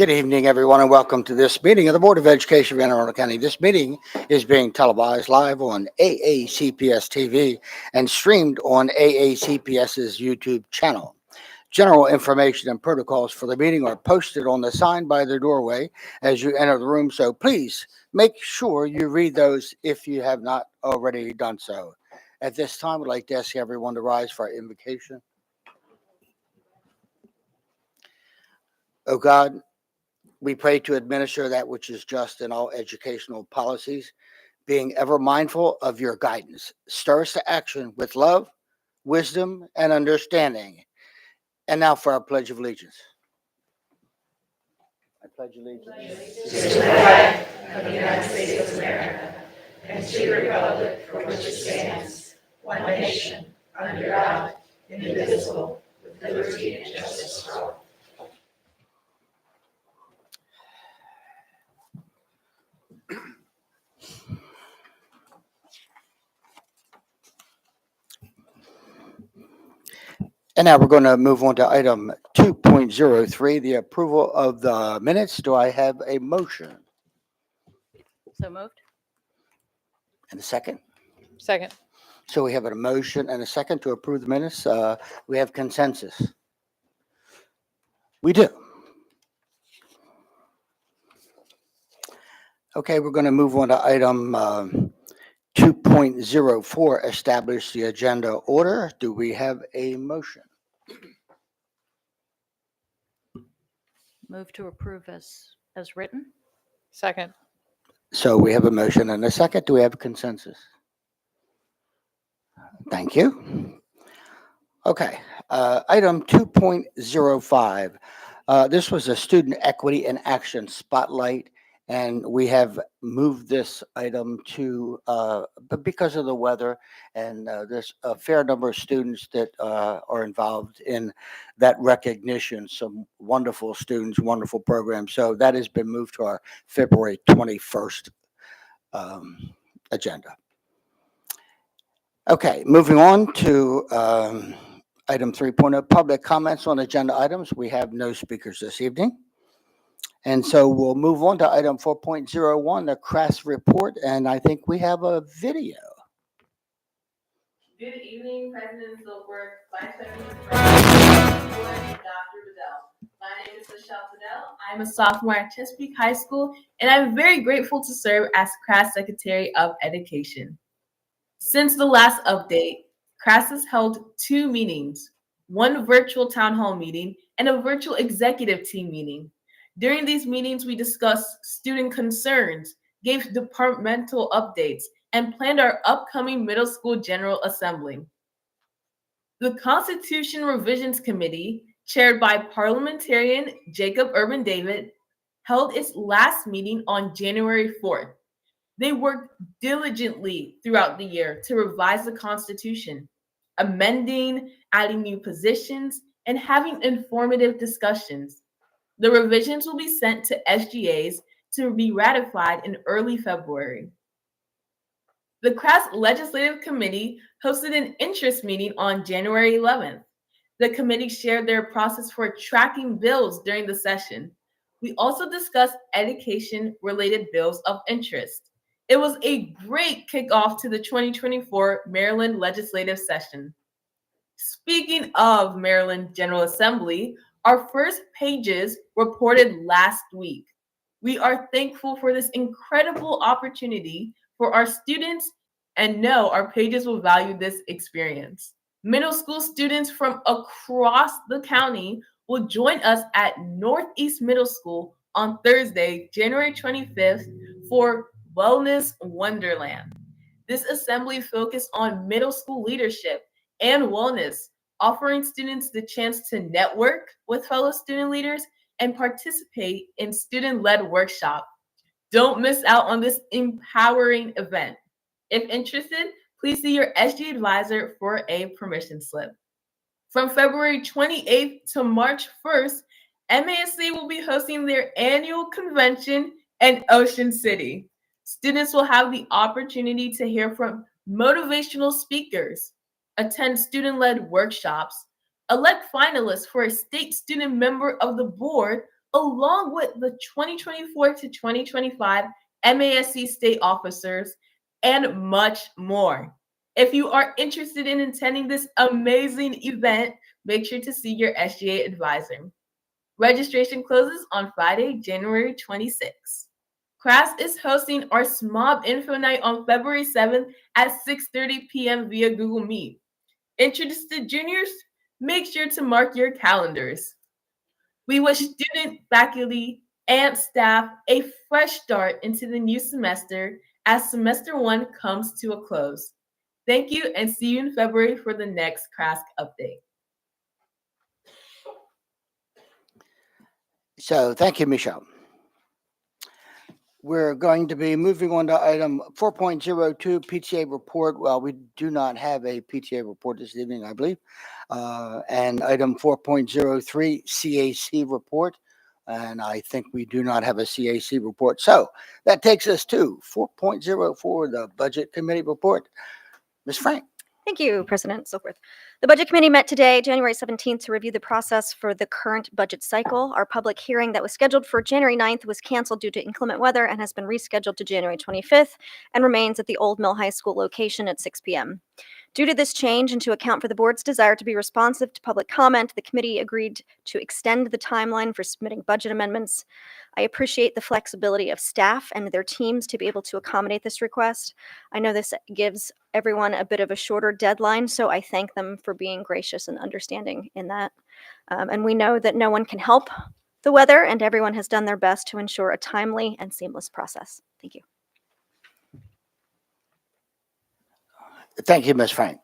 Good evening, everyone, and welcome to this meeting of the Board of Education of Anne Arundel County. This meeting is being televised live on AACPS TV and streamed on AACPS's YouTube channel. General information and protocols for the meeting are posted on the sign by the doorway as you enter the room, so please make sure you read those if you have not already done so. At this time, I'd like to ask everyone to rise for our invocation. Oh God, we pray to administer that which is just in all educational policies, being ever mindful of your guidance. Stir us to action with love, wisdom, and understanding. And now for our Pledge of Allegiance. I pledge allegiance to the flag of the United States of America and to the republic for which it stands, one nation, under God, indivisible, with liberty and justice for all. And now we're going to move on to item 2.03, the approval of the minutes. Do I have a motion? So moved. And a second? Second. So we have a motion and a second to approve the minutes. We have consensus. We do. Okay, we're going to move on to item 2.04, establish the agenda order. Do we have a motion? Move to approve as written. Second. So we have a motion and a second. Do we have a consensus? Thank you. Okay, item 2.05. This was a student equity and action spotlight, and we have moved this item to, but because of the weather, and there's a fair number of students that are involved in that recognition, some wonderful students, wonderful programs. So that has been moved to our February 21st agenda. Okay, moving on to item 3.0, public comments on agenda items. We have no speakers this evening. And so we'll move on to item 4.01, the CRAS report, and I think we have a video. Good evening, President Silkworth, Vice President and Dr. Bedell. My name is Michelle Bedell. I'm a sophomore at Chesapeake High School, and I'm very grateful to serve as CRAS Secretary of Education. Since the last update, CRAS has held 2 meetings, one virtual town hall meeting and a virtual executive team meeting. During these meetings, we discussed student concerns, gave departmental updates, and planned our upcoming middle school General Assembly. The Constitution Revisions Committee, chaired by parliamentarian Jacob Urban David, held its last meeting on January 4th. They worked diligently throughout the year to revise the Constitution, amending, adding new positions, and having informative discussions. The revisions will be sent to SGAs to be ratified in early February. The CRAS Legislative Committee hosted an interest meeting on January 11th. The committee shared their process for tracking bills during the session. We also discussed education-related bills of interest. It was a great kickoff to the 2024 Maryland legislative session. Speaking of Maryland General Assembly, our first pages reported last week. We are thankful for this incredible opportunity for our students and know our pages will value this experience. Middle school students from across the county will join us at Northeast Middle School on Thursday, January 25th for Wellness Wonderland. This assembly focused on middle school leadership and wellness, offering students the chance to network with fellow student leaders and participate in student-led workshops. Don't miss out on this empowering event. If interested, please see your SG advisor for a permission slip. From February 28th to March 1st, MASC will be hosting their annual convention in Ocean City. Students will have the opportunity to hear from motivational speakers, attend student-led workshops, elect finalists for a state student member of the board, along with the 2024 to 2025 MASC state officers, and much more. If you are interested in attending this amazing event, make sure to see your SGA advisor. Registration closes on Friday, January 26th. CRAS is hosting our SMOB Info Night on February 7th at 6:30 p.m. via Google Meet. Interested juniors, make sure to mark your calendars. We wish students, faculty, and staff a fresh start into the new semester as semester 1 comes to a close. Thank you, and see you in February for the next CRASC update. So thank you, Michelle. We're going to be moving on to item 4.02 PTA report. Well, we do not have a PTA report this evening, I believe. And item 4.03 CAC report. And I think we do not have a CAC report. So that takes us to 4.04, the Budget Committee report. Ms. Frank. Thank you, President Silkworth. The Budget Committee met today, January 17th, to review the process for the current budget cycle. Our public hearing that was scheduled for January 9th was canceled due to inclement weather and has been rescheduled to January 25th and remains at the Old Mill High School location at 6 p.m. Due to this change and to account for the board's desire to be responsive to public comment, the committee agreed to extend the timeline for submitting budget amendments. I appreciate the flexibility of staff and their teams to be able to accommodate this request. I know this gives everyone a bit of a shorter deadline, so I thank them for being gracious and understanding in that. And we know that no one can help the weather, and everyone has done their best to ensure a timely and seamless process. Thank you. Thank you, Ms. Frank.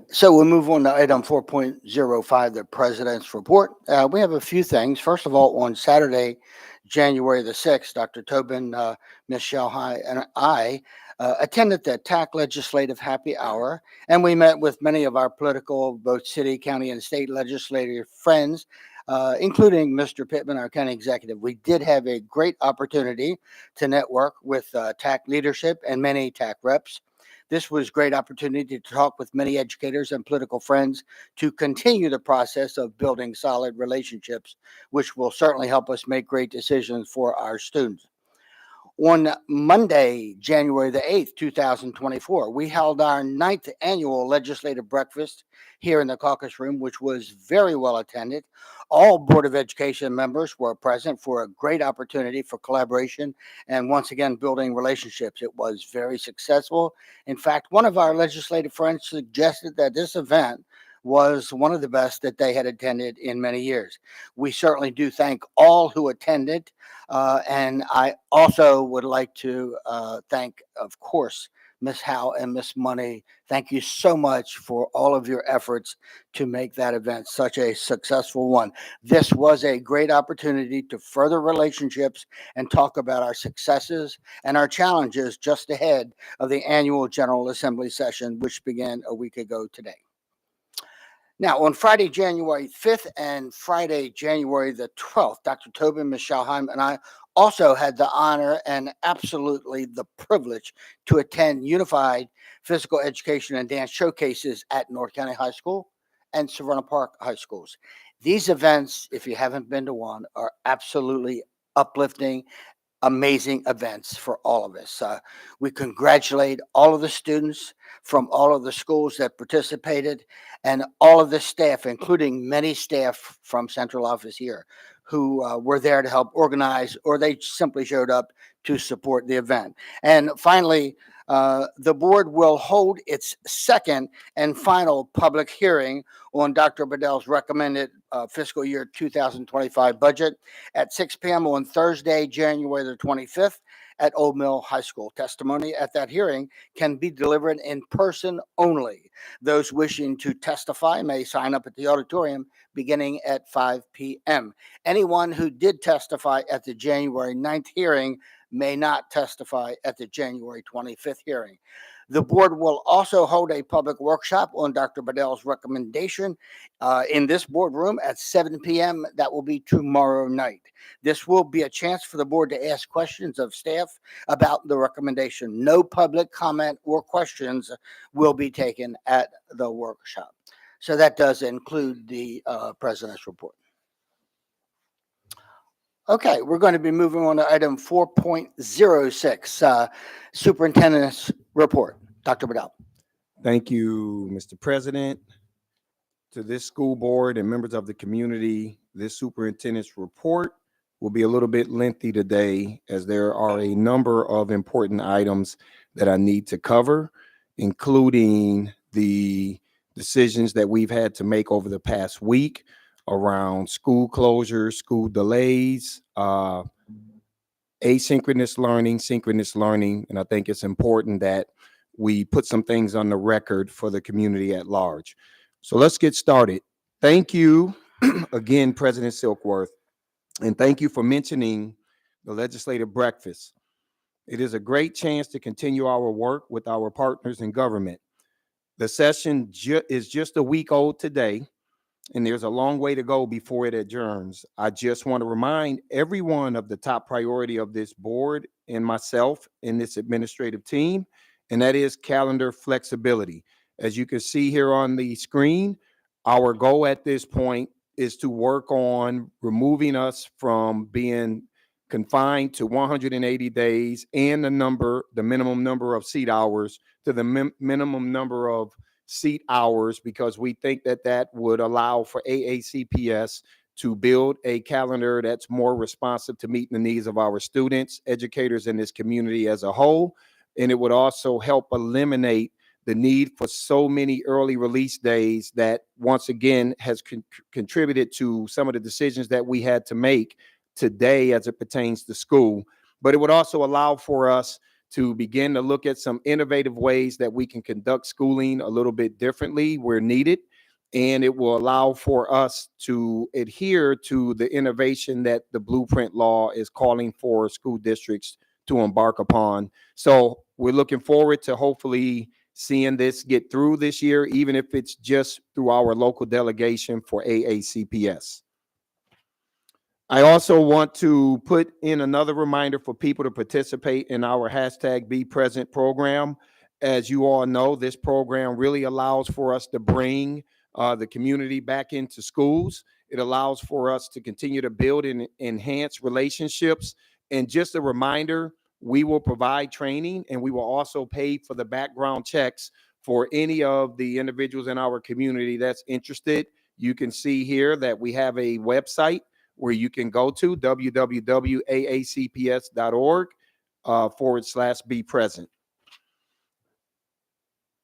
So we'll move on to item 4.05, the President's report. We have a few things. First of all, on Saturday, January the 6th, Dr. Tobin, Ms. Shalhai, and I attended the TAC Legislative Happy Hour, and we met with many of our political, both city, county, and state legislative friends, including Mr. Pittman, our county executive. We did have a great opportunity to network with TAC leadership and many TAC reps. This was a great opportunity to talk with many educators and political friends to continue the process of building solid relationships, which will certainly help us make great decisions for our students. On Monday, January the 8th, 2024, we held our 9th annual legislative breakfast here in the caucus room, which was very well attended. All Board of Education members were present for a great opportunity for collaboration and once again building relationships. It was very successful. In fact, one of our legislative friends suggested that this event was one of the best that they had attended in many years. We certainly do thank all who attended. And I also would like to thank, of course, Ms. Howe and Ms. Money. Thank you so much for all of your efforts to make that event such a successful one. This was a great opportunity to further relationships and talk about our successes and our challenges just ahead of the annual General Assembly session, which began a week ago today. Now, on Friday, January 5th and Friday, January the 12th, Dr. Tobin, Ms. Shalheim, and I also had the honor and absolutely the privilege to attend Unified Physical Education and Dance Showcases at North County High School and Savannah Park High Schools. These events, if you haven't been to one, are absolutely uplifting, amazing events for all of us. We congratulate all of the students from all of the schools that participated and all of the staff, including many staff from central office here who were there to help organize, or they simply showed up to support the event. And finally, the board will hold its second and final public hearing on Dr. Bedell's recommended fiscal year 2025 budget at 6 p.m. on Thursday, January the 25th at Old Mill High School. Testimony at that hearing can be delivered in person only. Those wishing to testify may sign up at the auditorium beginning at 5 p.m. Anyone who did testify at the January 9th hearing may not testify at the January 25th hearing. The board will also hold a public workshop on Dr. Bedell's recommendation in this boardroom at 7 p.m. That will be tomorrow night. This will be a chance for the board to ask questions of staff about the recommendation. No public comment or questions will be taken at the workshop. So that does include the president's report. Okay, we're going to be moving on to item 4.06, Superintendent's Report. Dr. Bedell. Thank you, Mr. President. To this school board and members of the community, this superintendent's report will be a little bit lengthy today as there are a number of important items that I need to cover, including the decisions that we've had to make over the past week around school closures, school delays, asynchronous learning, synchronous learning, and I think it's important that we put some things on the record for the community at large. So let's get started. Thank you again, President Silkworth, and thank you for mentioning the legislative breakfast. It is a great chance to continue our work with our partners in government. The session is just a week old today, and there's a long way to go before it adjourns. I just want to remind everyone of the top priority of this board and myself and this administrative team, and that is calendar flexibility. As you can see here on the screen, our goal at this point is to work on removing us from being confined to 180 days and the minimum number of seat hours to the minimum number of seat hours, because we think that that would allow for AACPS to build a calendar that's more responsive to meeting the needs of our students, educators, and this community as a whole. And it would also help eliminate the need for so many early release days that once again has contributed to some of the decisions that we had to make today as it pertains to school. But it would also allow for us to begin to look at some innovative ways that we can conduct schooling a little bit differently where needed. And it will allow for us to adhere to the innovation that the blueprint law is calling for school districts to embark upon. So we're looking forward to hopefully seeing this get through this year, even if it's just through our local delegation for AACPS. I also want to put in another reminder for people to participate in our #BePresent program. As you all know, this program really allows for us to bring the community back into schools. It allows for us to continue to build and enhance relationships. And just a reminder, we will provide training and we will also pay for the background checks for any of the individuals in our community that's interested. You can see here that we have a website where you can go to www.aacps.org/BePresent.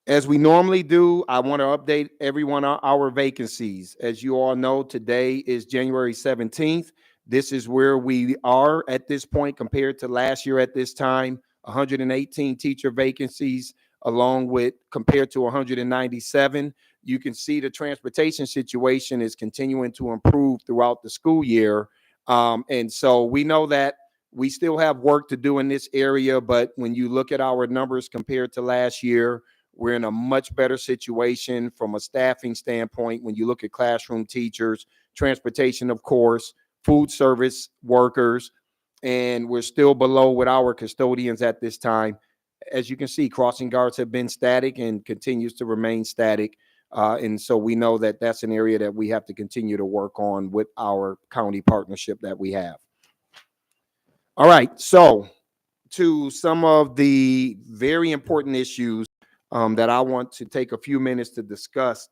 As we normally do, I want to update everyone on our vacancies. As you all know, today is January 17th. This is where we are at this point compared to last year at this time, 118 teacher vacancies, along with compared to 197. You can see the transportation situation is continuing to improve throughout the school year. And so we know that we still have work to do in this area, but when you look at our numbers compared to last year, we're in a much better situation from a staffing standpoint. When you look at classroom teachers, transportation, of course, food service workers, and we're still below with our custodians at this time. As you can see, crossing guards have been static and continues to remain static. And so we know that that's an area that we have to continue to work on with our county partnership that we have. All right, so to some of the very important issues that I want to take a few minutes to discuss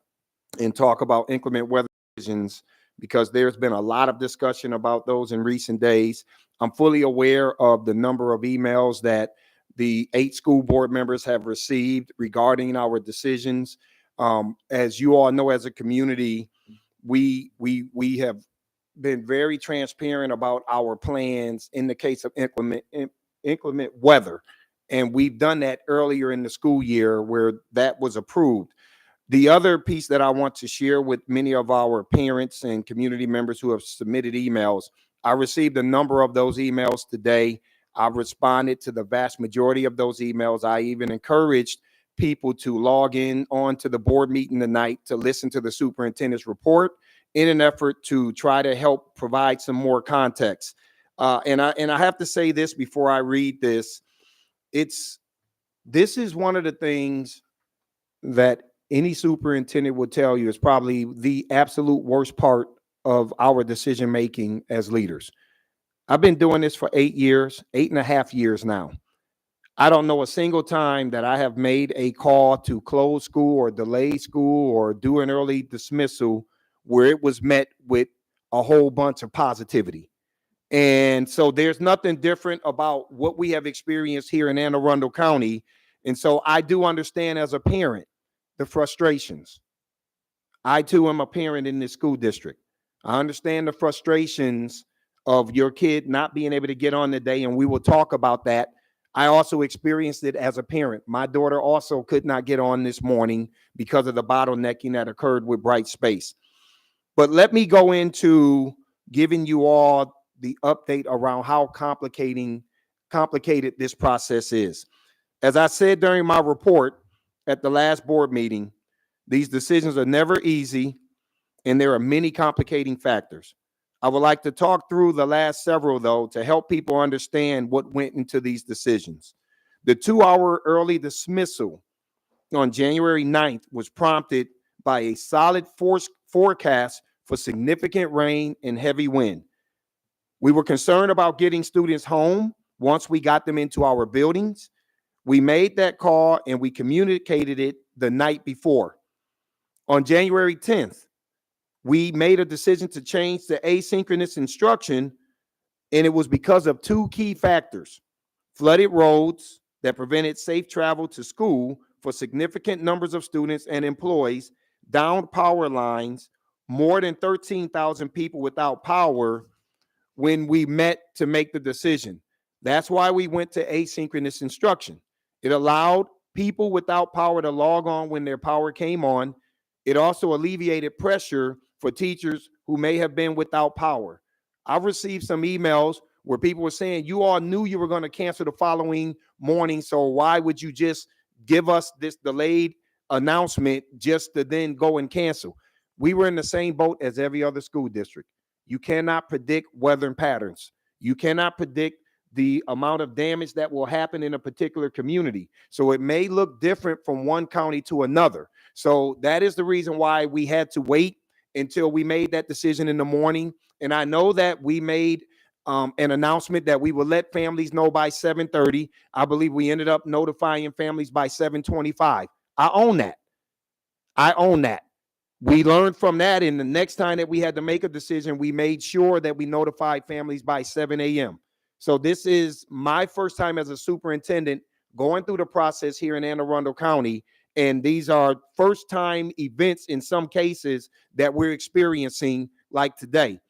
and talk about inclement weather provisions, because there's been a lot of discussion about those in recent days. I'm fully aware of the number of emails that the 8 school board members have received regarding our decisions. As you all know, as a community, we have been very transparent about our plans in the case of inclement weather. And we've done that earlier in the school year where that was approved. The other piece that I want to share with many of our parents and community members who have submitted emails, I received a number of those emails today. I've responded to the vast majority of those emails. I even encouraged people to log in on to the board meeting tonight to listen to the superintendent's report in an effort to try to help provide some more context. And I have to say this before I read this. This is one of the things that any superintendent will tell you is probably the absolute worst part of our decision making as leaders. I've been doing this for 8 years, 8.5 years now. I don't know a single time that I have made a call to close school or delay school or do an early dismissal where it was met with a whole bunch of positivity. And so there's nothing different about what we have experienced here in Anne Arundel County. And so I do understand as a parent the frustrations. I too am a parent in this school district. I understand the frustrations of your kid not being able to get on the day, and we will talk about that. I also experienced it as a parent. My daughter also could not get on this morning because of the bottlenecking that occurred with Bright Space. But let me go into giving you all the update around how complicated this process is. As I said during my report at the last board meeting, these decisions are never easy, and there are many complicating factors. I would like to talk through the last several, though, to help people understand what went into these decisions. The 2-hour early dismissal on January 9th was prompted by a solid forecast for significant rain and heavy wind. We were concerned about getting students home once we got them into our buildings. We made that call and we communicated it the night before. On January 10th, we made a decision to change to asynchronous instruction, and it was because of two key factors: flooded roads that prevented safe travel to school for significant numbers of students and employees, downed power lines, more than 13,000 people without power when we met to make the decision. That's why we went to asynchronous instruction. It allowed people without power to log on when their power came on. It also alleviated pressure for teachers who may have been without power. I've received some emails where people were saying, you all knew you were going to cancel the following morning, so why would you just give us this delayed announcement just to then go and cancel? We were in the same boat as every other school district. You cannot predict weather patterns. You cannot predict the amount of damage that will happen in a particular community. So it may look different from one county to another. So that is the reason why we had to wait until we made that decision in the morning. And I know that we made an announcement that we would let families know by 7:30. I believe we ended up notifying families by 7:25. I own that. We learned from that, and the next time that we had to make a decision, we made sure that we notified families by 7 a.m. So this is my first time as a superintendent going through the process here in Anne Arundel County, and these are first-time events in some cases that we're experiencing like today.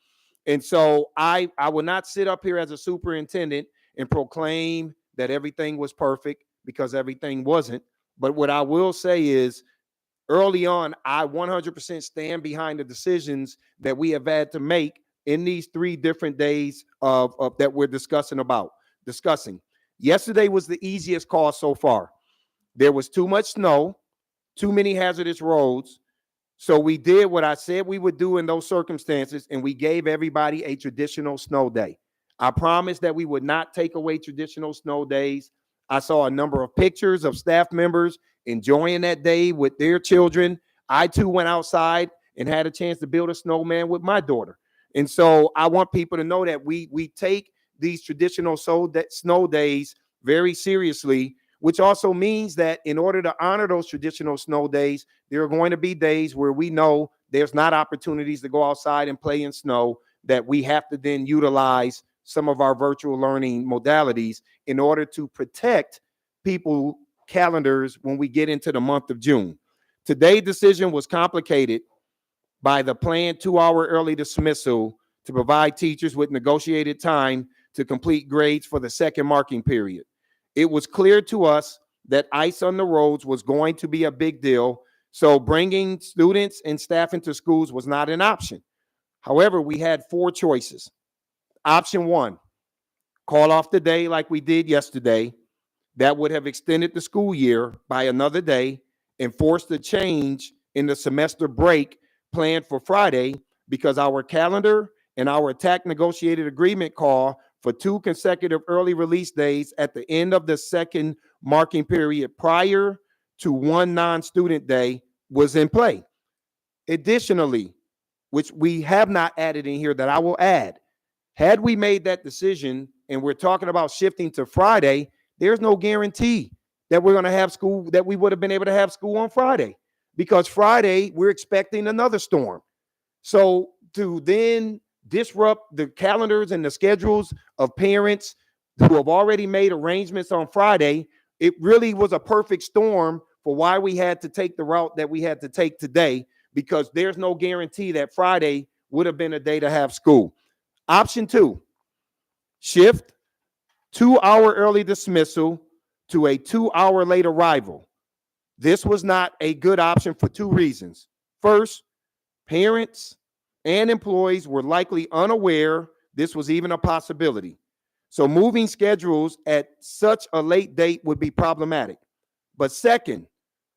And so I will not sit up here as a superintendent and proclaim that everything was perfect, because everything wasn't. But what I will say is, early on, I 100% stand behind the decisions that we have had to make in these 3 different days of that we're discussing. Yesterday was the easiest call so far. There was too much snow, too many hazardous roads. So we did what I said we would do in those circumstances, and we gave everybody a traditional snow day. I promised that we would not take away traditional snow days. I saw a number of pictures of staff members enjoying that day with their children. I too went outside and had a chance to build a snowman with my daughter. And so I want people to know that we take these traditional snow days very seriously, which also means that in order to honor those traditional snow days, there are going to be days where we know there's not opportunities to go outside and play in snow, that we have to then utilize some of our virtual learning modalities in order to protect people's calendars when we get into the month of June. Today's decision was complicated by the planned 2-hour early dismissal to provide teachers with negotiated time to complete grades for the second marking period. It was clear to us that ice on the roads was going to be a big deal, so bringing students and staff into schools was not an option. However, we had 4 choices. Option 1, call off the day like we did yesterday. That would have extended the school year by another day and forced a change in the semester break planned for Friday, because our calendar and our attack negotiated agreement call for 2 consecutive early release days at the end of the second marking period prior to 1 non-student day was in play. Additionally, which we have not added in here that I will add, Had we made that decision and we're talking about shifting to Friday, there's no guarantee that we're going to have school, that we would have been able to have school on Friday, because Friday we're expecting another storm. So to then disrupt the calendars and the schedules of parents who have already made arrangements on Friday, it really was a perfect storm for why we had to take the route that we had to take today, because there's no guarantee that Friday would have been a day to have school. Option 2, shift 2-hour early dismissal to a 2-hour late arrival. This was not a good option for 2 reasons. First, parents and employees were likely unaware this was even a possibility. So moving schedules at such a late date would be problematic. But second,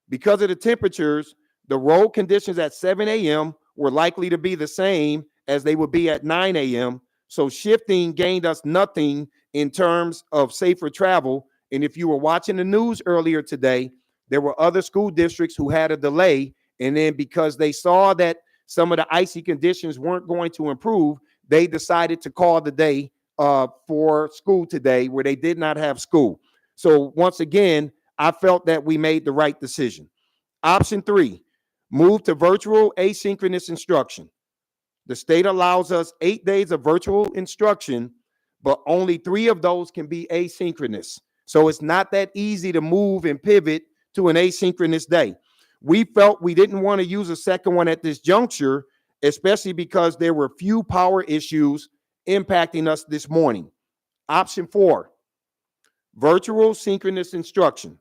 because of the temperatures, the road conditions at 7 a.m. were likely to be the same as they would be at 9 a.m. So shifting gained us nothing in terms of safer travel. And if you were watching the news earlier today, there were other school districts who had a delay. And then because they saw that some of the icy conditions weren't going to improve, they decided to call the day for school today, where they did not have school. So once again, I felt that we made the right decision. Option 3, move to virtual asynchronous instruction. The state allows us 8 days of virtual instruction, but only 3 of those can be asynchronous. So it's not that easy to move and pivot to an asynchronous day. We felt we didn't want to use a second one at this juncture, especially because there were few power issues impacting us this morning. Option 4, virtual synchronous instruction.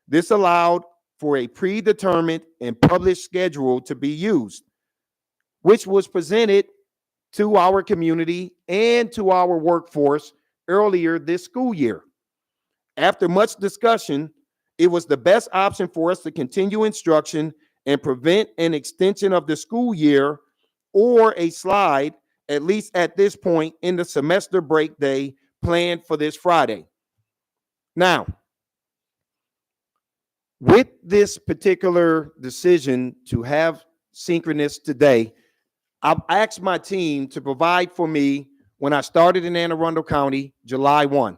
This allowed for a predetermined and published schedule to be used, which was presented to our community and to our workforce earlier this school year. After much discussion, it was the best option for us to continue instruction and prevent an extension of the school year or a slide, at least at this point, in the semester break day planned for this Friday. Now, with this particular decision to have synchronous today, I asked my team to provide for me when I started in Anne Arundel County, July 1.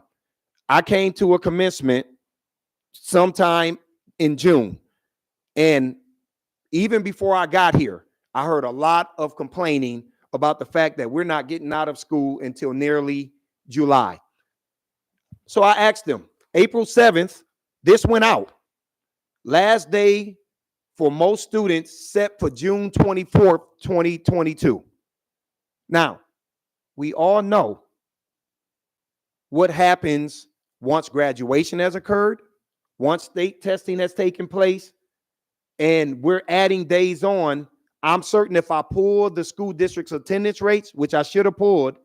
I came to a commencement sometime in June. And even before I got here, I heard a lot of complaining about the fact that we're not getting out of school until nearly July. So I asked them, April 7th, this went out. Last day for most students set for June 24th, 2022. Now, we all know what happens once graduation has occurred, once state testing has taken place, and we're adding days on. I'm certain if I pulled the school district's attendance rates, which I should have pulled,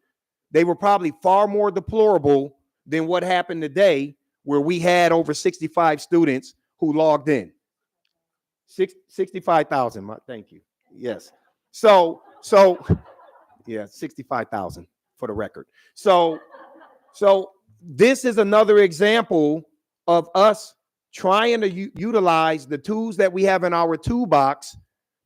they were probably far more deplorable than what happened today, where we had over 65 students who logged in. 65,000. Thank you. Yes. So yeah, 65,000 for the record. So this is another example of us trying to utilize the tools that we have in our toolbox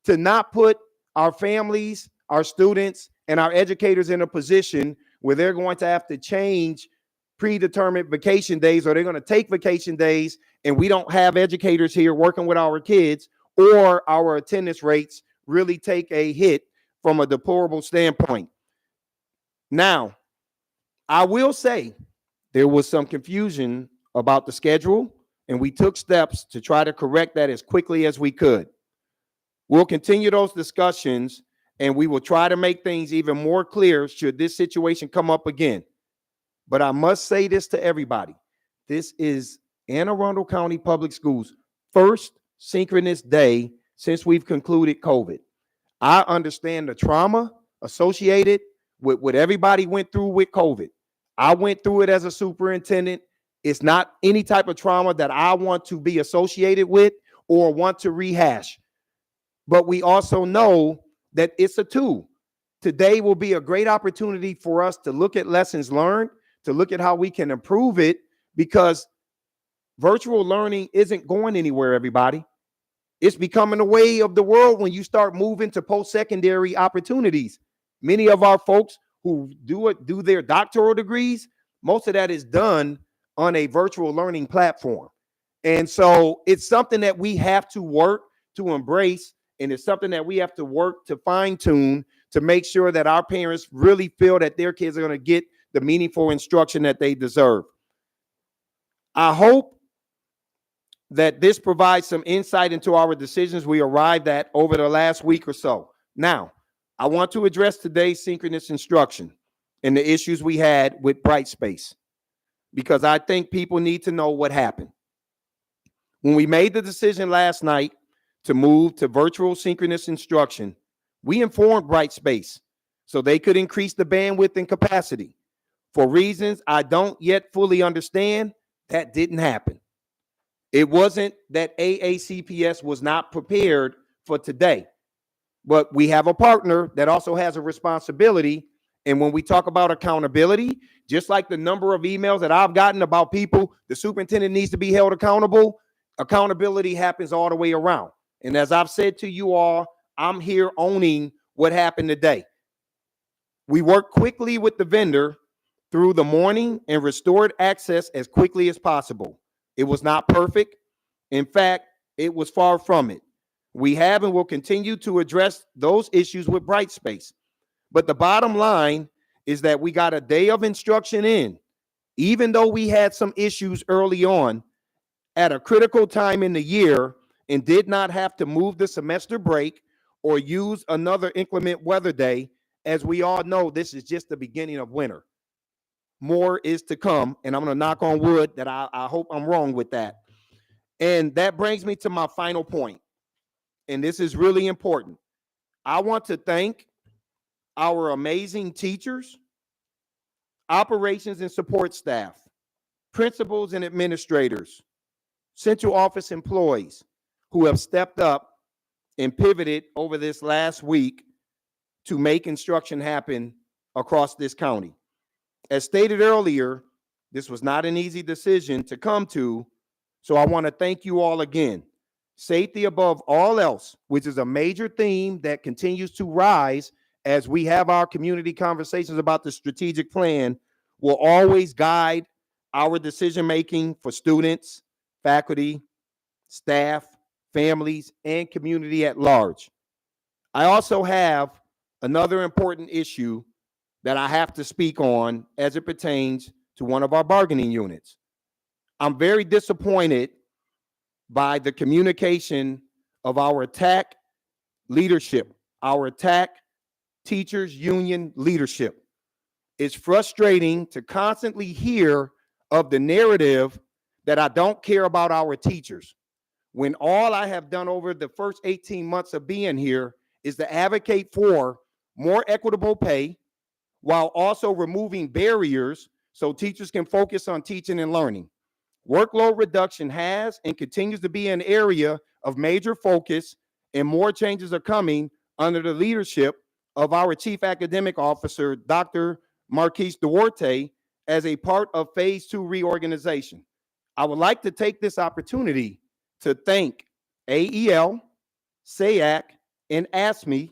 to not put our families, our students, and our educators in a position where they're going to have to change predetermined vacation days, or they're going to take vacation days and we don't have educators here working with our kids, or our attendance rates really take a hit from a deplorable standpoint. Now, I will say there was some confusion about the schedule, and we took steps to try to correct that as quickly as we could. We'll continue those discussions, and we will try to make things even more clear should this situation come up again. But I must say this to everybody. This is Anne Arundel County Public Schools' first synchronous day since we've concluded COVID. I understand the trauma associated with what everybody went through with COVID. I went through it as a superintendent. It's not any type of trauma that I want to be associated with or want to rehash. But we also know that it's a tool. Today will be a great opportunity for us to look at lessons learned, to look at how we can improve it, because virtual learning isn't going anywhere, everybody. It's becoming a way of the world when you start moving to post-secondary opportunities. Many of our folks who do their doctoral degrees, most of that is done on a virtual learning platform. And so it's something that we have to work to embrace, and it's something that we have to work to fine tune to make sure that our parents really feel that their kids are going to get the meaningful instruction that they deserve. I hope that this provides some insight into our decisions we arrived at over the last week or so. Now, I want to address today's synchronous instruction and the issues we had with Brightspace, because I think people need to know what happened. When we made the decision last night to move to virtual synchronous instruction, we informed Brightspace so they could increase the bandwidth and capacity. For reasons I don't yet fully understand, that didn't happen. It wasn't that AACPS was not prepared for today, but we have a partner that also has a responsibility. And when we talk about accountability, just like the number of emails that I've gotten about people, the superintendent needs to be held accountable. Accountability happens all the way around. And as I've said to you all, I'm here owning what happened today. We worked quickly with the vendor through the morning and restored access as quickly as possible. It was not perfect. In fact, it was far from it. We have and will continue to address those issues with Brightspace. But the bottom line is that we got a day of instruction in, even though we had some issues early on at a critical time in the year, and did not have to move the semester break or use another inclement weather day. As we all know, this is just the beginning of winter. More is to come, and I'm going to knock on wood that I hope I'm wrong with that. And that brings me to my final point, and this is really important. I want to thank our amazing teachers, operations and support staff, principals and administrators, central office employees who have stepped up and pivoted over this last week to make instruction happen across this county. As stated earlier, this was not an easy decision to come to, so I want to thank you all again. Safety above all else, which is a major theme that continues to rise as we have our community conversations about the strategic plan, will always guide our decision-making for students, faculty, staff, families, and community at large. I also have another important issue that I have to speak on as it pertains to one of our bargaining units. I'm very disappointed by the communication of our TAC leadership, our TAC teachers union leadership. It's frustrating to constantly hear of the narrative that I don't care about our teachers, when all I have done over the first 18 months of being here is to advocate for more equitable pay while also removing barriers so teachers can focus on teaching and learning. Workload reduction has and continues to be an area of major focus, and more changes are coming under the leadership of our Chief Academic Officer, Dr. Marquise Duarte, as a part of Phase 2 reorganization. I would like to take this opportunity to thank AEL, SAAC, and ASME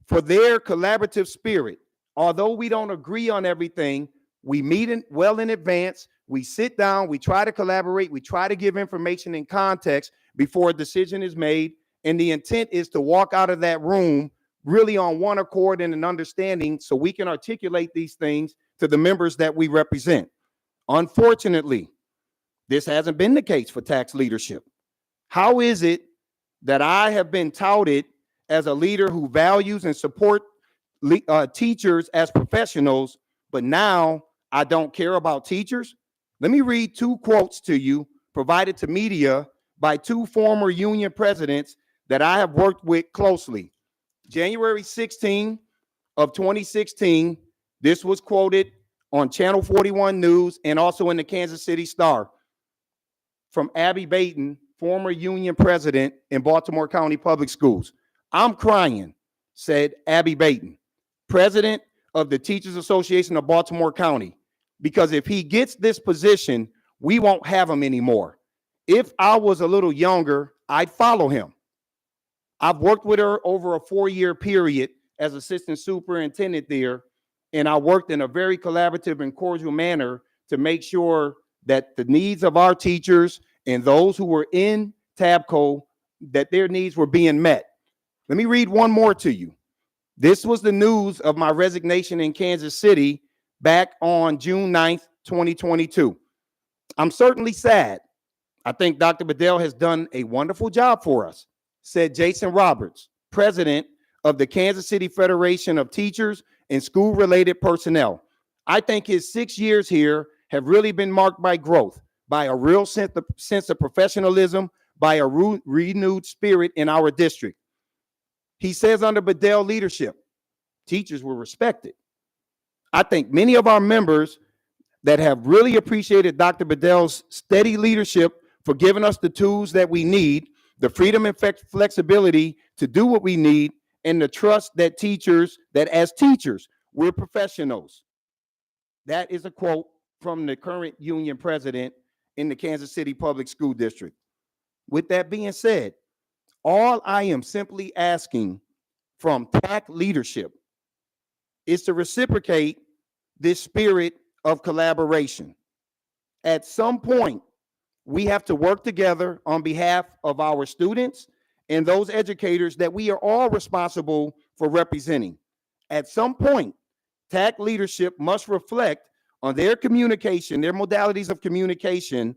for their collaborative spirit. Although we don't agree on everything, we meet well in advance, we sit down, we try to collaborate, we try to give information in context before a decision is made, and the intent is to walk out of that room really on one accord and an understanding so we can articulate these things to the members that we represent. Unfortunately, this hasn't been the case for tax leadership. How is it that I have been touted as a leader who values and support teachers as professionals, but now I don't care about teachers? Let me read two quotes to you provided to media by two former union presidents that I have worked with closely. January 16 of 2016, this was quoted on Channel 41 News and also in the Kansas City Star from Abby Baton, former union president in Baltimore County Public Schools. "I'm crying," said Abby Baton, president of the Teachers Association of Baltimore County, "because if he gets this position, we won't have him anymore. If I was a little younger, I'd follow him." I've worked with her over a 4-year period as assistant superintendent there, and I worked in a very collaborative and cordial manner to make sure that the needs of our teachers and those who were in TABCO, that their needs were being met. Let me read one more to you. This was the news of my resignation in Kansas City back on June 9th, 2022. I'm certainly sad. I think Dr. Bedell has done a wonderful job for us, said Jason Roberts, president of the Kansas City Federation of Teachers and School-Related Personnel. I think his 6 years here have really been marked by growth, by a real sense of professionalism, by a renewed spirit in our district. He says under Bedell leadership, teachers were respected. I think many of our members that have really appreciated Dr. Bedell's steady leadership for giving us the tools that we need, the freedom and flexibility to do what we need, and the trust that as teachers, we're professionals. That is a quote from the current union president in the Kansas City Public School District. With that being said, all I am simply asking from TAC leadership is to reciprocate this spirit of collaboration. At some point, we have to work together on behalf of our students and those educators that we are all responsible for representing. At some point, TAC leadership must reflect on their communication, their modalities of communication,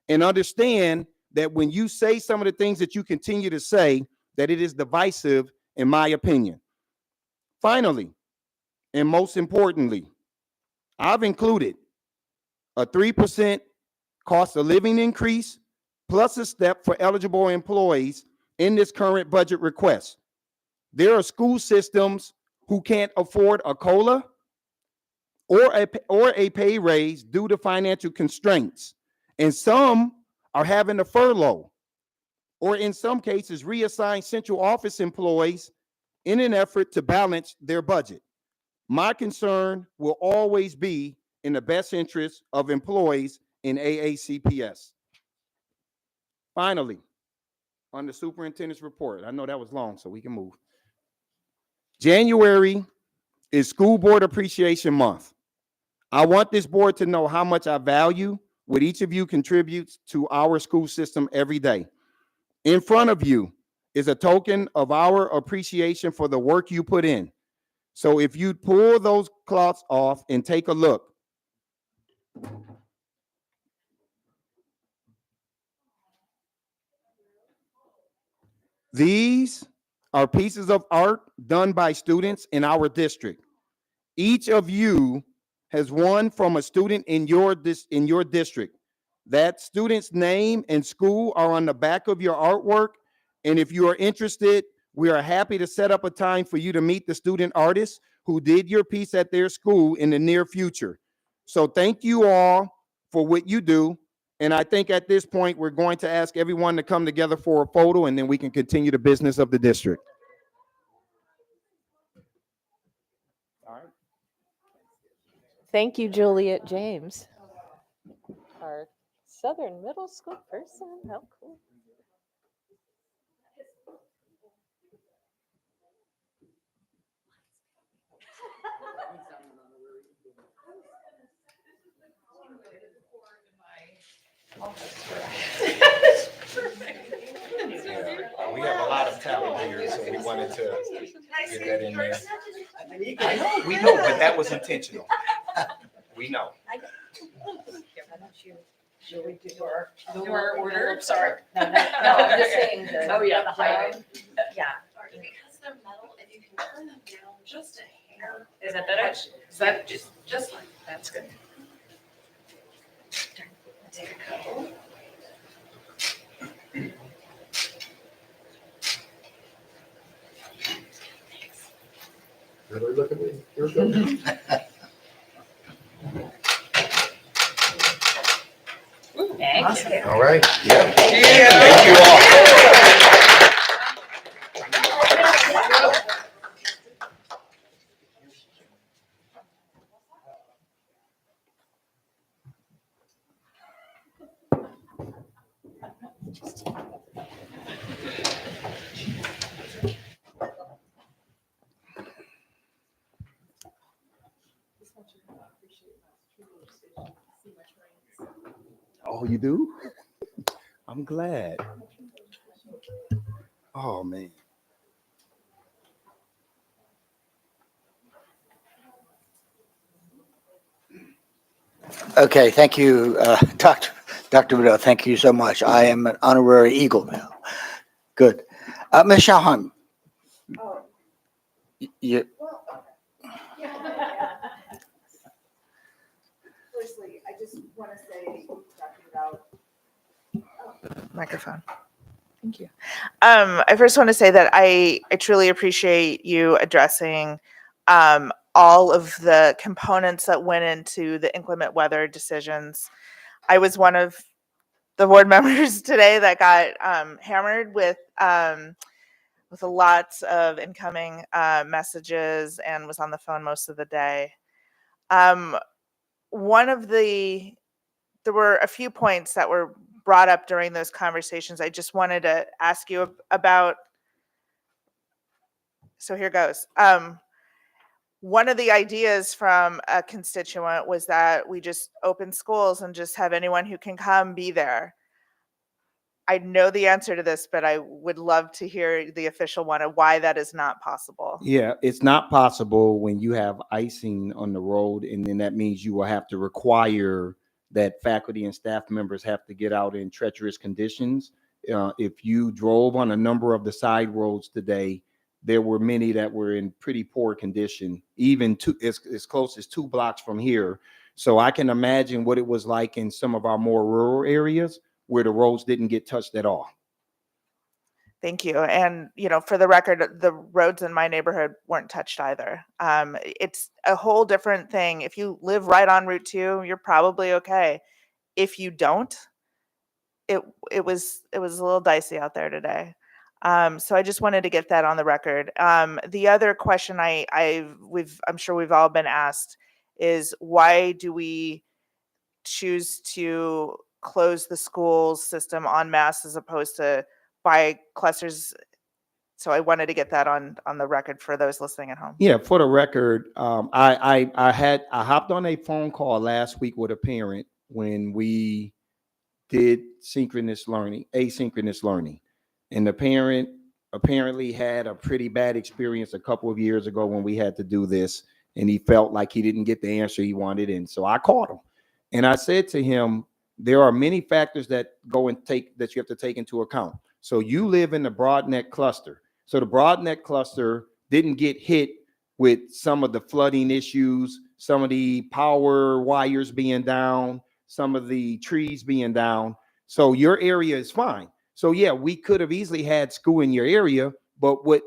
and understand that when you say some of the things that you continue to say, that it is divisive, in my opinion. Finally, and most importantly, I've included a 3% cost of living increase plus a step for eligible employees in this current budget request. There are school systems who can't afford a COLA or a pay raise due to financial constraints, and some are having a furlough, or in some cases reassign central office employees in an effort to balance their budget. My concern will always be in the best interest of employees in AACPS. Finally, on the superintendent's report, I know that was long, so we can move. January is School Board Appreciation Month. I want this board to know how much I value what each of you contributes to our school system every day. In front of you is a token of our appreciation for the work you put in. So if you pull those cloths off and take a look. These are pieces of art done by students in our district. Each of you has won from a student in your district. That student's name and school are on the back of your artwork. And if you are interested, we are happy to set up a time for you to meet the student artist who did your piece at their school in the near future. So thank you all for what you do. And I think at this point, we're going to ask everyone to come together for a photo, and then we can continue the business of the district. All right. Thank you, Juliet James, our Southern Middle School person. How cool. We have a lot of talent here, so we wanted to get that in there. I know, we know, but that was intentional. We know. Should we do our order? Sorry. No, I'm just saying the. Oh, yeah, the height. Yeah. Because they're metal, if you can turn them down just a hair. Is that better? Is that just like, that's good. Take a couple. Really look at me. Here we go. Thank you. All right. Yeah. Thank you all. Oh, you do? I'm glad. Oh, man. Okay, thank you, Dr. Riddell. Thank you so much. I am an honorary Eagle now. Good. Ms. Shahan. You, Firstly, I just want to say, talking about microphone. Thank you. I first want to say that I truly appreciate you addressing all of the components that went into the inclement weather decisions. I was one of the board members today that got hammered with a lot of incoming messages and was on the phone most of the day. There were a few points that were brought up during those conversations. I just wanted to ask you about. So here goes. One of the ideas from a constituent was that we just open schools and just have anyone who can come be there. I know the answer to this, but I would love to hear the official one of why that is not possible. Yeah, it's not possible when you have icing on the road, and then that means you will have to require that faculty and staff members have to get out in treacherous conditions. If you drove on a number of the side roads today, there were many that were in pretty poor condition, even as close as 2 blocks from here. So I can imagine what it was like in some of our more rural areas where the roads didn't get touched at all. Thank you. And, for the record, the roads in my neighborhood weren't touched either. It's a whole different thing. If you live right on Route 2, you're probably okay. If you don't, it was a little dicey out there today. So I just wanted to get that on the record. The other question I'm sure we've all been asked is, why do we choose to close the school system en masse as opposed to by clusters? So I wanted to get that on the record for those listening at home. Yeah, for the record, I hopped on a phone call last week with a parent when we did asynchronous learning. And the parent apparently had a pretty bad experience a couple of years ago when we had to do this, and he felt like he didn't get the answer he wanted. And so I called him and I said to him, there are many factors that you have to take into account. So you live in the Broadneck cluster. So the Broadneck cluster didn't get hit with some of the flooding issues, some of the power wires being down, some of the trees being down. So your area is fine. So yeah, we could have easily had school in your area, but what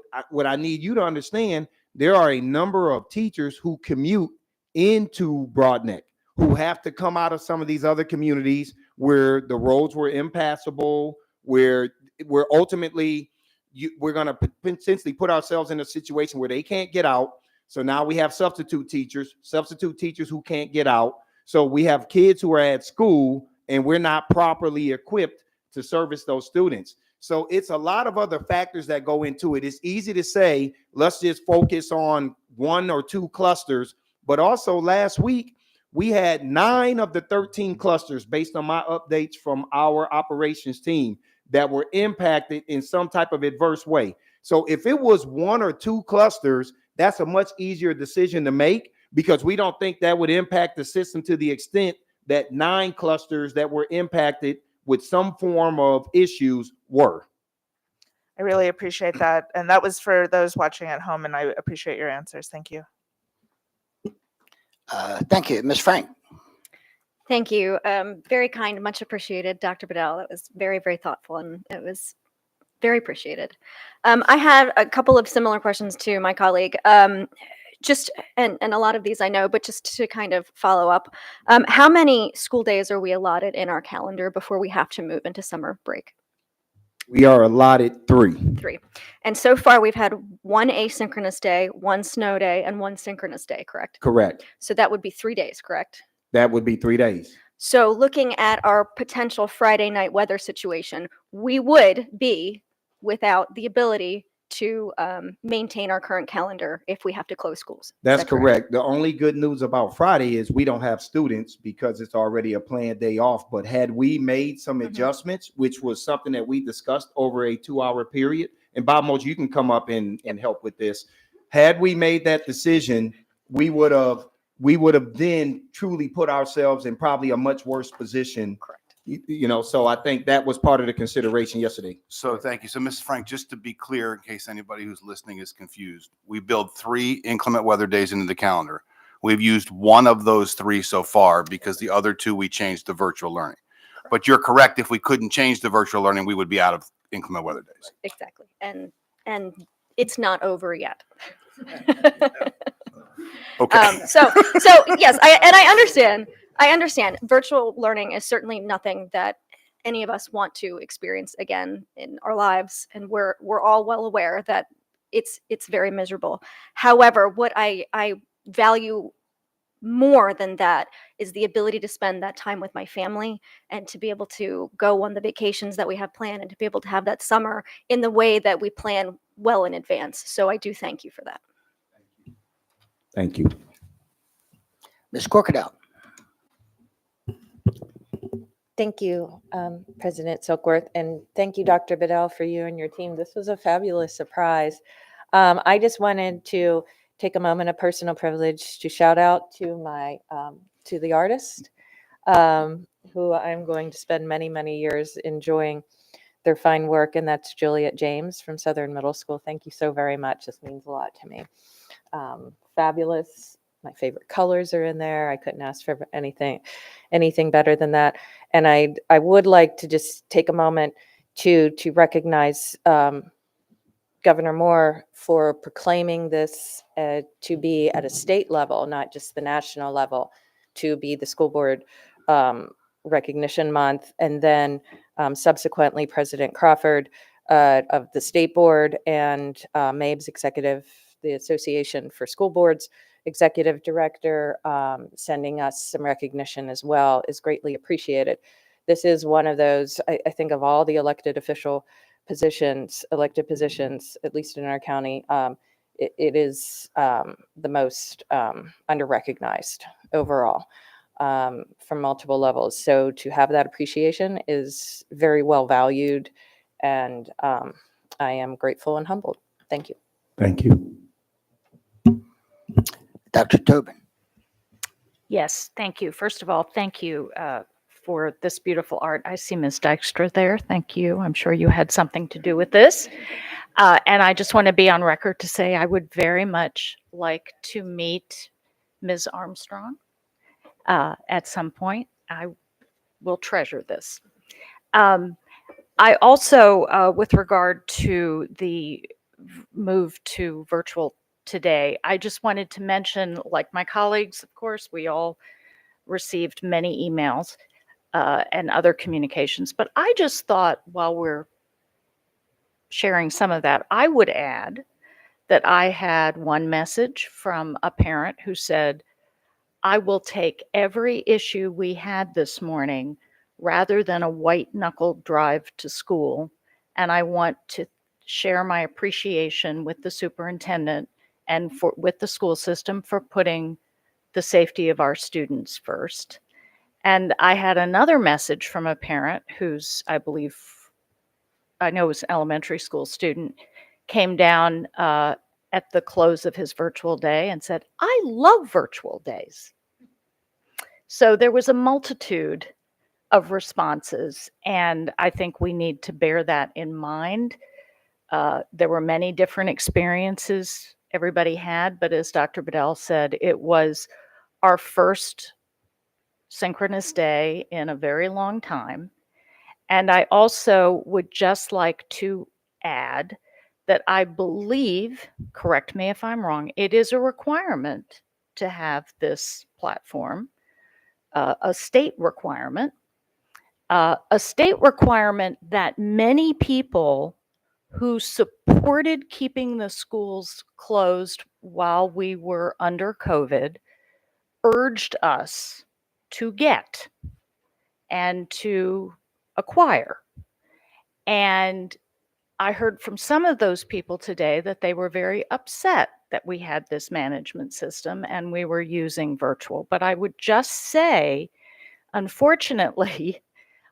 I need you to understand, there are a number of teachers who commute into Broadneck, who have to come out of some of these other communities where the roads were impassable, where ultimately we're going to potentially put ourselves in a situation where they can't get out. So now we have substitute teachers who can't get out. So we have kids who are at school and we're not properly equipped to service those students. So it's a lot of other factors that go into it. It's easy to say, let's just focus on 1 or 2 clusters. But also last week, we had 9 of the 13 clusters, based on my updates from our operations team, that were impacted in some type of adverse way. So if it was 1 or 2 clusters, that's a much easier decision to make, because we don't think that would impact the system to the extent that 9 clusters that were impacted with some form of issues were. I really appreciate that. And that was for those watching at home, and I appreciate your answers. Thank you. Thank you. Ms. Frank. Thank you. Very kind, much appreciated, Dr. Bedell. That was very, very thoughtful, and it was very appreciated. I had a couple of similar questions to my colleague. And a lot of these I know, but just to kind of follow up, how many school days are we allotted in our calendar before we have to move into summer break? We are allotted 3. 3. And so far we've had 1 asynchronous day, 1 snow day, and 1 synchronous day, correct? Correct. So that would be 3 days, correct? That would be 3 days. So looking at our potential Friday night weather situation, we would be without the ability to maintain our current calendar if we have to close schools. Is That's that correct. The only good news about Friday is we don't have students because it's already a planned day off. But had we made some Mhm. adjustments, which was something that we discussed over a 2-hour period, and Bob Mojo, you can come up and help with this. Had we made that decision, we would have then truly put ourselves in probably a much worse position. Correct. So I think that was part of the consideration yesterday. So thank you. So Mrs. Frank, just to be clear, in case anybody who's listening is confused, we build 3 inclement weather days into the calendar. We've used one of those 3 so far because the other 2 we changed to virtual learning. But you're correct. If we couldn't change the virtual learning, we would be out of inclement weather days. Exactly. And it's not over yet. Okay. So yes, I understand. Virtual learning is certainly nothing that any of us want to experience again in our lives, and we're all well aware that it's very miserable. However, what I value more than that is the ability to spend that time with my family and to be able to go on the vacations that we have planned and to be able to have that summer in the way that we plan well in advance. So I do thank you for that. Thank you. Ms. Corkadell. Thank you, President Silkworth, and thank you, Dr. Bedell, for you and your team. This was a fabulous surprise. I just wanted to take a moment of personal privilege to shout out to my to the artist, who I'm going to spend many, many years enjoying their fine work, and that's Juliet James from Southern Middle School. Thank you so very much. This means a lot to me. Fabulous. My favorite colors are in there. I couldn't ask for anything better than that. And I would like to just take a moment to recognize Governor Moore for proclaiming this to be at a state level, not just the national level, to be the school board recognition month. And then subsequently, President Crawford of the state board and MABE's executive, the Association for School Boards executive director, sending us some recognition as well is greatly appreciated. This is one of those, I think, of all the elected positions, at least in our county, it is the most under-recognized overall from multiple levels. So to have that appreciation is very well valued, and I am grateful and humbled. Thank you. Thank you. Dr. Tobin. Yes, thank you. First of all, thank you for this beautiful art. I see Ms. Dykstra there. Thank you. I'm sure you had something to do with this. And I just want to be on record to say I would very much like to meet Ms. Armstrong at some point. I will treasure this. I also, with regard to the move to virtual today, I just wanted to mention, like my colleagues, of course, we all received many emails and other communications, but I just thought while we're sharing some of that, I would add that I had one message from a parent who said, I will take every issue we had this morning rather than a white knuckle drive to school, and I want to share my appreciation with the superintendent and with the school system for putting the safety of our students first. And I had another message from a parent who's, I know was an elementary school student, came down at the close of his virtual day and said, I love virtual days. So there was a multitude of responses, and I think we need to bear that in mind. There were many different experiences everybody had, but as Dr. Bedell said, it was our first synchronous day in a very long time. And I also would just like to add that I believe, correct me if I'm wrong, it is a requirement to have this platform, a state requirement that many people who supported keeping the schools closed while we were under COVID urged us to get and to acquire. And I heard from some of those people today that they were very upset that we had this management system and we were using virtual. But I would just say, unfortunately,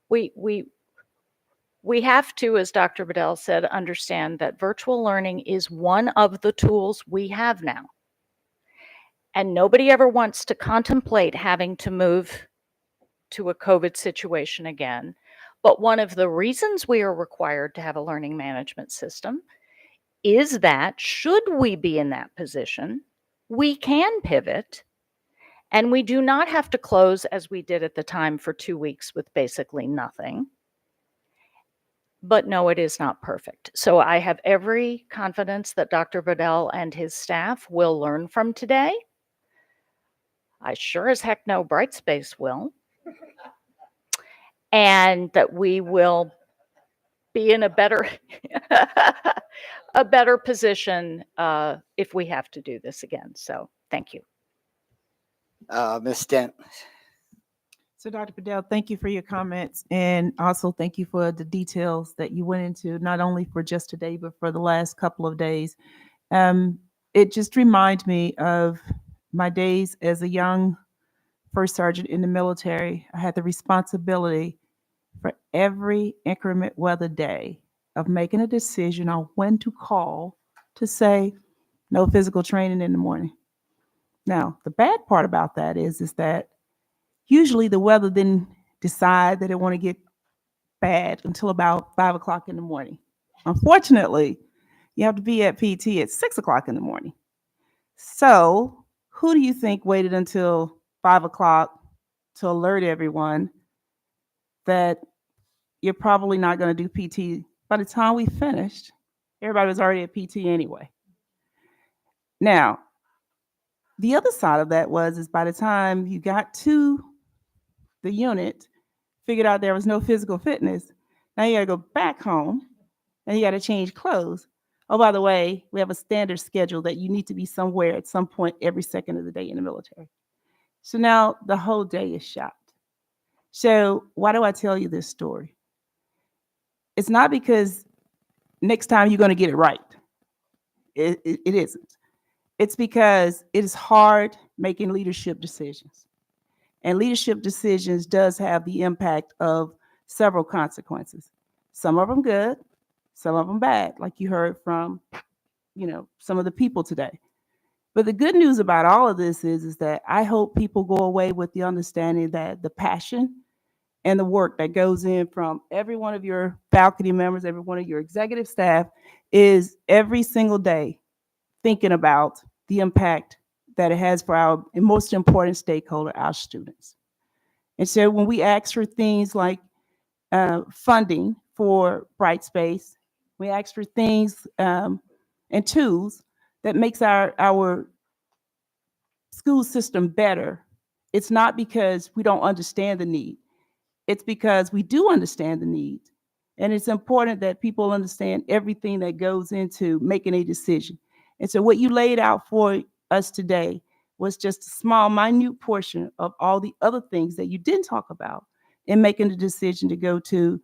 we have to, as Dr. Bedell said, understand that virtual learning is one of the tools we have now. And nobody ever wants to contemplate having to move to a COVID situation again. But one of the reasons we are required to have a learning management system is that should we be in that position, we can pivot and we do not have to close as we did at the time for 2 weeks with basically nothing. But no, it is not perfect. So I have every confidence that Dr. Bedell and his staff will learn from today. I sure as heck know Brightspace will. And that we will be in a better a better position if we have to do this again. So thank you. Ms. Stent. So Dr. Bedell, thank you for your comments, and also thank you for the details that you went into, not only for just today, but for the last couple of days. It just reminds me of my days as a young first sergeant in the military. I had the responsibility for every increment weather day of making a decision on when to call to say no physical training in the morning. Now, the bad part about that is that usually the weather didn't decide that it want to get bad until about 5 o'clock in the morning. Unfortunately, you have to be at PT at 6 o'clock in the morning. So who do you think waited until 5 o'clock to alert everyone that you're probably not going to do PT? By the time we finished, everybody was already at PT anyway. Now, the other side of that is by the time you got to the unit, figured out there was no physical fitness, now you got to go back home and you got to change clothes. Oh, by the way, we have a standard schedule that you need to be somewhere at some point every second of the day in the military. So now the whole day is shot. So why do I tell you this story? It's not because next time you're going to get it right. It isn't. It's because it is hard making leadership decisions. And leadership decisions does have the impact of several consequences. Some of them good, some of them bad, like you heard from, some of the people today. But the good news about all of this is that I hope people go away with the understanding that the passion and the work that goes in from every one of your faculty members, every one of your executive staff is every single day thinking about the impact that it has for our most important stakeholder, our students. And so when we ask for things like funding for Brightspace, we ask for things and tools that makes our school system better. It's not because we don't understand the need. It's because we do understand the need. And it's important that people understand everything that goes into making a decision. And so what you laid out for us today was just a small, minute portion of all the other things that you didn't talk about in making the decision to go to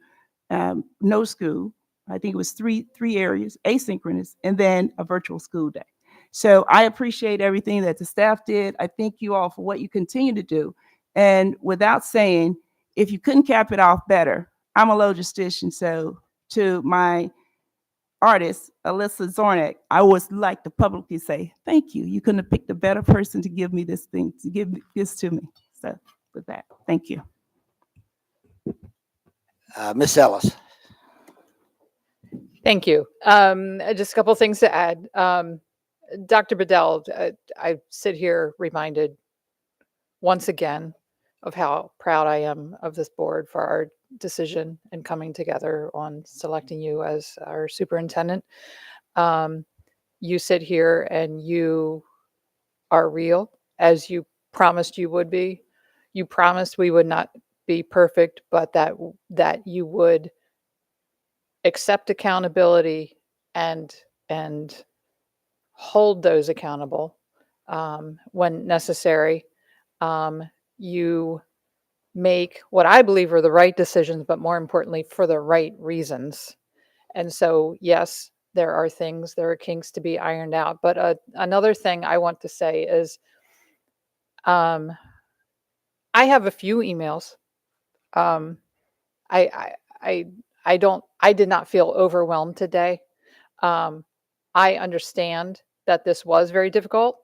no school. I think it was three areas, asynchronous, and then a virtual school day. So I appreciate everything that the staff did. I thank you all for what you continue to do. And without saying, if you couldn't cap it off better, I'm a logistician, so to my artist, Alyssa Zornick, I always like to publicly say, thank you. You couldn't have picked a better person to give me this thing, to give this to me. So with that, thank you. Ms. Ellis. Thank you. Just a couple things to add. Dr. Bedell, I sit here reminded once again of how proud I am of this board for our decision and coming together on selecting you as our superintendent. You sit here and you are real, as you promised you would be. You promised we would not be perfect, but that you would accept accountability and hold those accountable when necessary. You make what I believe are the right decisions, but more importantly, for the right reasons. And so, yes, there are things, there are kinks to be ironed out. But another thing I want to say is um, I have a few emails. Um, I, I, I, I did not feel overwhelmed today. Um, I understand that this was very difficult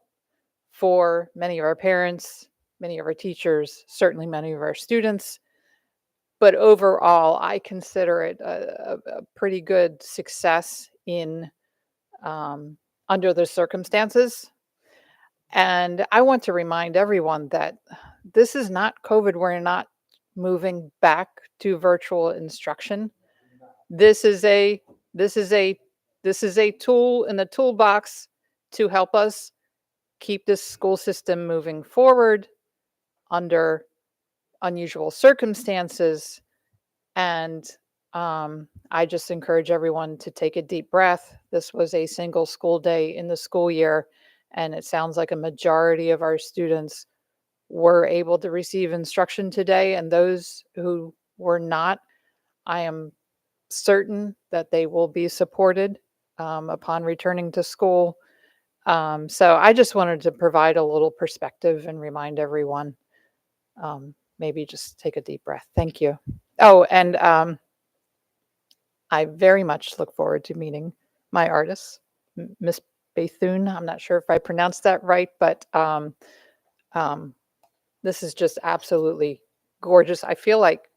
for many of our parents, many of our teachers, certainly many of our students. But overall, I consider it a pretty good success in under the circumstances. And I want to remind everyone that this is not COVID. We're not moving back to virtual instruction. This is a this is a this is a tool in the toolbox to help us keep this school system moving forward under unusual circumstances. And I just encourage everyone to take a deep breath. This was a single school day in the school year, and it sounds like a majority of our students were able to receive instruction today. And those who were not, I am certain that they will be supported upon returning to school. So I just wanted to provide a little perspective and remind everyone, maybe just take a deep breath. Thank you. Oh, and I very much look forward to meeting my artist, Miss Bethune. I'm not sure if I pronounced that right, but this is just absolutely gorgeous. I feel like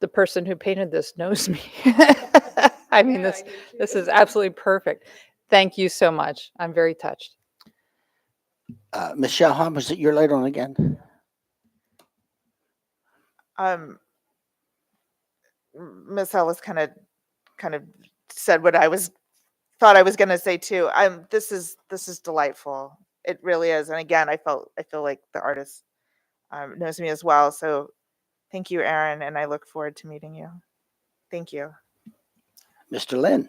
the person who painted this knows me. I mean, this is absolutely perfect. Thank you so much. I'm very touched. Michelle Hom, was it your later on again? Miss Ellis kind of said what I thought I was going to say too. This is delightful. It really is. And again, I feel like the artist knows me as well. So thank you, Aaron, and I look forward to meeting you. Thank you. Mr. Lynn?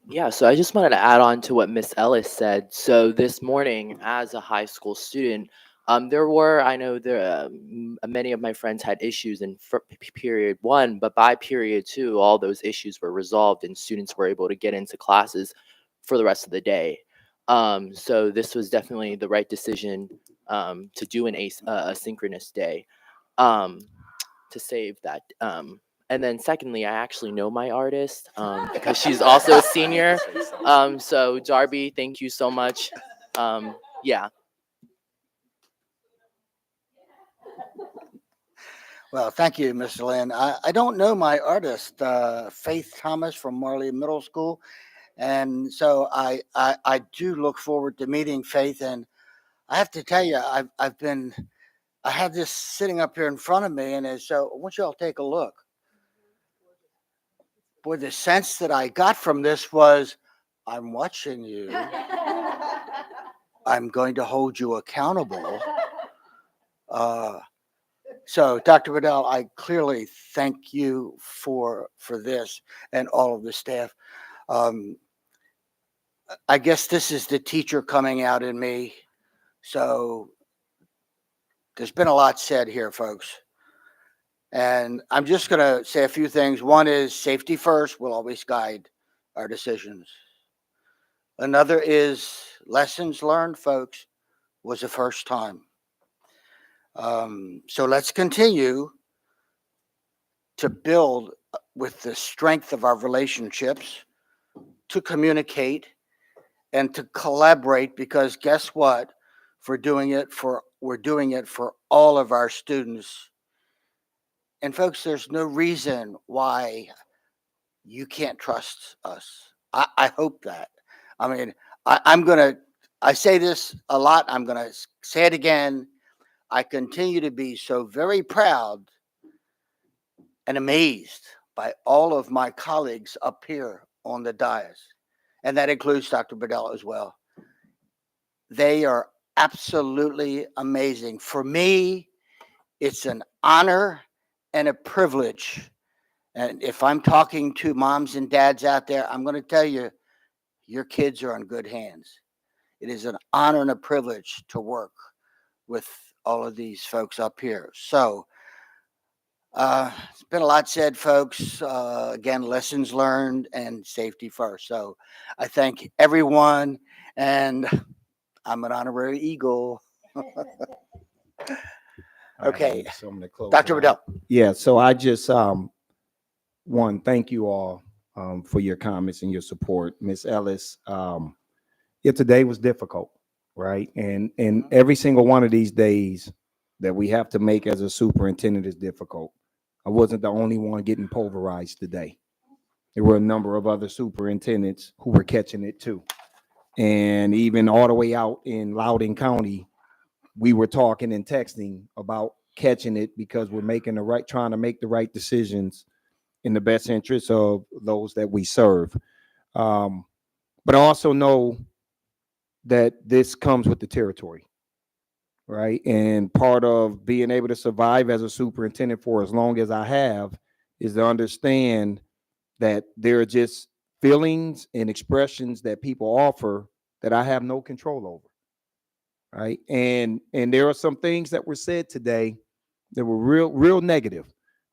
Yeah, so I just wanted to add on to what Miss Ellis said. So this morning, as a high school student, I know many of my friends had issues in period 1, but by period 2, all those issues were resolved and students were able to get into classes for the rest of the day. So this was definitely the right decision to do an asynchronous day to save that. And then secondly, I actually know my artist because she's also a senior. So Darby, thank you so much. Yeah. Well, thank you, Mr. Lynn. I don't know my artist, Faith Thomas from Marley Middle School. And so I do look forward to meeting Faith. And I have to tell you, I have this sitting up here in front of me. And so I want you all to take a look. Boy, the sense that I got from this was, I'm watching you. I'm going to hold you accountable. So, Dr. Waddell, I clearly thank you for this and all of the staff. I guess this is the teacher coming out in me. So, there's been a lot said here, folks. And I'm just going to say a few things. One is safety first will always guide our decisions. Another is lessons learned, folks, was the first time. So let's continue to build with the strength of our relationships, to communicate and to collaborate, because guess what? We're doing it for all of our students. And folks, there's no reason why you can't trust us. I hope that. I mean, I say this a lot. I'm going to say it again. I continue to be so very proud and amazed by all of my colleagues up here on the dais. And that includes Dr. Bedell as well. They are absolutely amazing. For me, it's an honor and a privilege. And if I'm talking to moms and dads out there, I'm going to tell you, your kids are in good hands. It is an honor and a privilege to work with all of these folks up here. So It's been a lot said, folks. Again, lessons learned and safety first. So I thank everyone, and I'm an honorary Eagle. Okay, So I'm gonna close Dr. it out. Riddell. Yeah, so I just, one, thank you all for your comments and your support. Miss Ellis, yeah, today was difficult, right? And every single one of these days that we have to make as a superintendent is difficult. I wasn't the only one getting pulverized today. There were a number of other superintendents who were catching it too. And even all the way out in Loudoun County, we were talking and texting about catching it because we're trying to make the right decisions in the best interest of those that we serve. But I also know that this comes with the territory, right? And part of being able to survive as a superintendent for as long as I have is to understand that there are just feelings and expressions that people offer that I have no control over, right? And there are some things that were said today that were real negative,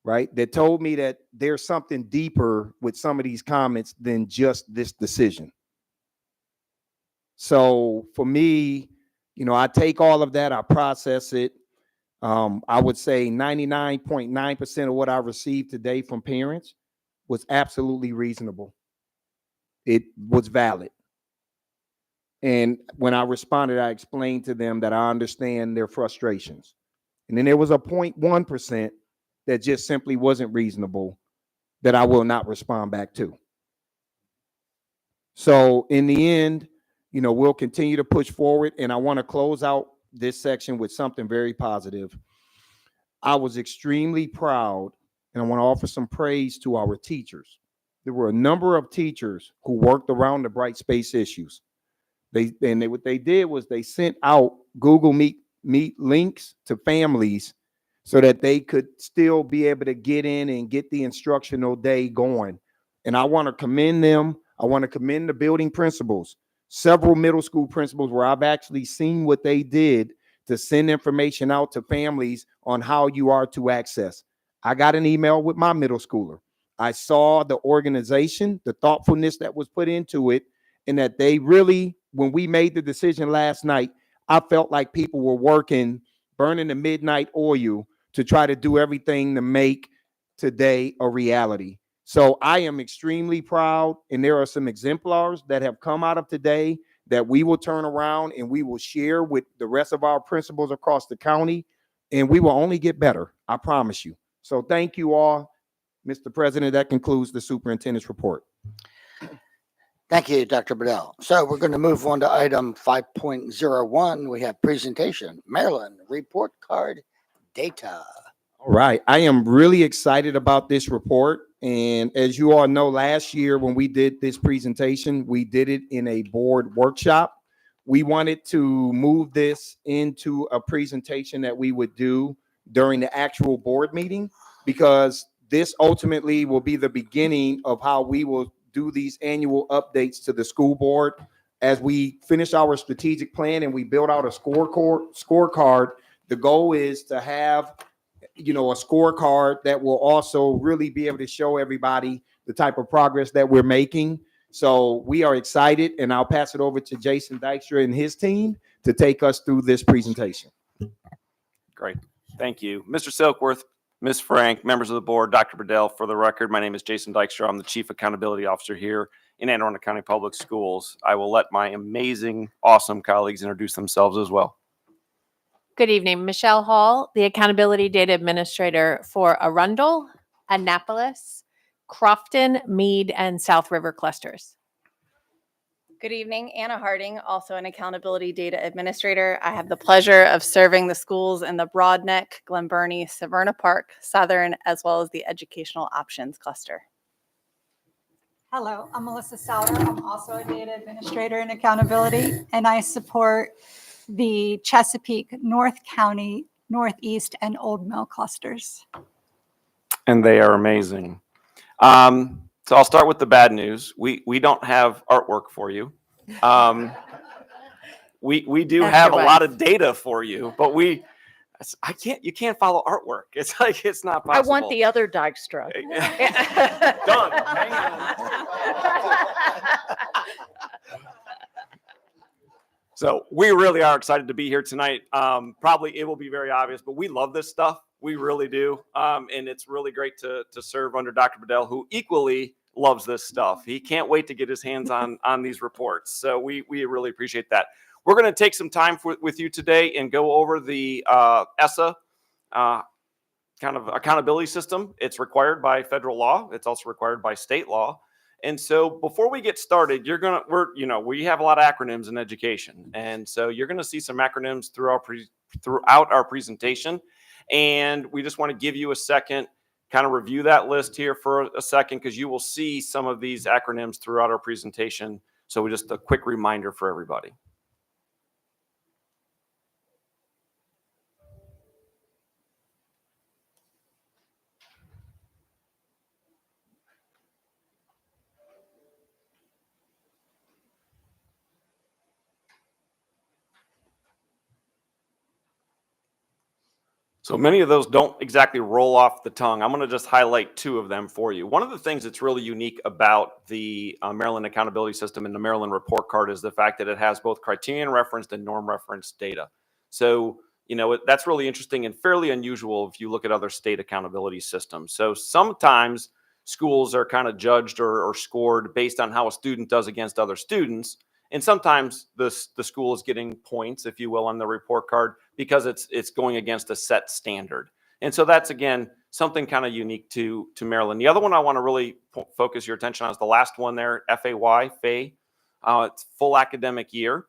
right? That told me that there's something deeper with some of these comments than just this decision. So for me, I take all of that, I process it. I would say 99.9% of what I received today from parents was absolutely reasonable. It was valid. And when I responded, I explained to them that I understand their frustrations. And then there was a 0.1% that just simply wasn't reasonable that I will not respond back to. So in the end, we'll continue to push forward. And I want to close out this section with something very positive. I was extremely proud, and I want to offer some praise to our teachers. There were a number of teachers who worked around the bright space issues. What they did was they sent out Google Meet links to families so that they could still be able to get in and get the instructional day going. And I want to commend them. I want to commend the building principals, several middle school principals where I've actually seen what they did to send information out to families on how you are to access. I got an email with my middle schooler. I saw the organization, the thoughtfulness that was put into it, and that they really, when we made the decision last night, I felt like people were working, burning the midnight oil to try to do everything to make today a reality. So I am extremely proud, and there are some exemplars that have come out of today that we will turn around and we will share with the rest of our principals across the county, and we will only get better, I promise you. So thank you all. Mr. President, that concludes the superintendent's report. Thank you, Dr. Bedell. So we're going to move on to item 5.01. We have presentation. Maryland report card data. All right. I am really excited about this report. And as you all know, last year when we did this presentation, we did it in a board workshop. We wanted to move this into a presentation that we would do during the actual board meeting, because this ultimately will be the beginning of how we will do these annual updates to the school board. As we finish our strategic plan and we build out a scorecard, the goal is to have a scorecard that will also really be able to show everybody the type of progress that we're making. So we are excited, and I'll pass it over to Jason Dykstra and his team to take us through this presentation. Great. Thank you. Mr. Silkworth, Ms. Frank, members of the board, Dr. Bedell. For the record, my name is Jason Dykstra. I'm the Chief Accountability Officer here in Anne Arundel County Public Schools. I will let my amazing, awesome colleagues introduce themselves as well. Good evening. Michelle Hall, the Accountability Data Administrator for Arundel, Annapolis, Crofton, Meade, and South River clusters. Good evening. Anna Harding, also an Accountability Data Administrator. I have the pleasure of serving the schools in the Broadneck, Glen Burnie, Severna Park, Southern, as well as the Educational Options Cluster. Hello, I'm Melissa Souter. I'm also a data administrator in accountability, and I support the Chesapeake, North County, Northeast, and Old Mill clusters. And they are amazing. So I'll start with the bad news. We don't have artwork for you. We do have a lot of data for you, but we You can't follow artwork. It's like, it's not I possible. want the other Dykstra. Done. Hang on. So we really are excited to be here tonight. Probably it will be very obvious, but we love this stuff. We really do. And it's really great to serve under Dr. Bedell, who equally loves this stuff. He can't wait to get his hands on these reports. So we really appreciate that. We're going to take some time with you today and go over the ESSA kind of accountability system. It's required by federal law. It's also required by state law. And so before we get started, we have a lot of acronyms in education. And so you're going to see some acronyms throughout our presentation. And we just want to give you a second, kind of review that list here for a second, because you will see some of these acronyms throughout our presentation. So just a quick reminder for everybody. So many of those don't exactly roll off the tongue. I'm going to just highlight two of them for you. One of the things that's really unique about the Maryland Accountability System and the Maryland Report Card is the fact that it has both criterion referenced and norm referenced data. So, that's really interesting and fairly unusual if you look at other state accountability systems. So sometimes schools are kind of judged or scored based on how a student does against other students. And sometimes the school is getting points, if you will, on the report card because it's going against a set standard. And so that's, again, something kind of unique to Maryland. The other one I want to really focus your attention on is the last one there, FAY. It's full academic year.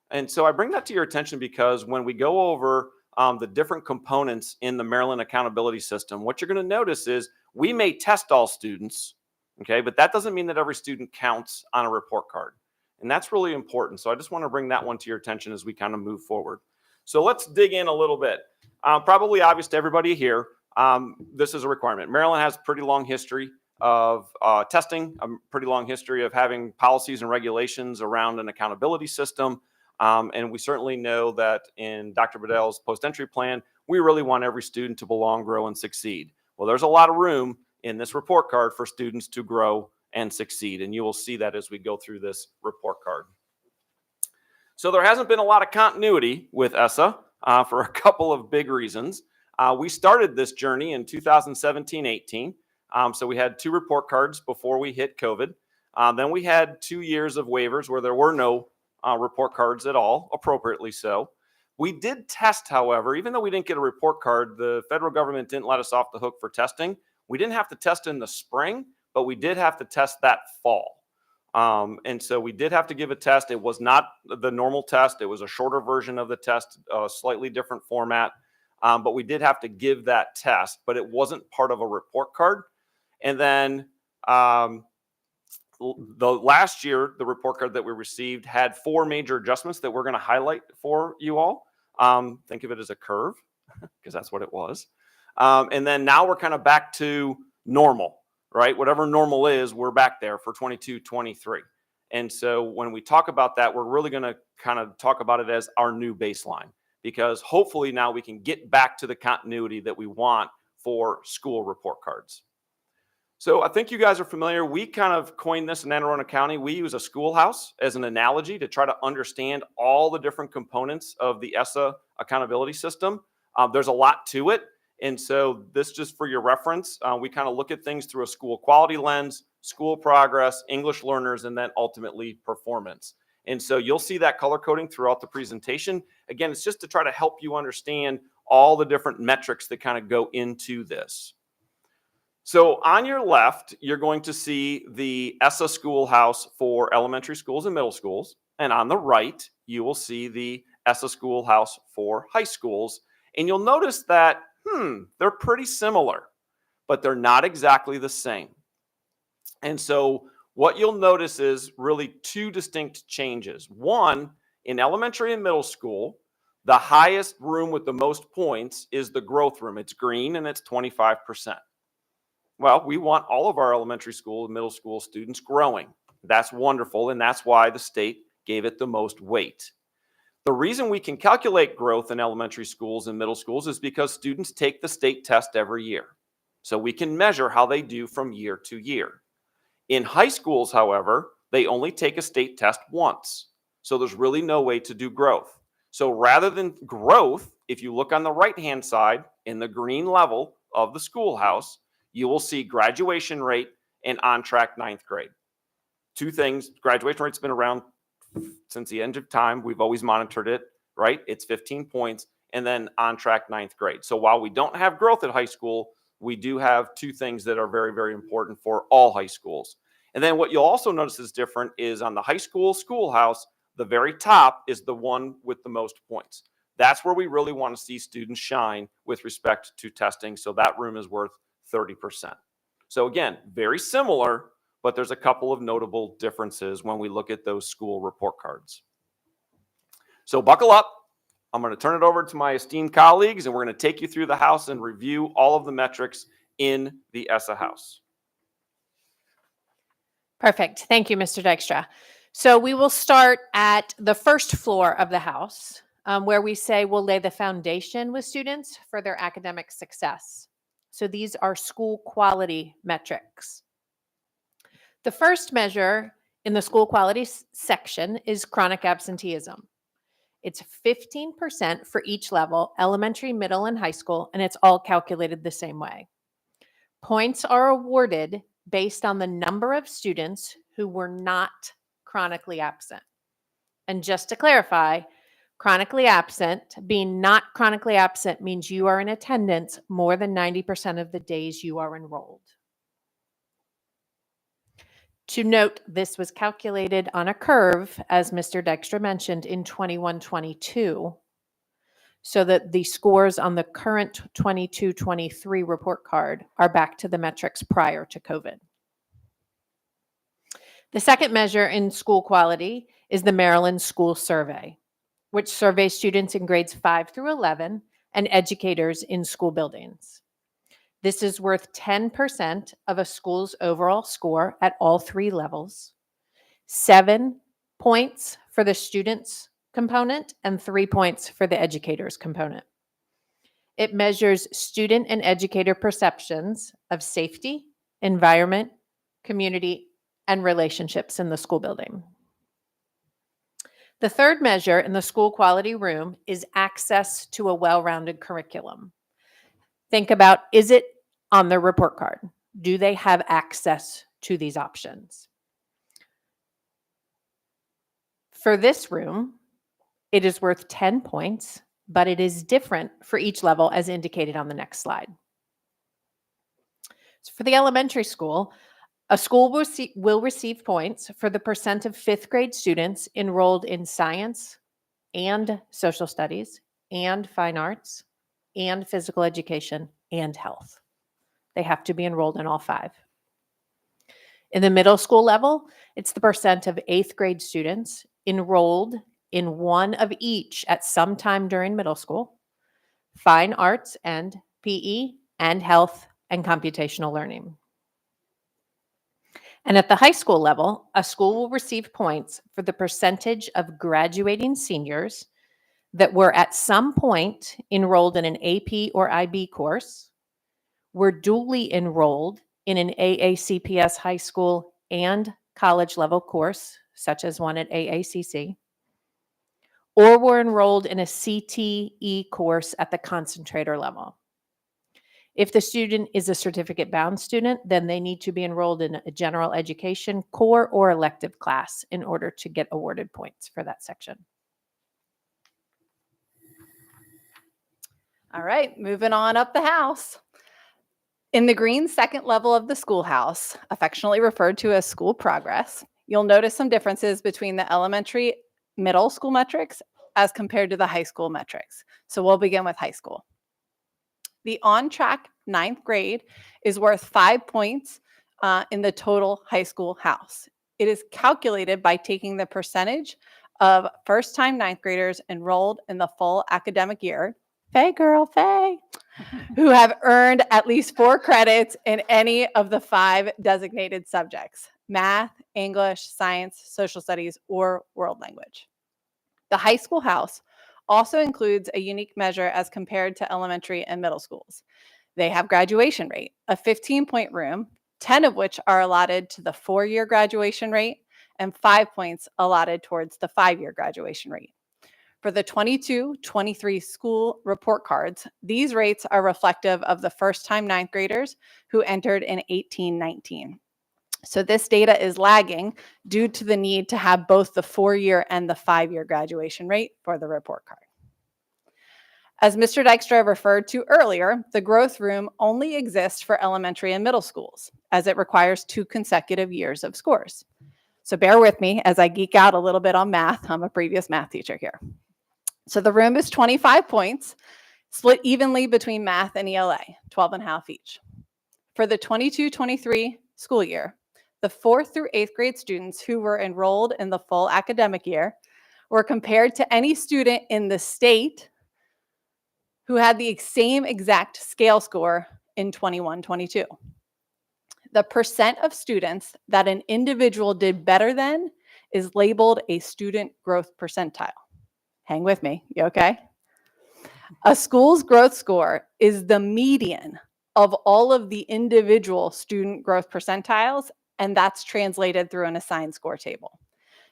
And so I bring that to your attention because when we go over the different components in the Maryland accountability system, what you're going to notice is we may test all students, okay, but that doesn't mean that every student counts on a report card. And that's really important. So I just want to bring that one to your attention as we kind of move forward. So let's dig in a little bit. Probably obvious to everybody here, this is a requirement. Maryland has a pretty long history of testing, a pretty long history of having policies and regulations around an accountability system. And we certainly know that in Dr. Bedell's post-entry plan, we really want every student to belong, grow, and succeed. Well, there's a lot of room in this report card for students to grow and succeed. And you will see that as we go through this report card. So there hasn't been a lot of continuity with ESSA for a couple of big reasons. We started this journey in 2017-18. So we had 2 report cards before we hit COVID. Then we had 2 years of waivers where there were no report cards at all, appropriately so. We did test, however, even though we didn't get a report card, the federal government didn't let us off the hook for testing. We didn't have to test in the spring, but we did have to test that fall. And so we did have to give a test. It was not the normal test. It was a shorter version of the test, a slightly different format. But we did have to give that test, but it wasn't part of a report card. And then the last year, the report card that we received had 4 major adjustments that we're going to highlight for you all. Think of it as a curve, because that's what it was. And then now we're kind of back to normal. Right? Whatever normal is, we're back there for 22-23. And so when we talk about that, we're really going to kind of talk about it as our new baseline, because hopefully now we can get back to the continuity that we want for school report cards. So I think you guys are familiar. We kind of coined this in Anne Arundel County. We use a schoolhouse as an analogy to try to understand all the different components of the ESSA accountability system. There's a lot to it. And so this, just for your reference, we kind of look at things through a school quality lens, school progress, English learners, and then ultimately performance. And so you'll see that color coding throughout the presentation. Again, it's just to try to help you understand all the different metrics that kind of go into this. So on your left, you're going to see the ESSA schoolhouse for elementary schools and middle schools. And on the right, you will see the ESSA schoolhouse for high schools. And you'll notice that they're pretty similar, but they're not exactly the same. And so what you'll notice is really 2 distinct changes. One, in elementary and middle school, the highest room with the most points is the growth room. It's green and it's 25%. Well, we want all of our elementary school and middle school students growing. That's wonderful, and that's why the state gave it the most weight. The reason we can calculate growth in elementary schools and middle schools is because students take the state test every year. So we can measure how they do from year to year. In high schools, however, they only take a state test once. So there's really no way to do growth. So rather than growth, if you look on the right-hand side in the green level of the schoolhouse, you will see graduation rate and on-track ninth grade. Two things, graduation rate's been around since the end of time. We've always monitored it, right? It's 15 points, and then on-track ninth grade. So while we don't have growth at high school, we do have two things that are very, very important for all high schools. And then what you'll also notice is different is on the high school schoolhouse, the very top is the one with the most points. That's where we really want to see students shine with respect to testing. So that room is worth 30%. So again, very similar, but there's a couple of notable differences when we look at those school report cards. So buckle up. I'm going to turn it over to my esteemed colleagues, and we're going to take you through the house and review all of the metrics in the ESSA house. Perfect. Thank you, Mr. Dykstra. So we will start at the first floor of the house, where we say we'll lay the foundation with students for their academic success. So these are school quality metrics. The first measure in the school quality section is chronic absenteeism. It's 15% for each level, elementary, middle, and high school, and it's all calculated the same way. Points are awarded based on the number of students who were not chronically absent. And just to clarify, chronically absent, being not chronically absent means you are in attendance more than 90% of the days you are enrolled. To note, this was calculated on a curve, as Mr. Dykstra mentioned, in 21-22, so that the scores on the current 22-23 report card are back to the metrics prior to COVID. The second measure in school quality is the Maryland School Survey, which surveys students in grades 5 through 11 and educators in school buildings. This is worth 10% of a school's overall score at all three levels, 7 points for the students component, and 3 points for the educators component. It measures student and educator perceptions of safety, environment, community, and relationships in the school building. The third measure in the school quality room is access to a well-rounded curriculum. Think about, is it on their report card? Do they have access to these options? For this room, it is worth 10 points, but it is different for each level as indicated on the next slide. So for the elementary school, a school will receive points for the percent of 5th grade students enrolled in science and social studies and fine arts and physical education and health. They have to be enrolled in all 5. In the middle school level, it's the percent of 8th grade students enrolled in one of each at some time during middle school, fine arts and PE, and health and computational learning. And at the high school level, a school will receive points for the percentage of graduating seniors that were at some point enrolled in an AP or IB course, were duly enrolled in an AACPS high school and college level course, such as one at AACC, or were enrolled in a CTE course at the concentrator level. If the student is a certificate-bound student, then they need to be enrolled in a general education core or elective class in order to get awarded points for that section. All right, moving on up the house. In the green second level of the schoolhouse, affectionately referred to as school progress, you'll notice some differences between the elementary middle school metrics as compared to the high school metrics. So we'll begin with high school. The on-track 9th grade is worth 5 points in the total high school house. It is calculated by taking the percentage of first-time 9th graders enrolled in the full academic year, Faye girl, Faye, who have earned at least 4 credits in any of the 5 designated subjects: math, English, science, social studies, or world language. The high school house also includes a unique measure as compared to elementary and middle schools. They have graduation rate, a 15-point room, 10 of which are allotted to the 4-year graduation rate and 5 points allotted towards the 5-year graduation rate. For the 22-23 school report cards, these rates are reflective of the first-time ninth graders who entered in 18-19. So this data is lagging due to the need to have both the 4-year and the 5-year graduation rate for the report card. As Mr. Dykstra referred to earlier, the growth room only exists for elementary and middle schools, as it requires 2 consecutive years of scores. So bear with me as I geek out a little bit on math. I'm a previous math teacher here. So the room is 25 points, split evenly between math and ELA, 12.5 each. For the 22-23 school year, the 4th through 8th grade students who were enrolled in the full academic year were compared to any student in the state who had the same exact scale score in 21-22. The percent of students that an individual did better than is labeled a student growth percentile. Hang with me, you okay? A school's growth score is the median of all of the individual student growth percentiles, and that's translated through an assigned score table.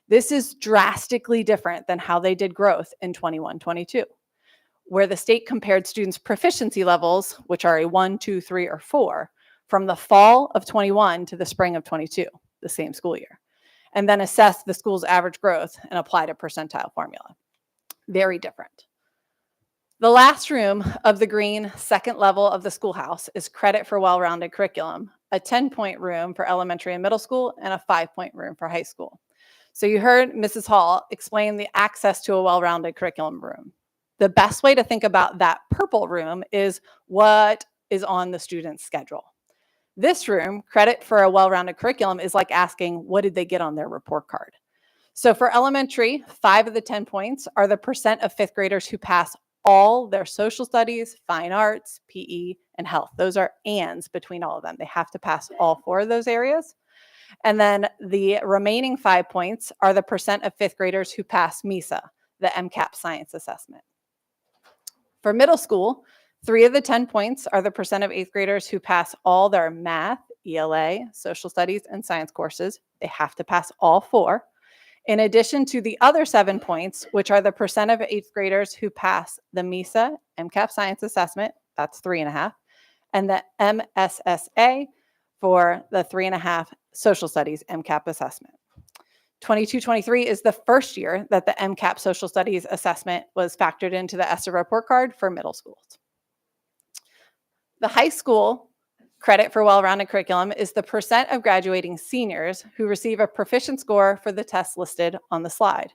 This is drastically different than how they did growth in 21-22, where the state compared students' proficiency levels, which are a 1, 2, 3, or 4, from the fall of 21 to the spring of 22, the same school year, and then assessed the school's average growth and applied a percentile formula. Very different. The last room of the green second level of the schoolhouse is credit for well-rounded curriculum, a 10-point room for elementary and middle school and a 5-point room for high school. So you heard Mrs. Hall explain the access to a well-rounded curriculum room. The best way to think about that purple room is what is on the student's schedule. This room, credit for a well-rounded curriculum, is like asking, what did they get on their report card? So for elementary, 5 of the 10 points are the percent of 5th graders who pass all their social studies, fine arts, PE, and health. Those are ands between all of them. They have to pass all 4 of those areas. And then the remaining 5 points are the percent of 5th graders who pass MISA, the MCAP science assessment. For middle school, 3 of the 10 points are the percent of 8th graders who pass all their math, ELA, social studies, and science courses. They have to pass all 4. In addition to the other 7 points, which are the percent of 8th graders who pass the MISA, MCAP science assessment, that's 3.5, and the MSSA for the 3.5 social studies MCAP assessment. 22-23 is the first year that the MCAP social studies assessment was factored into the ESSA report card for middle schools. The high school credit for well-rounded curriculum is the percent of graduating seniors who receive a proficient score for the tests listed on the slide,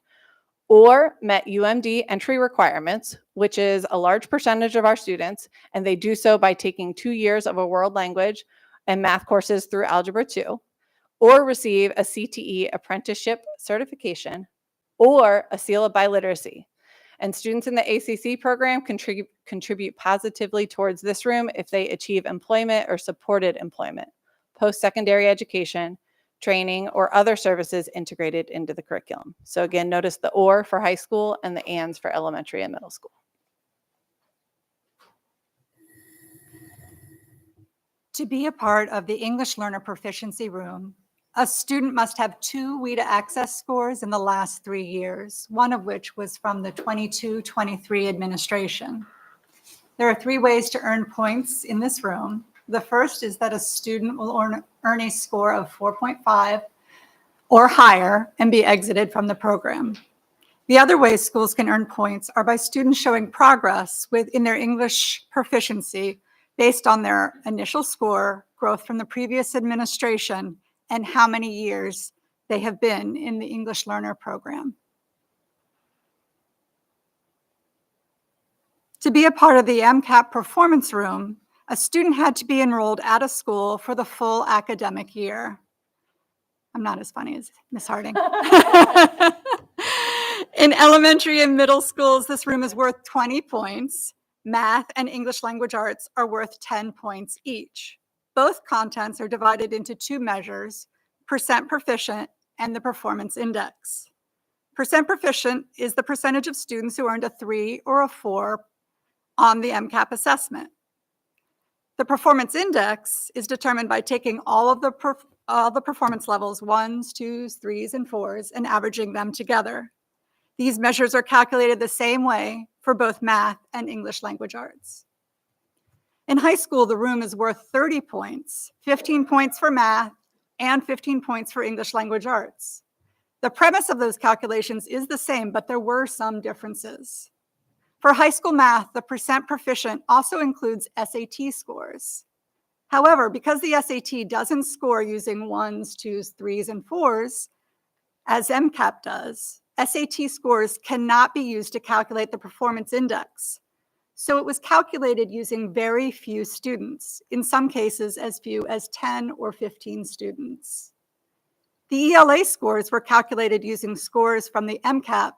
or met UMD entry requirements, which is a large percentage of our students, and they do so by taking 2 years of a world language and math courses through Algebra 2, or receive a CTE apprenticeship certification, or a seal of biliteracy. And students in the ACC program contribute positively towards this room if they achieve employment or supported employment, post-secondary education, training, or other services integrated into the curriculum. So again, notice the or for high school and the ands for elementary and middle school. To be a part of the English Learner Proficiency Room, a student must have 2 WIDA access scores in the last 3 years, one of which was from the 22-23 administration. There are 3 ways to earn points in this room. The first is that a student will earn a score of 4.5 or higher and be exited from the program. The other ways schools can earn points are by students showing progress in their English proficiency based on their initial score, growth from the previous administration, and how many years they have been in the English Learner Program. To be a part of the MCAP Performance Room, a student had to be enrolled at a school for the full academic year. I'm not as funny as Ms. Harding. In elementary and middle schools, this room is worth 20 points. Math and English language arts are worth 10 points each. Both contents are divided into 2 measures, percent proficient and the performance index. Percent proficient is the percentage of students who earned a 3 or a 4 on the MCAP assessment. The performance index is determined by taking all the performance levels, 1s, 2s, 3s, and 4s, and averaging them together. These measures are calculated the same way for both math and English language arts. In high school, the room is worth 30 points, 15 points for math, and 15 points for English language arts. The premise of those calculations is the same, but there were some differences. For high school math, the percent proficient also includes SAT scores. However, because the SAT doesn't score using 1s, 2s, 3s, and 4s, as MCAP does, SAT scores cannot be used to calculate the performance index. So it was calculated using very few students, in some cases as few as 10 or 15 students. The ELA scores were calculated using scores from the MCAP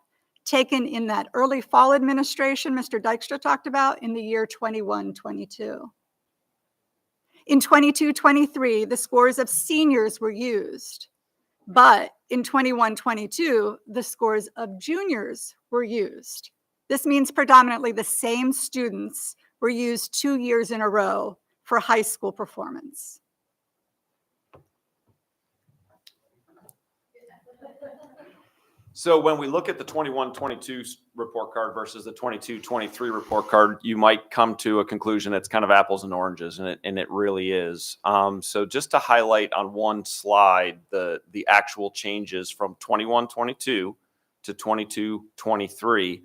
taken in that early fall administration Mr. Dykstra talked about in the year 21-22. In 22-23, the scores of seniors were used, but in 21-22, the scores of juniors were used. This means predominantly the same students were used 2 years in a row for high school performance. So when we look at the 21-22 report card versus the 22-23 report card, you might come to a conclusion that's kind of apples and oranges, and it really is. So just to highlight on one slide the actual changes from 21-22 to 22-23.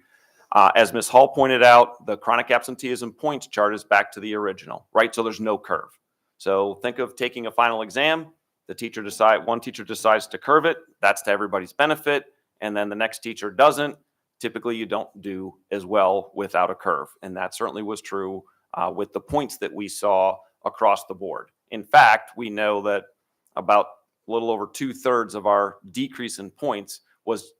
As Ms. Hall pointed out, the chronic absenteeism points chart is back to the original, right? So there's no curve. So think of taking a final exam. One teacher decides to curve it. That's to everybody's benefit. And then the next teacher doesn't. Typically, you don't do as well without a curve. And that certainly was true with the points that we saw across the board. In fact, we know that about a little over 2/3 of our decrease in points was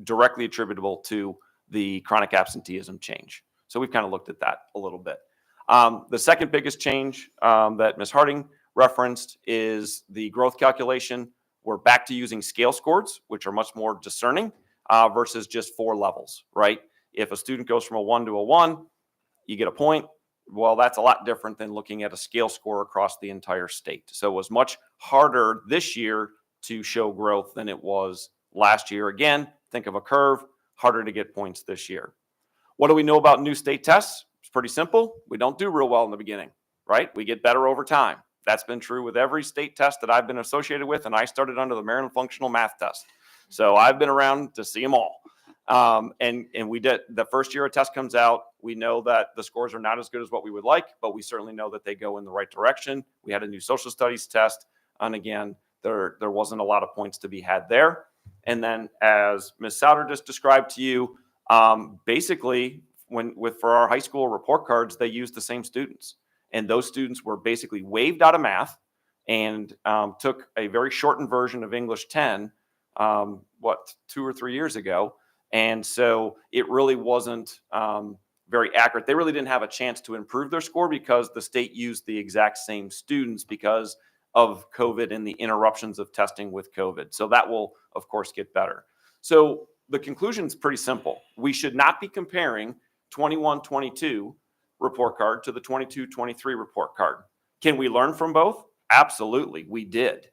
directly attributable to the chronic absenteeism change. So we've kind of looked at that a little bit. The second biggest change that Ms. Harding referenced is the growth calculation. We're back to using scale scores, which are much more discerning versus just 4 levels, right? If a student goes from a 1 to a 1, you get a point. Well, that's a lot different than looking at a scale score across the entire state. So it was much harder this year to show growth than it was last year. Again, think of a curve, harder to get points this year. What do we know about new state tests? It's pretty simple. We don't do real well in the beginning, right? We get better over time. That's been true with every state test that I've been associated with, and I started under the Maryland Functional Math Test. So I've been around to see them all. And we did, the first year a test comes out, we know that the scores are not as good as what we would like, but we certainly know that they go in the right direction. We had a new social studies test, and again, there wasn't a lot of points to be had there. And then as Ms. Souter just described to you, basically for our high school report cards, they used the same students. And those students were basically waived out of math and took a very shortened version of English 10, 2 or 3 years ago. And so it really wasn't very accurate. They really didn't have a chance to improve their score because the state used the exact same students because of COVID and the interruptions of testing with COVID. So that will, of course, get better. So the conclusion is pretty simple. We should not be comparing 21-22 report card to the 22-23 report card. Can we learn from both? Absolutely, we did.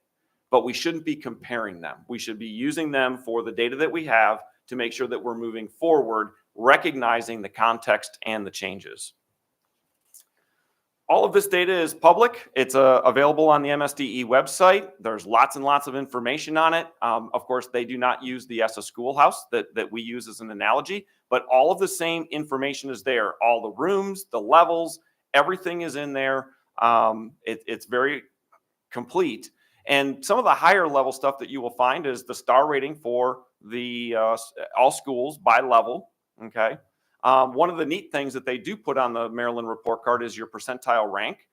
But we shouldn't be comparing them. We should be using them for the data that we have to make sure that we're moving forward, recognizing the context and the changes. All of this data is public. It's available on the MSDE website. There's lots and lots of information on it. Of course, they do not use the ESSA schoolhouse that we use as an analogy, but all of the same information is there. All the rooms, the levels, everything is in there. It's very complete. And some of the higher level stuff that you will find is the star rating for the all schools by level, okay? One of the neat things that they do put on the Maryland report card is your percentile rank.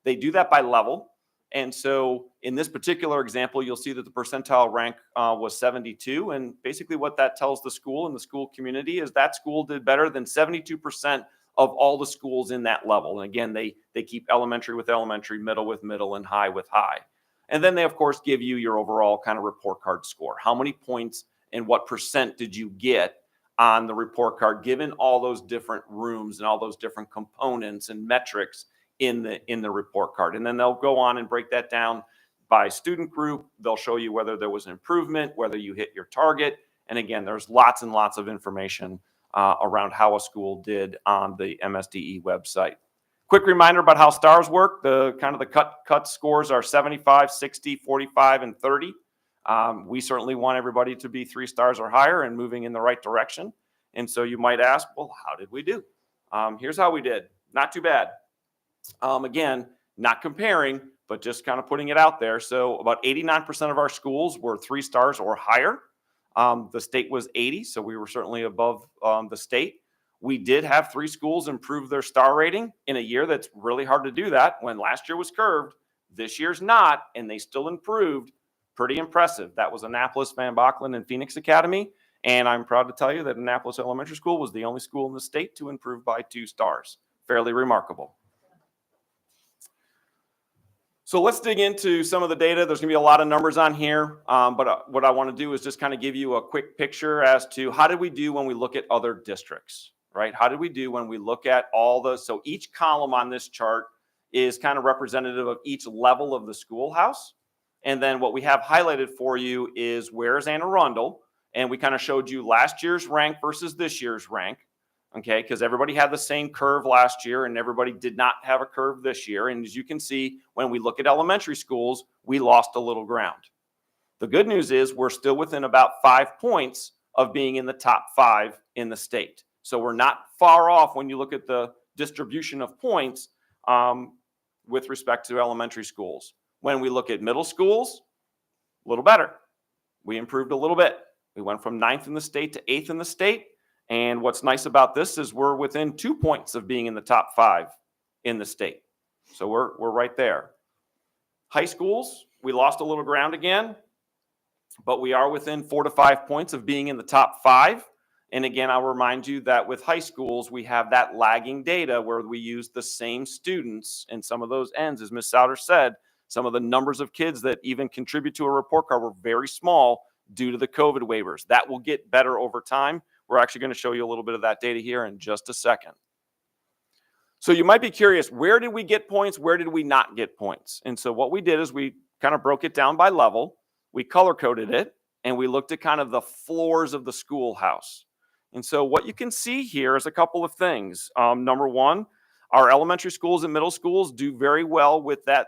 They do that by level. And so in this particular example, you'll see that the percentile rank was 72. And basically what that tells the school and the school community is that school did better than 72% of all the schools in that level. And again, they keep elementary with elementary, middle with middle, and high with high. And then they, of course, give you your overall kind of report card score. How many points and what percent did you get on the report card, given all those different rooms and all those different components and metrics in the report card. And then they'll go on and break that down by student group. They'll show you whether there was an improvement, whether you hit your target. And again, there's lots and lots of information around how a school did on the MSDE website. Quick reminder about how stars work. The cut scores are 75, 60, 45, and 30. We certainly want everybody to be 3 stars or higher and moving in the right direction. And so you might ask, well, how did we do? Here's how we did. Not too bad. Again, not comparing, but just kind of putting it out there. So about 89% of our schools were 3 stars or higher. The state was 80, so we were certainly above the state. We did have 3 schools improve their star rating in a year that's really hard to do that. When last year was curved, this year's not, and they still improved. Pretty impressive. That was Annapolis, Van Bachlen, and Phoenix Academy. And I'm proud to tell you that Annapolis Elementary School was the only school in the state to improve by 2 stars. Fairly remarkable. So let's dig into some of the data. There's going to be a lot of numbers on here, but what I want to do is just kind of give you a quick picture as to how did we do when we look at other districts, right? How did we do when we look at so each column on this chart is kind of representative of each level of the schoolhouse. And then what we have highlighted for you is where's Anne Arundel, and we kind of showed you last year's rank versus this year's rank. Okay, because everybody had the same curve last year and everybody did not have a curve this year. And as you can see, when we look at elementary schools, we lost a little ground. The good news is we're still within about 5 points of being in the top 5 in the state. So we're not far off when you look at the distribution of points with respect to elementary schools. When we look at middle schools, a little better. We improved a little bit. We went from 9th in the state to 8th in the state. And what's nice about this is we're within 2 points of being in the top 5 in the state. So we're right there. High schools, we lost a little ground again, but we are within 4 to 5 points of being in the top 5. And again, I'll remind you that with high schools, we have that lagging data where we use the same students and some of those ends, as Ms. Souter said, some of the numbers of kids that even contribute to a report card were very small due to the COVID waivers. That will get better over time. We're actually going to show you a little bit of that data here in just a second. So you might be curious, where did we get points? Where did we not get points? And so what we did is we kind of broke it down by level. We color coded it and we looked at kind of the floors of the schoolhouse. And so what you can see here is a couple of things. Number one, our elementary schools and middle schools do very well with that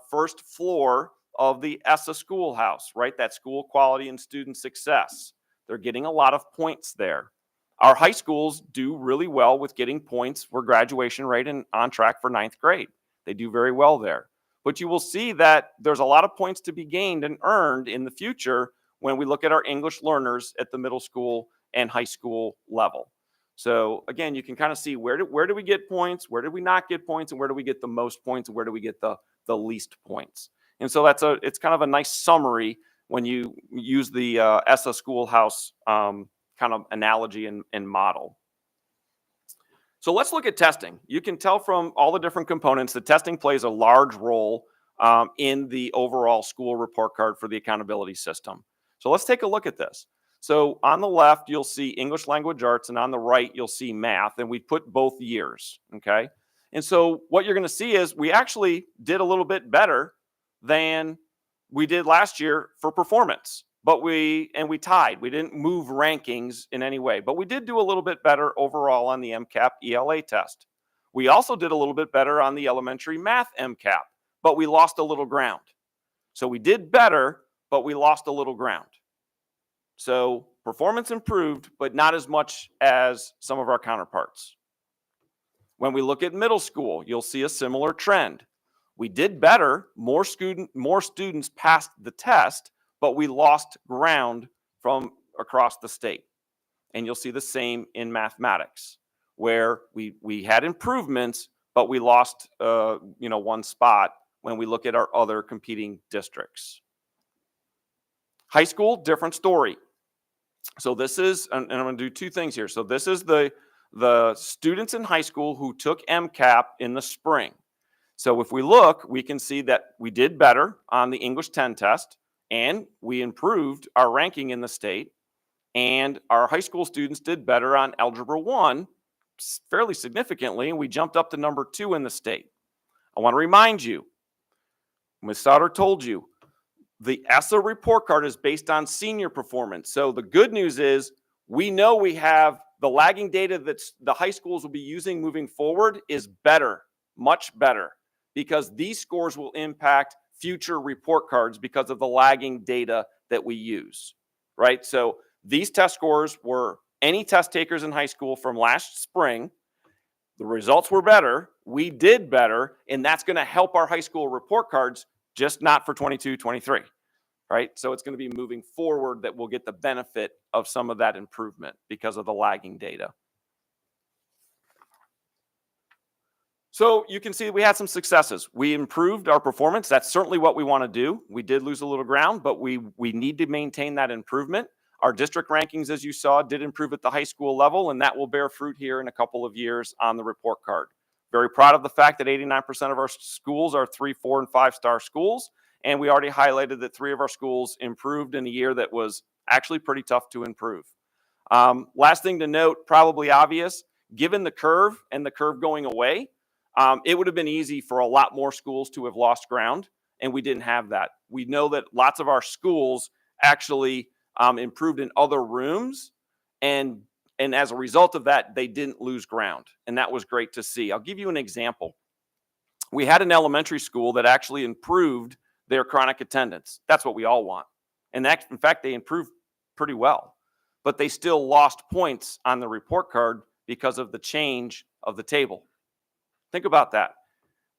first floor of the ESSA schoolhouse, right? That school quality and student success. They're getting a lot of points there. Our high schools do really well with getting points for graduation rate and on track for 9th grade. They do very well there. But you will see that there's a lot of points to be gained and earned in the future when we look at our English learners at the middle school and high school level. So again, you can kind of see where do we get points, where did we not get points, and where do we get the most points, and where do we get the least points. And so it's kind of a nice summary when you use the ESSA schoolhouse kind of analogy and model. So let's look at testing. You can tell from all the different components that testing plays a large role in the overall school report card for the accountability system. So let's take a look at this. So on the left, you'll see English language arts, and on the right, you'll see math, and we put both years, okay? And so what you're going to see is we actually did a little bit better than we did last year for performance, but we tied. We didn't move rankings in any way, but we did do a little bit better overall on the MCAP ELA test. We also did a little bit better on the elementary math MCAP, but we lost a little ground. So we did better, but we lost a little ground. So performance improved, but not as much as some of our counterparts. When we look at middle school, you'll see a similar trend. We did better, more students passed the test, but we lost ground from across the state. And you'll see the same in mathematics, where we had improvements, but we lost one spot when we look at our other competing districts. High school, different story. So this is, and I'm going to do 2 things here. So this is the students in high school who took MCAP in the spring. So if we look, we can see that we did better on the English 10 test, and we improved our ranking in the state, and our high school students did better on Algebra 1 fairly significantly, and we jumped up to number 2 in the state. I want to remind you, Ms. Sauter told you, the ESSA report card is based on senior performance. So the good news is we know we have the lagging data that the high schools will be using moving forward is better, much better, because these scores will impact future report cards because of the lagging data that we use, right? So these test scores were any test takers in high school from last spring. The results were better. We did better, and that's going to help our high school report cards, just not for 22, 23, right? So it's going to be moving forward that we'll get the benefit of some of that improvement because of the lagging data. So you can see we had some successes. We improved our performance. That's certainly what we want to do. We did lose a little ground, but we need to maintain that improvement. Our district rankings, as you saw, did improve at the high school level, and that will bear fruit here in a couple of years on the report card. Very proud of the fact that 89% of our schools are 3, 4, and 5-star schools, and we already highlighted that 3 of our schools improved in a year that was actually pretty tough to improve. Last thing to note, probably obvious, given the curve and the curve going away, it would have been easy for a lot more schools to have lost ground, and we didn't have that. We know that lots of our schools actually improved in other rooms, and as a result of that, they didn't lose ground, and that was great to see. I'll give you an example. We had an elementary school that actually improved their chronic attendance. That's what we all want, and that, in fact, they improved pretty well, but they still lost points on the report card because of the change of the table. Think about that.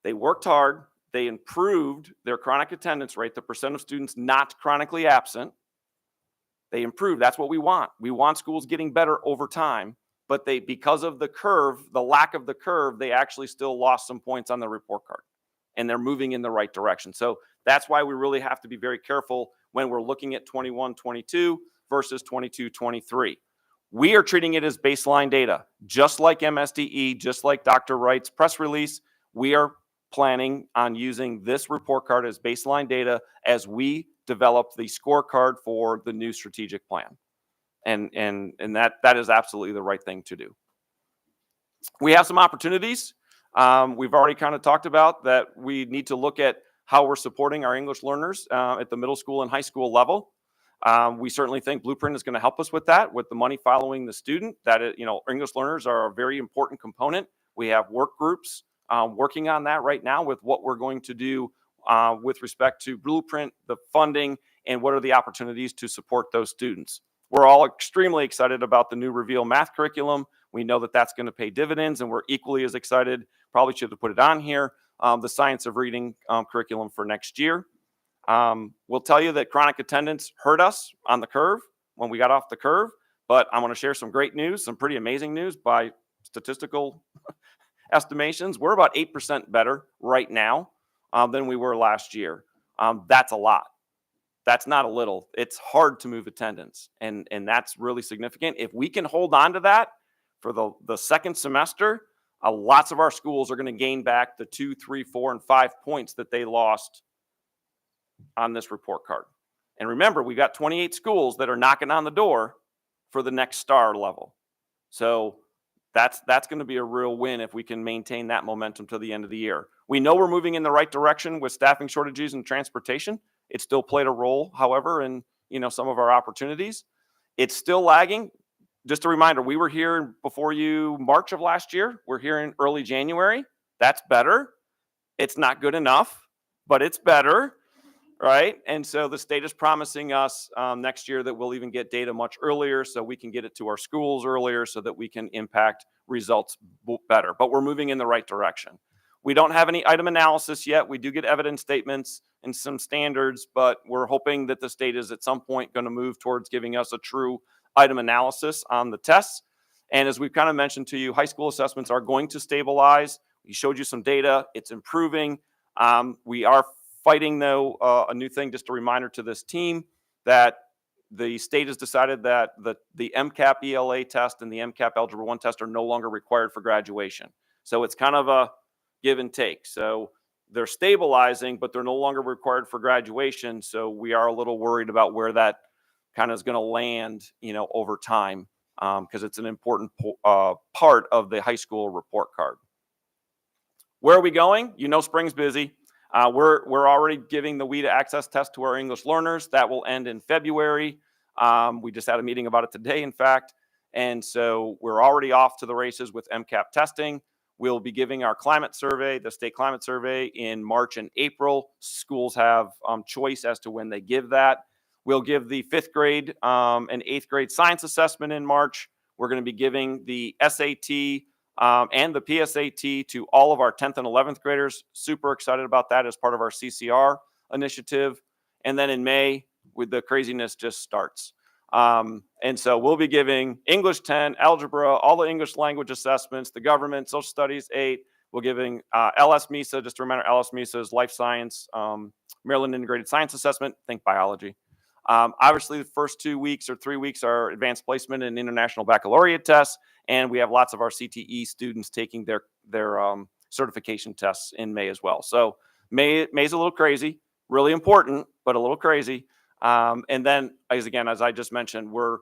They worked hard. They improved their chronic attendance rate, the percent of students not chronically absent. They improved. That's what we want. We want schools getting better over time, but because of the curve, the lack of the curve, they actually still lost some points on the report card, and they're moving in the right direction. So that's why we really have to be very careful when we're looking at 21-22 versus 22-23. We are treating it as baseline data, just like MSDE, just like Dr. Wright's press release. We are planning on using this report card as baseline data as we develop the scorecard for the new strategic plan. And that is absolutely the right thing to do. We have some opportunities. We've already kind of talked about that we need to look at how we're supporting our English learners at the middle school and high school level. We certainly think Blueprint is going to help us with that, with the money following the student. English learners are a very important component. We have work groups working on that right now with what we're going to do with respect to Blueprint, the funding, and what are the opportunities to support those students. We're all extremely excited about the new Reveal math curriculum. We know that that's going to pay dividends, and we're equally as excited, probably should have put it on here, the Science of Reading curriculum for next year. We'll tell you that chronic attendance hurt us on the curve when we got off the curve, but I want to share some great news, some pretty amazing news by statistical estimations. We're about 8% better right now than we were last year. That's a lot. That's not a little. It's hard to move attendance, and that's really significant. If we can hold on to that for the second semester, lots of our schools are going to gain back the 2, 3, 4, and 5 points that they lost on this report card. And remember, we got 28 schools that are knocking on the door for the next star level. So that's going to be a real win if we can maintain that momentum to the end of the year. We know we're moving in the right direction with staffing shortages and transportation. It still played a role, however, in some of our opportunities. It's still lagging. Just a reminder, we were here before you March of last year. We're here in early January. That's better. It's not good enough, but it's better. Right. And so the state is promising us next year that we'll even get data much earlier so we can get it to our schools earlier so that we can impact results better. But we're moving in the right direction. We don't have any item analysis yet. We do get evidence statements and some standards, but we're hoping that the state is at some point going to move towards giving us a true item analysis on the tests. And as we've kind of mentioned to you, high school assessments are going to stabilize. We showed you some data. It's improving. We are fighting, though, a new thing, just a reminder to this team that the state has decided that the MCAP ELA test and the MCAP Algebra 1 test are no longer required for graduation. So it's kind of a give and take. So they're stabilizing, but they're no longer required for graduation. So we are a little worried about where that kind of is going to land, over time, because it's an important part of the high school report card. Where are we going? Spring's busy. We're already giving the WIDA access test to our English learners. That will end in February. We just had a meeting about it today, in fact. And so we're already off to the races with MCAP testing. We'll be giving our climate survey, the state climate survey, in March and April. Schools have choice as to when they give that. We'll give the 5th grade and 8th grade science assessment in March. We're going to be giving the SAT and the PSAT to all of our 10th and 11th graders. Super excited about that as part of our CCR initiative. And then in May, the craziness just starts. And so we'll be giving English 10, algebra, all the English language assessments, the government, social studies 8. We're giving LS MISA, just to remember, LS MISA is life science, Maryland Integrated Science Assessment, think biology. Obviously, the first 2 weeks or 3 weeks are advanced placement and international baccalaureate tests. And we have lots of our CTE students taking their certification tests in May as well. So May's a little crazy, really important, but a little crazy. And then, as I just mentioned, we're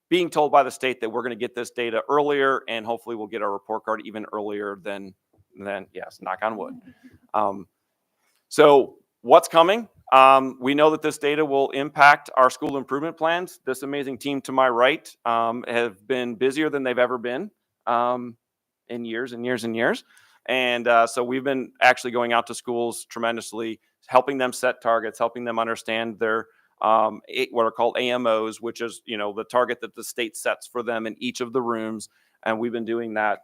being told by the state that we're going to get this data earlier, and hopefully we'll get our report card even earlier than yes, knock on wood. So what's coming? We know that this data will impact our school improvement plans. This amazing team to my right have been busier than they've ever been in years and years and years. And so we've been actually going out to schools tremendously, helping them set targets, helping them understand their what are called AMOs, which is, the target that the state sets for them in each of the rooms. And we've been doing that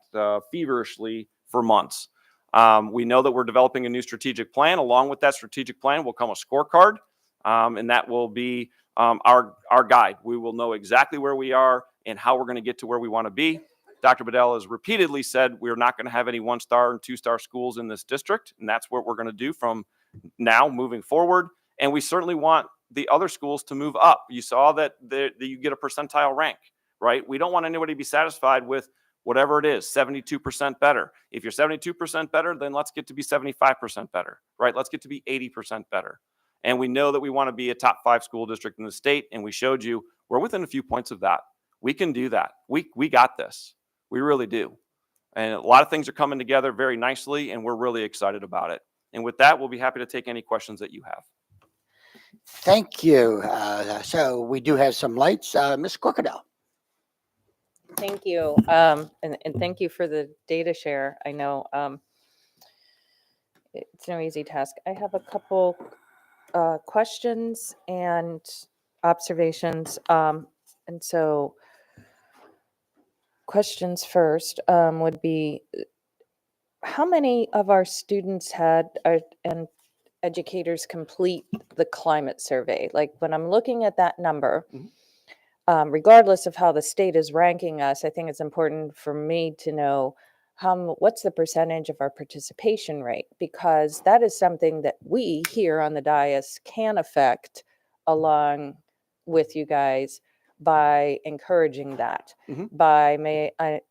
feverishly for months. We know that we're developing a new strategic plan. Along with that strategic plan will come a scorecard, and that will be our guide. We will know exactly where we are and how we're going to get to where we want to be. Dr. Bedell has repeatedly said we're not going to have any 1-star and 2-star schools in this district, and that's what we're going to do from now moving forward. And we certainly want the other schools to move up. You saw that you get a percentile rank, right? We don't want anybody to be satisfied with whatever it is, 72% better. If you're 72% better, then let's get to be 75% better, right? Let's get to be 80% better. And we know that we want to be a top 5 school district in the state, and we showed you we're within a few points of that. We can do that. We got this. We really do. And a lot of things are coming together very nicely, and we're really excited about it. And with that, we'll be happy to take any questions that you have. Thank you. So we do have some lights. Ms. Crocodile. Thank you. And thank you for the data share. I know it's no easy task. I have a couple questions and observations. And so questions first would be, how many of our students and educators complete the climate survey? Like, when I'm looking at that number, regardless of how the state is ranking us, I think it's important for me to know what's the percentage of our participation rate, because that is something that we here on the dais can affect along with you guys by encouraging that, by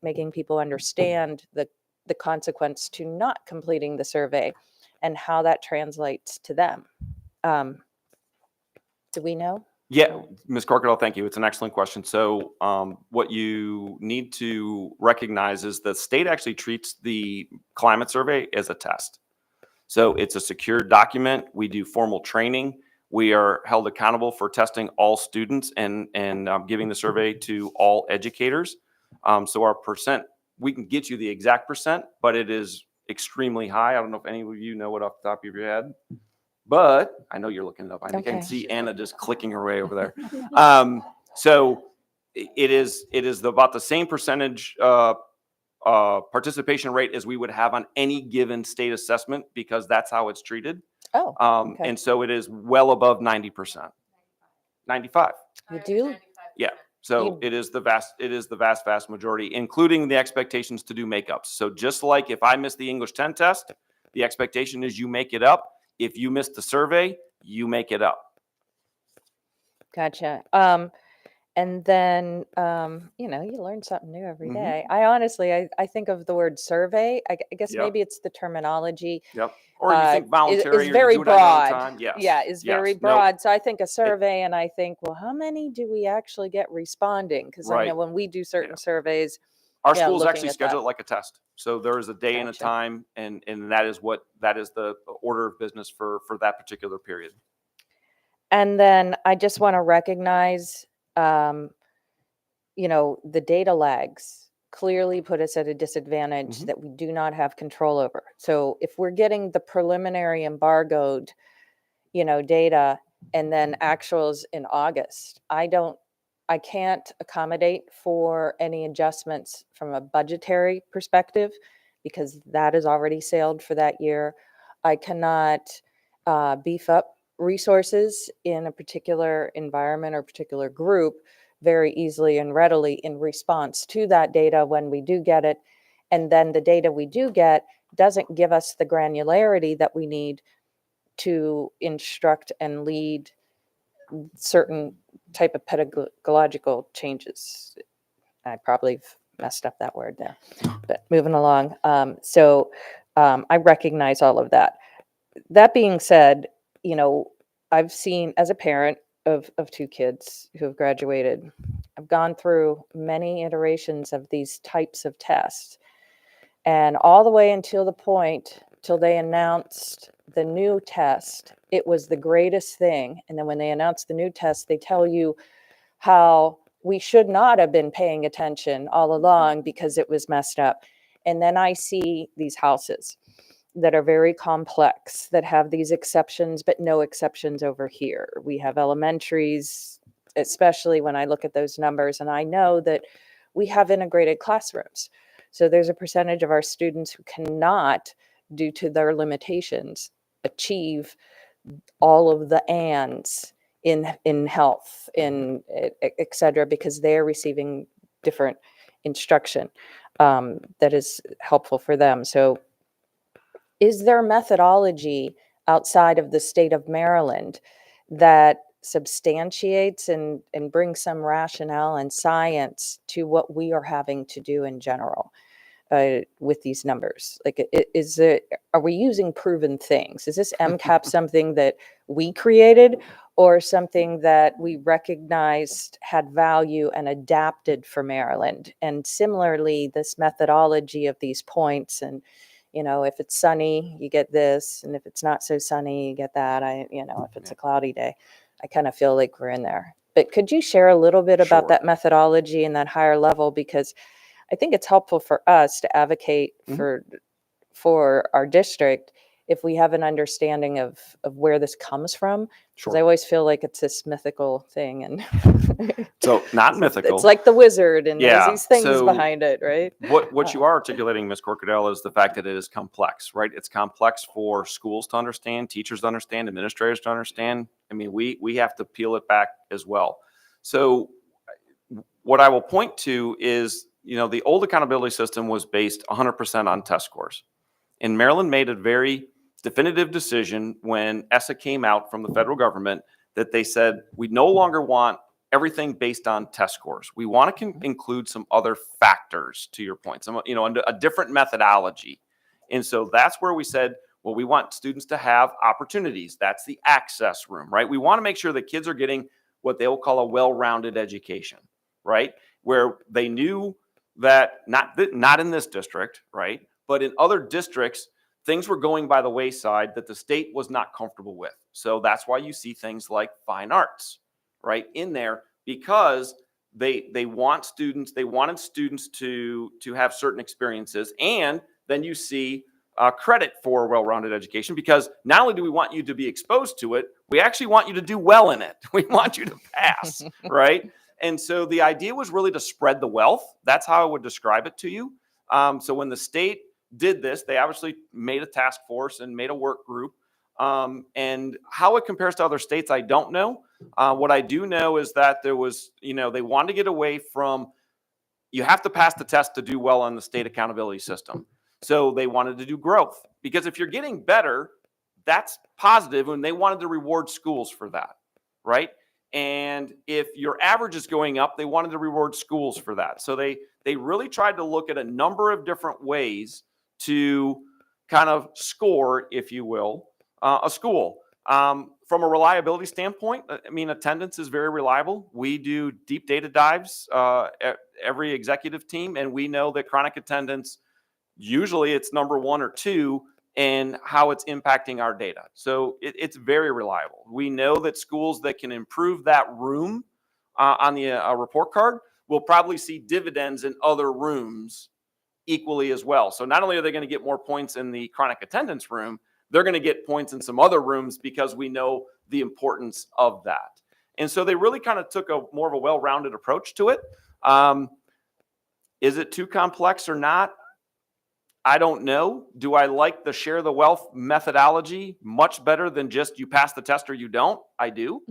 making people understand the consequence to not completing the survey and how that translates to them. Do we know? Yeah, Ms. Crocodile, thank you. It's an excellent question. So what you need to recognize is the state actually treats the climate survey as a test. So it's a secure document. We do formal training. We are held accountable for testing all students and giving the survey to all educators. So our percent, we can get you the exact percent, but it is extremely high. I don't know if any of you know it off the top of your head, but I know you're looking it up. I can see Anna just clicking her way over there. So it is about the same percentage participation rate as we would have on any given state assessment, because that's how it's treated. And so it is well above 90%. 95. You do? Yeah. So it is the vast majority, including the expectations to do makeups. So just like if I miss the English 10 test, the expectation is you make it up. If you miss the survey, you make it up. Gotcha. And then, you learn something new every Mhm. day. I honestly, I think of the word survey. I guess Yep. maybe it's the terminology Yep. Or you think is voluntary, or you very do it on your own broad. time. Yes. Yeah, is very Yes. Nope. broad. So I think a survey, and I think, well, how many do we actually get responding? Because I know Right. when we do certain surveys, Our yeah, schools looking actually at schedule that. it like a test. So there is a day and a Gotcha. time, and that is the order of business for that particular period. And then I just want to recognize, the data lags clearly put us at a disadvantage Mhm. that we do not have control over. So if we're getting the preliminary embargoed, data and then actuals in August, I can't accommodate for any adjustments from a budgetary perspective because that is already sailed for that year. I cannot beef up resources in a particular environment or particular group very easily and readily in response to that data when we do get it. And then the data we do get doesn't give us the granularity that we need to instruct and lead certain type of pedagogical changes. I probably messed up that word there, but moving along. I recognize all of that. That being said, I've seen as a parent of two kids who have graduated, I've gone through many iterations of these types of tests. And all the way until the point till they announced the new test, it was the greatest thing. And then when they announced the new test, they tell you how we should not have been paying attention all along because it was messed up. And then I see these houses that are very complex, that have these exceptions, but no exceptions over here. We have elementaries, especially when I look at those numbers, and I know that we have integrated classrooms. So there's a percentage of our students who cannot, due to their limitations, achieve all of the ands in health, et cetera, because they're receiving different instruction that is helpful for them. So is there methodology outside of the state of Maryland that substantiates and brings some rationale and science to what we are having to do in general with these numbers? Like, are we using proven things? Is this MCAP something that we created or something that we recognized had value and adapted for Maryland? And similarly, this methodology of these points, and if it's sunny, you get this, and if it's not so sunny, you get that. If it's a cloudy day, I kind of feel like we're in there. But could you share a little bit about Sure. that methodology and that higher level? Because I think it's helpful for us to advocate Mhm. for our district if we have an understanding of where this comes from. Because I Sure. always feel like it's this mythical thing, and So not it's mythical. like the wizard, and there's Yeah. these things So behind it, right? what you are articulating, Ms. Corcadell, is the fact that it is complex, right? It's complex for schools to understand, teachers to understand, administrators to understand. I mean, we have to peel it back as well. So what I will point to is, the old accountability system was based 100% on test scores. And Maryland made a very definitive decision when ESSA came out from the federal government that they said, we no longer want everything based on test scores. We want to include some other factors, to your point, a different methodology. And so that's where we said, well, we want students to have opportunities. That's the access room, right? We want to make sure that kids are getting what they'll call a well-rounded education, right? Where they knew that not in this district, right? But in other districts, things were going by the wayside that the state was not comfortable with. So that's why you see things like fine arts, right, in there, because they wanted students to have certain experiences, and then you see credit for well-rounded education, because not only do we want you to be exposed to it, we actually want you to do well in it. We want you to pass, right? And so the idea was really to spread the wealth. That's how I would describe it to you. So when the state did this, they obviously made a task force and made a work group. And how it compares to other states, I don't know. What I do know is that there was, they wanted to get away from, you have to pass the test to do well on the state accountability system. So they wanted to do growth, because if you're getting better, that's positive, and they wanted to reward schools for that, right? And if your average is going up, they wanted to reward schools for that. So they really tried to look at a number of different ways to kind of score, if you will, a school. From a reliability standpoint, I mean, attendance is very reliable. We do deep data dives, every executive team, and we know that chronic attendance, usually it's number 1 or 2 in how it's impacting our data. So it's very reliable. We know that schools that can improve that room on the report card will probably see dividends in other rooms equally as well. So not only are they going to get more points in the chronic attendance room, they're going to get points in some other rooms because we know the importance of that. And so they really kind of took a more of a well-rounded approach to it. Is it too complex or not? I don't know. Do I like the share the wealth methodology much better than just you pass the test or you don't? I do.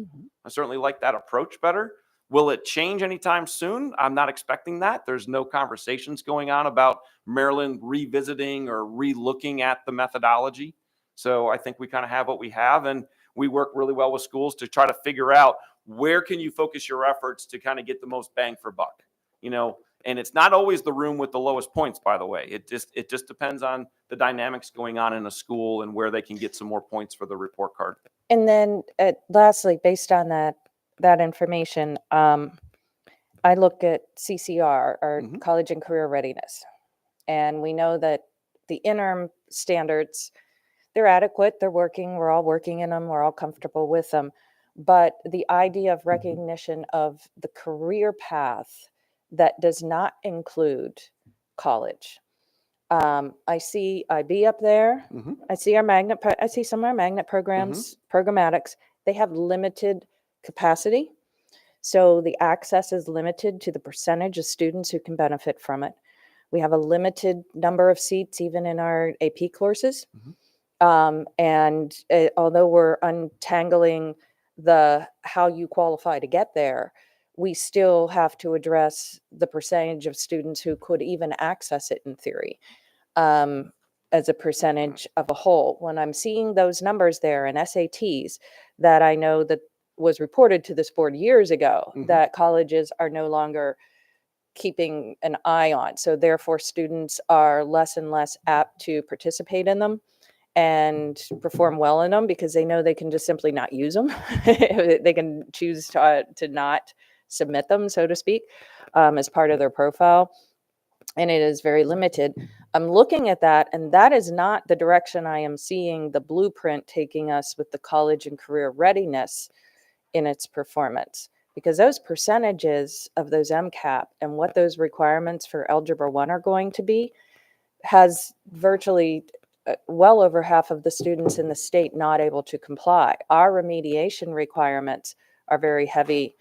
I certainly like that approach better. Will it change anytime soon? I'm not expecting that. There's no conversations going on about Maryland revisiting or re-looking at the methodology. So I think we kind of have what we have, and we work really well with schools to try to figure out where can you focus your efforts to kind of get the most bang for buck, you know. And it's not always the room with the lowest points, by the way. It just depends on the dynamics going on in a school and where they can get some more points for the report card. And then lastly, based on that information, I look at CCR, or College and Career Readiness, and we know that the interim standards, they're adequate, they're working, we're all working in them, we're all comfortable with them. But the idea of recognition of the career path that does not include college. I see IB up there. I see our magnet. I see some of our magnet programs, programmatics. They have limited capacity, so the access is limited to the percentage of students who can benefit from it. We have a limited number of seats even in our AP courses, and although we're untangling the how you qualify to get there, we still have to address the percentage of students who could even access it in theory, as a percentage of a whole. When I'm seeing those numbers there in SATs that I know that was reported to this board years ago, that colleges are no longer keeping an eye on. So therefore students are less and less apt to participate in them and perform well in them because they know they can just simply not use them. They can choose to not submit them, so to speak, as part of their profile. And it is very limited. I'm looking at that, and that is not the direction I am seeing the blueprint taking us with the college and career readiness in its performance. Because those percentages of those MCAP and what those requirements for Algebra 1 are going to be has virtually well over half of the students in the state not able to comply. Our remediation requirements are very heavy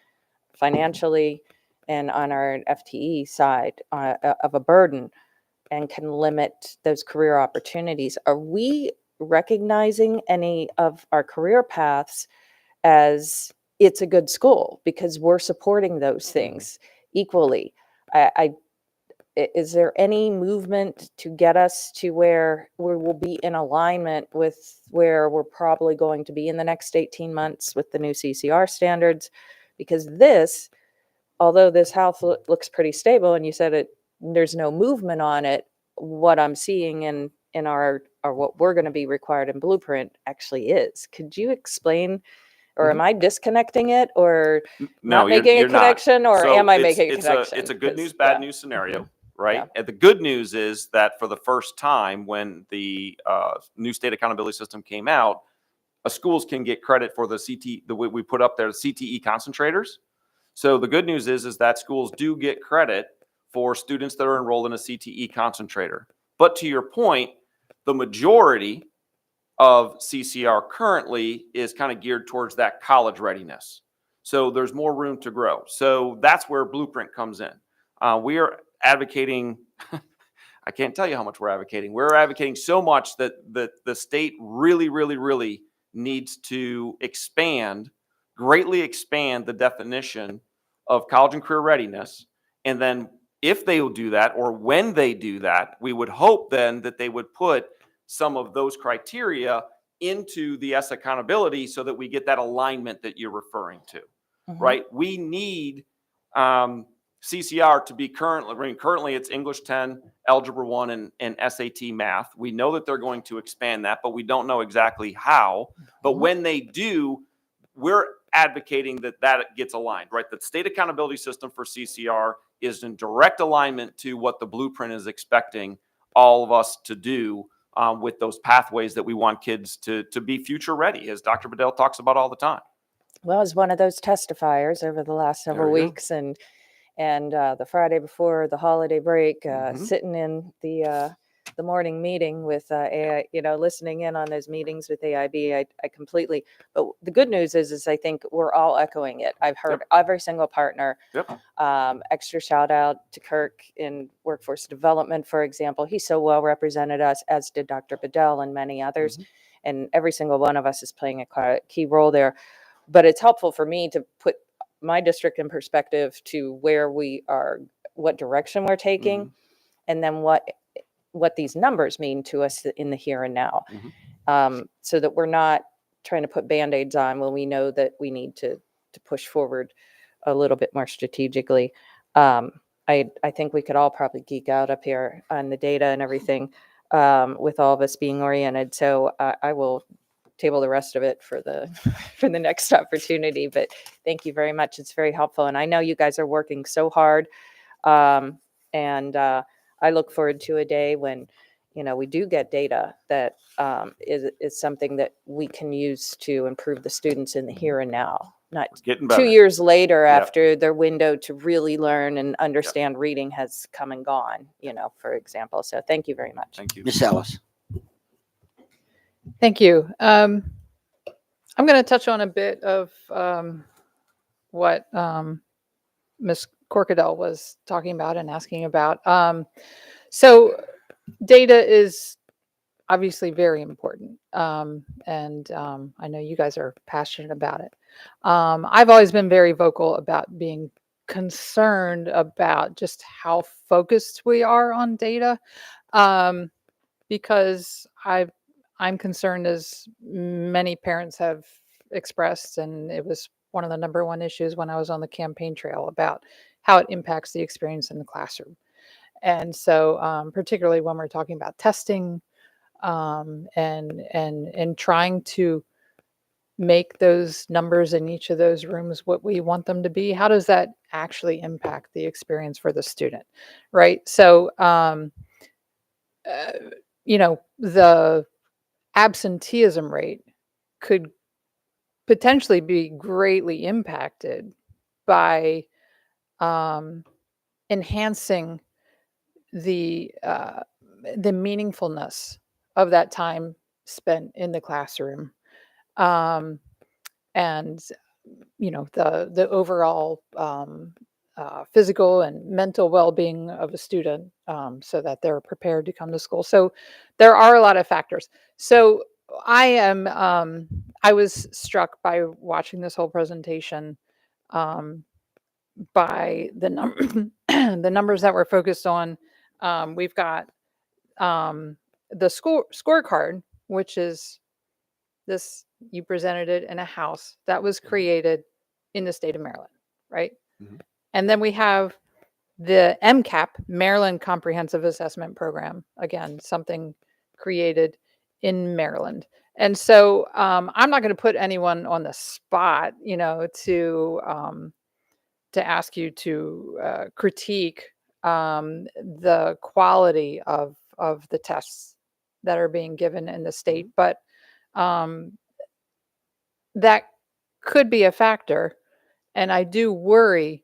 financially and on our FTE side of a burden, and can limit those career opportunities. Are we recognizing any of our career paths as it's a good school because we're supporting those things equally? Is there any movement to get us to where we will be in alignment with where we're probably going to be in the next 18 months with the new CCR standards? Because this, although this house looks pretty stable, and you said there's no movement on it, what I'm seeing in our what we're going to be required in Blueprint actually is. Could you explain, or am I disconnecting it, or not making a connection, or am I making a connection? It's a good news, bad news scenario, right? And the good news is that for the first time, when the new state accountability system came out, schools can get credit for the way we put up there, the CTE concentrators. So the good news is that schools do get credit for students that are enrolled in a CTE concentrator. But to your point, the majority of CCR currently is kind of geared towards that college readiness. So there's more room to grow. So that's where Blueprint comes in. We are advocating, I can't tell you how much we're advocating. We're advocating so much that the state really, really, really needs to greatly expand the definition of college and career readiness. And then if they will do that, or when they do that, we would hope then that they would put some of those criteria into the S accountability so that we get that alignment that you're referring to. right? We need CCR to be currently it's English 10, Algebra 1, and SAT Math. We know that they're going to expand that, but we don't know exactly how. But when they do, we're advocating that that gets aligned, right? The state accountability system for CCR is in direct alignment to what the blueprint is expecting all of us to do with those pathways that we want kids to be future ready, as Dr. Bedell talks about all the time. Well, as one of those testifiers over the last several There you go. weeks and the Friday before the holiday break, Mhm. sitting in the morning meeting with AI, listening in on those meetings with AIB, I completely. But the good news is I think we're all echoing it. I've heard every single partner. Yep. Extra shout out to Kirk in workforce development, for example. He so well represented us, as did Dr. Bedell and many others. And every single one of us is playing a key role there. But it's helpful for me to put my district in perspective to where we are, what direction we're taking, and then what these numbers mean to us in the here and now, so that we're not trying to put Band-Aids on when we know that we need to push forward a little bit more strategically. I think we could all probably geek out up here on the data and everything, with all of us being oriented. So I will table the rest of it for the for the next opportunity. But thank you very much. It's very helpful, and I know you guys are working so hard. And I look forward to a day when we do get data that is something that we can use to improve the students in the here and now, not Getting 2 better. years later Yep. after their window to really learn and understand reading has come and gone, for example. So thank you very much. Thank you. Ms. Ellis. Thank you. I'm going to touch on a bit of what Ms. Corkadell was talking about and asking about. So data is obviously very important. And I know you guys are passionate about it. I've always been very vocal about being concerned about just how focused we are on data, because I'm concerned, as many parents have expressed, and it was one of the number one issues when I was on the campaign trail, about how it impacts the experience in the classroom. And so particularly when we're talking about testing, and trying to make those numbers in each of those rooms what we want them to be, how does that actually impact the experience for the student, right? So the absenteeism rate could potentially be greatly impacted by enhancing the meaningfulness of that time spent in the classroom, and the overall physical and mental well-being of a student, so that they're prepared to come to school. So there are a lot of factors. So I was struck by watching this whole presentation, by the the numbers that we're focused on. We've got the scorecard, which is this, you presented it in a house that was created in the state of Maryland, right? And then we have the MCAP, Maryland Comprehensive Assessment Program, again, something created in Maryland. And so I'm not going to put anyone on the spot, to ask you to critique the quality of the tests that are being given in the state, but that could be a factor. And I do worry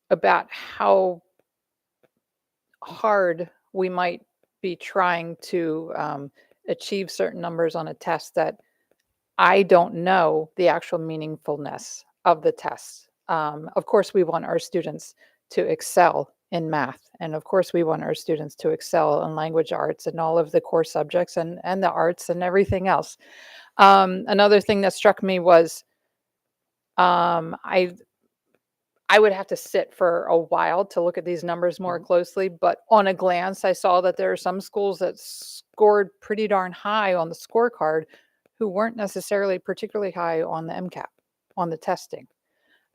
about how hard we might be trying to achieve certain numbers on a test that I don't know the actual meaningfulness of the tests. Of course, we want our students to excel in math. And of course, we want our students to excel in language arts and all of the core subjects and the arts and everything else. Another thing that struck me was I would have to sit for a while to look at these numbers more closely, but on a glance, I saw that there are some schools that scored pretty darn high on the scorecard who weren't necessarily particularly high on the MCAP, on the testing.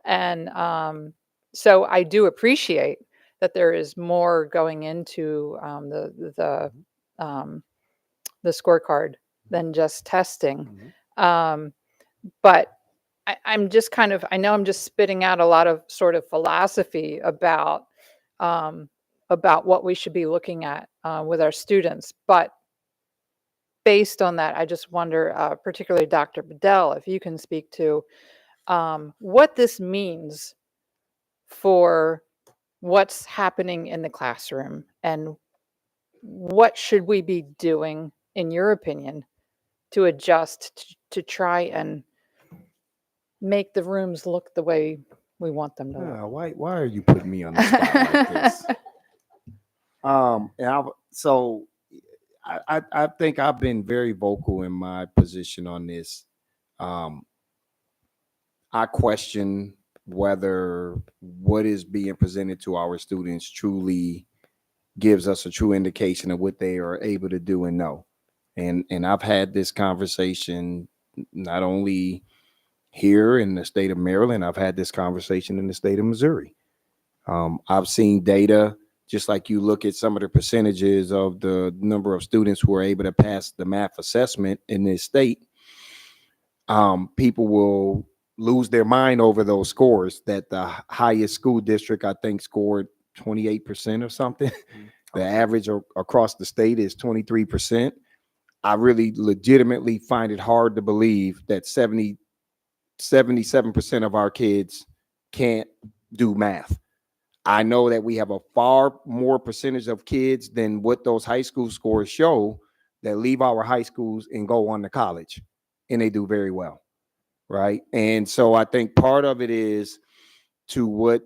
And so I do appreciate that there is more going into the scorecard than just testing. But I'm just kind of, I know I'm just spitting out a lot of sort of philosophy about what we should be looking at with our students. But based on that, I just wonder, particularly Dr. Bedell, if you can speak to what this means for what's happening in the classroom and what should we be doing, in your opinion, to adjust to try and make the rooms look the way we want them to look. Why are you putting me on the spot like this? So I think I've been very vocal in my position on this. I question whether what is being presented to our students truly gives us a true indication of what they are able to do and know. And I've had this conversation not only here in the state of Maryland, I've had this conversation in the state of Missouri. I've seen data, just like you look at some of the percentages of the number of students who are able to pass the math assessment in this state. People will lose their mind over those scores that the highest school district, I think, scored 28% or something. The average across the state is 23%. I really legitimately find it hard to believe that 77% of our kids can't do math. I know that we have a far more percentage of kids than what those high school scores show that leave our high schools and go on to college, and they do very well, right? And so I think part of it is to what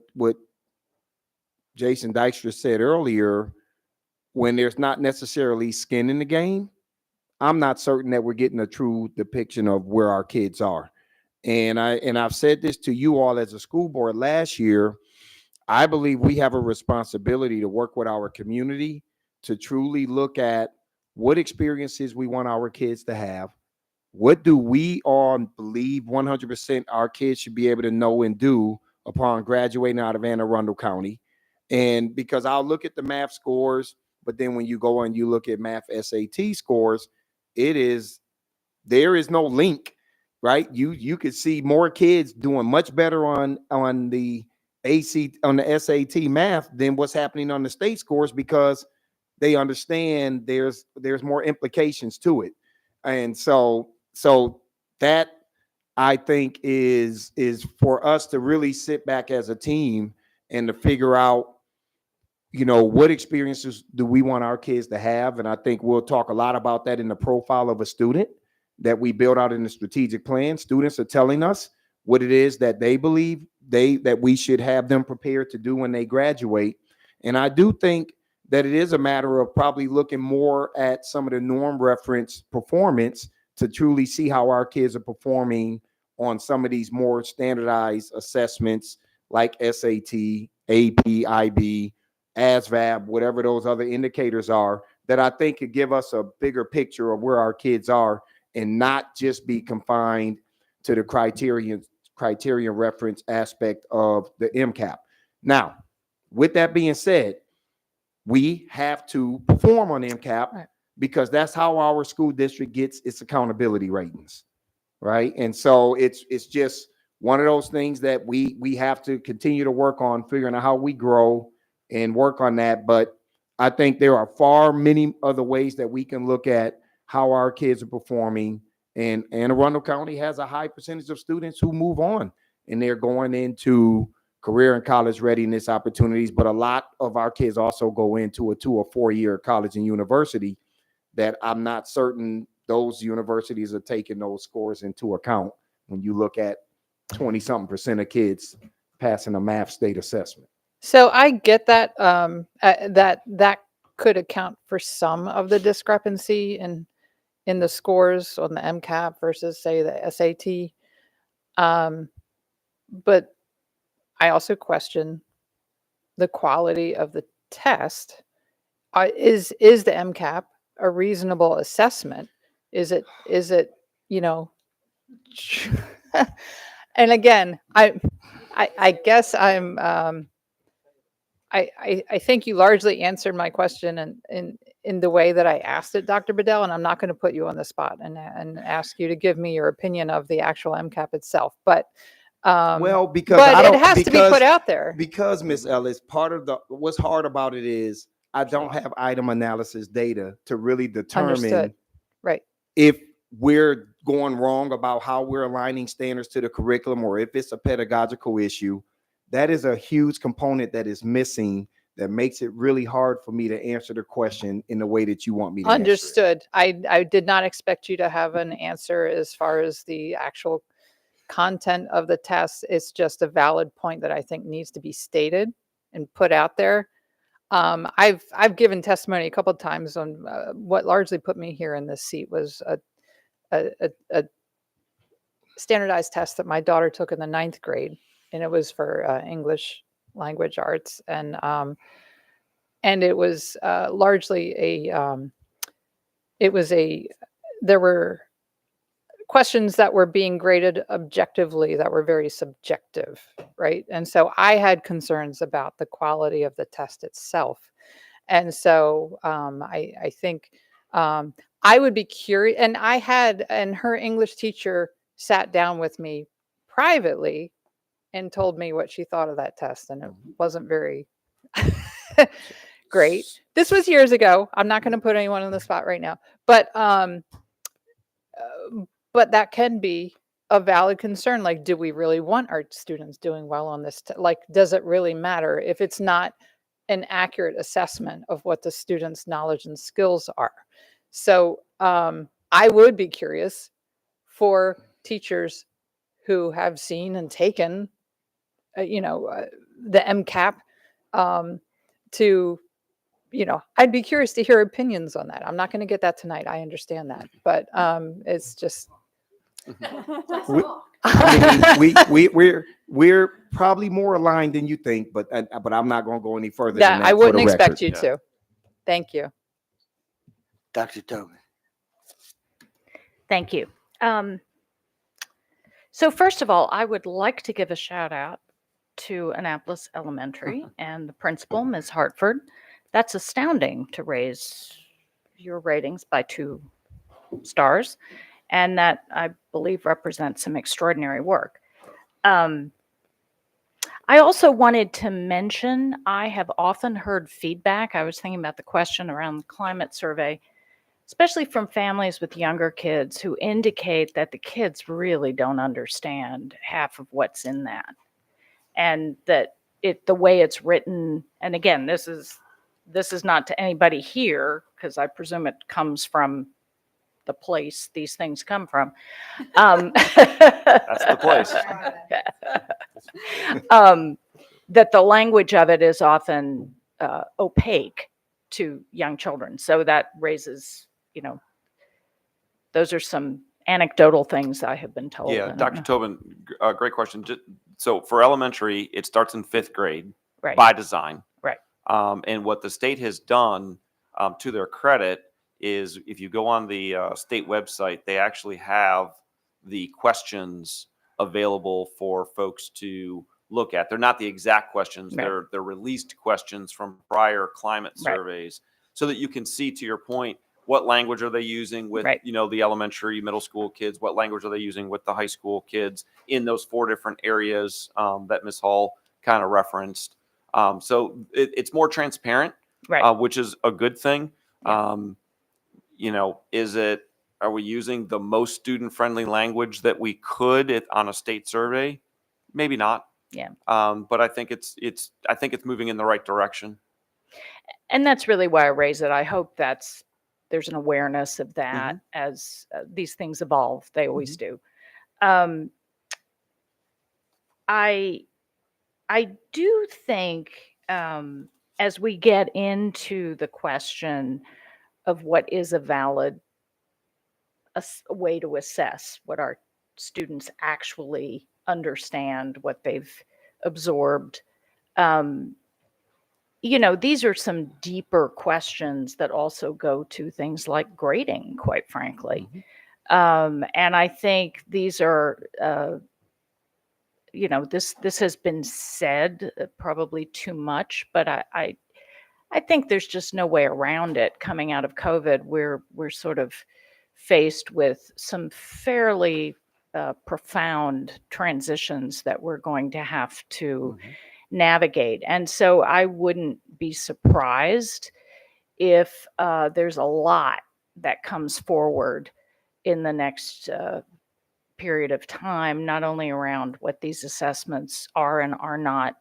Jason Dykstra said earlier, when there's not necessarily skin in the game, I'm not certain that we're getting a true depiction of where our kids are. And I've said this to you all as a school board last year. I believe we have a responsibility to work with our community to truly look at what experiences we want our kids to have. What do we all believe 100% our kids should be able to know and do upon graduating out of Anne Arundel County? And because I'll look at the math scores, but then when you go and you look at math SAT scores, there is no link, right? You could see more kids doing much better on the SAT math than what's happening on the state scores, because they understand there's more implications to it. And so that, I think, is for us to really sit back as a team and to figure out, what experiences do we want our kids to have? And I think we'll talk a lot about that in the profile of a student that we build out in the strategic plan. Students are telling us what it is that they believe that we should have them prepared to do when they graduate. And I do think that it is a matter of probably looking more at some of the norm reference performance to truly see how our kids are performing on some of these more standardized assessments like SAT, AP, IB, ASVAB, whatever those other indicators are, that I think could give us a bigger picture of where our kids are and not just be confined to the criterion reference aspect of the MCAP. Now, with that being said, we have to perform on MCAP, right, because that's how our school district gets its accountability ratings, right? And so it's just one of those things that we have to continue to work on, figuring out how we grow and work on that. But I think there are far many other ways that we can look at how our kids are performing. And Anne Arundel County has a high percentage of students who move on and they're going into career and college readiness opportunities. But a lot of our kids also go into a 2 or 4 year college and university that I'm not certain those universities are taking those scores into account when you look at 20-something% of kids passing a math state assessment. So I get that that could account for some of the discrepancy in the scores on the MCAP versus, say, the SAT. But I also question the quality of the test. Is the MCAP a reasonable assessment? Is it and again, I guess I think you largely answered my question in the way that I asked it, Dr. Bedell, and I'm not going to put you on the spot and ask you to give me your opinion of the actual MCAP itself. But Well, because but I don't, it has to be put out there. because Miss Ellis, part of the, what's hard about it is I don't have item analysis data to really determine Understood. Right. if we're going wrong about how we're aligning standards to the curriculum or if it's a pedagogical issue. That is a huge component that is missing that makes it really hard for me to answer the question in the way that you want me to answer it. Understood. I did not expect you to have an answer as far as the actual content of the test. It's just a valid point that I think needs to be stated and put out there. I've given testimony a couple of times on what largely put me here in this seat was a standardized test that my daughter took in the 9th grade, and it was for English language arts, and it was largely there were questions that were being graded objectively that were very subjective, right? And so I had concerns about the quality of the test itself. And so I think I would be curious, and her English teacher sat down with me privately and told me what she thought of that test, and it wasn't very great. This was years ago. I'm not going to put anyone on the spot right now, but that can be a valid concern. Like, do we really want our students doing well on this? Like, does it really matter if it's not an accurate assessment of what the student's knowledge and skills are? So I would be curious for teachers who have seen and taken, the MCAP to, I'd be curious to hear opinions on that. I'm not going to get that tonight. I understand that, but it's just. We're probably more aligned than you think, but I'm not going to go any further Yeah, than that. I for wouldn't the expect record. you to. Thank you. Dr. Tobin. Thank you. So first of all, I would like to give a shout out to Annapolis Elementary and the principal, Ms. Hartford. That's astounding to raise your ratings by 2 stars. And that, I believe, represents some extraordinary work. I also wanted to mention, I have often heard feedback. I was thinking about the question around the climate survey, especially from families with younger kids who indicate that the kids really don't understand half of what's in that. And that the way it's written, and again, this is not to anybody here, because I presume it comes from the place these things come from. That's the place. That the language of it is often opaque to young children. So that raises, those are some anecdotal things I have been told. Yeah, Dr. Tobin, great question. So for elementary, it starts in 5th grade Right. by design. Right. And what the state has done, to their credit, is if you go on the state website, they actually have the questions available for folks to look at. They're not the exact questions. Right. They're released questions from prior climate Right. surveys, so that you can see, to your point, what language are they using with, Right. the elementary, middle school kids? What language are they using with the high school kids in those 4 different areas that Ms. Hall kind of referenced? So it's more transparent, Right. Which is a good thing. Yeah. Are we using the most student-friendly language that we could on a state survey? Maybe not. Yeah. But I think it's moving in the right direction. And that's really why I raise it. I hope there's an awareness of that as these things evolve. They always do. I do think as we get into the question of what is a valid way to assess what our students actually understand, what they've absorbed, these are some deeper questions that also go to things like grading, quite frankly. And I think these are, this has been said probably too much, but I think there's just no way around it. Coming out of COVID, we're sort of faced with some fairly profound transitions that we're going to have to navigate. And so I wouldn't be surprised if there's a lot that comes forward in the next period of time, not only around what these assessments are and are not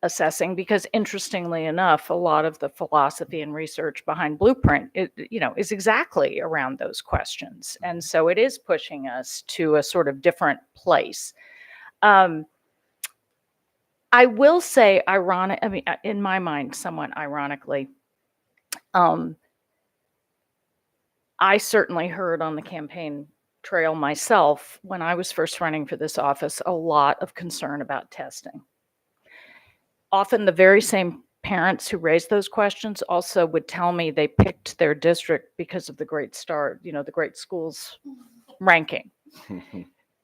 assessing, because interestingly enough, a lot of the philosophy and research behind Blueprint, is exactly around those questions. And so it is pushing us to a sort of different place. I will say in my mind, somewhat ironically, I certainly heard on the campaign trail myself, when I was first running for this office, a lot of concern about testing. Often the very same parents who raised those questions also would tell me they picked their district because of the great start, the great schools ranking.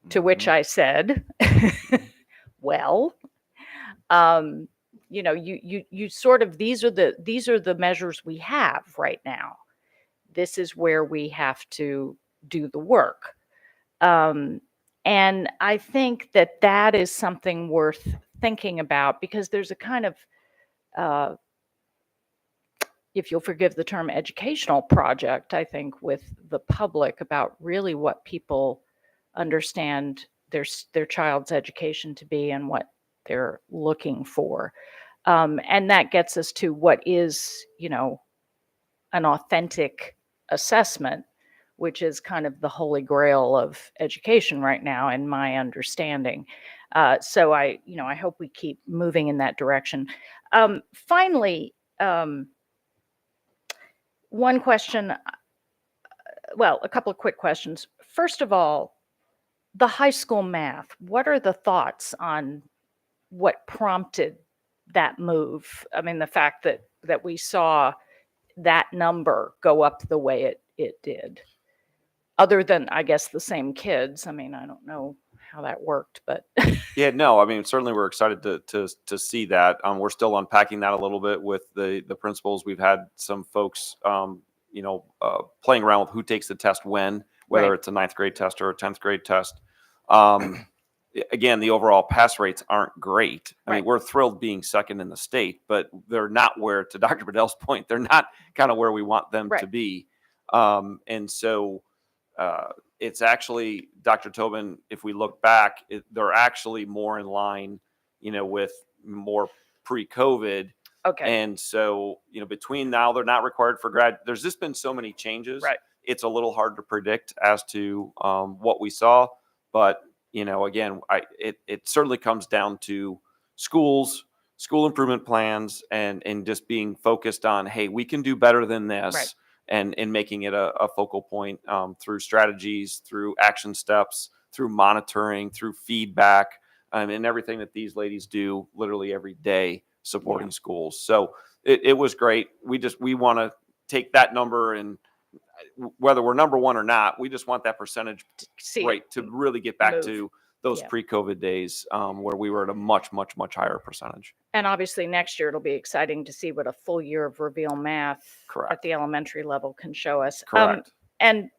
To which I said, well, you sort of, these are the measures we have right now. This is where we have to do the work. And I think that is something worth thinking about, because there's a kind of, if you'll forgive the term, educational project, I think, with the public about really what people understand their child's education to be and what they're looking for. And that gets us to what is, an authentic assessment, which is kind of the holy grail of education right now, in my understanding. So I hope we keep moving in that direction. Finally, one question, a couple of quick questions. First of all, the high school math, what are the thoughts on what prompted that move? I mean, the fact that we saw that number go up the way it did, other than, I guess, the same kids. I mean, I don't know how that worked, but Yeah, no, I mean, certainly we're excited to see that. We're still unpacking that a little bit with the principals. We've had some folks, playing around with who takes the test when, whether Right. it's a 9th grade test or a 10th grade test. Again, the overall pass rates aren't great. I mean, Right. we're thrilled being second in the state, but they're not where, to Dr. Bedell's point, they're not kind of where we want them to Right. be. And so it's actually, Dr. Tobin, if we look back, they're actually more in line, with more pre-COVID. Okay. And so, between now, they're not required for grad. There's just been so many changes. Right. It's a little hard to predict as to what we saw. But, again, it certainly comes down to school improvement plans, and just being focused on, hey, we can do better than this. Right. And making it a focal point through strategies, through action steps, through monitoring, through feedback, and everything that these ladies do literally every day supporting schools. So it was great. We want to take that number, and whether we're number one or not, we just want that percentage rate to really get back move. to those pre-COVID days where we were at a much, much, much higher percentage. And obviously next year it'll be exciting to see what a full year of Reveal Math at the elementary level can show us. Correct. And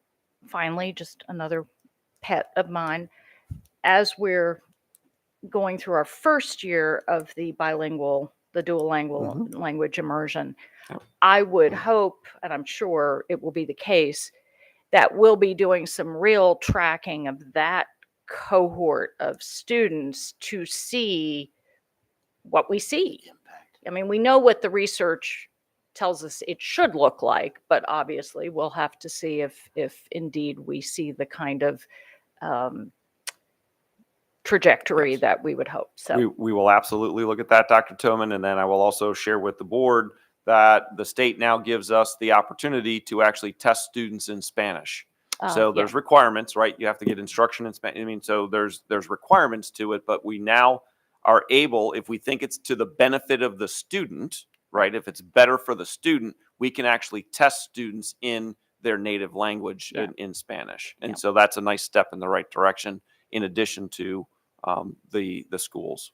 finally, just another pet of mine, as we're going through our first year of the dual language immersion, I would hope, and I'm sure it will be the case, that we'll be doing some real tracking of that cohort of students to see what we see. I mean, we know what the research tells us it should look like, but obviously we'll have to see if indeed we see the kind of trajectory that we would hope. So we will absolutely look at that, Dr. Toman, and then I will also share with the board that the state now gives us the opportunity to actually test students in Spanish. So there's requirements, right? You have to get instruction in Spanish. I mean, so there's requirements to it, but we now are able, if we think it's to the benefit of the student, right? If it's better for the student, we can actually test students in their native language in Spanish. And so that's a nice step in the right direction, in addition to the schools.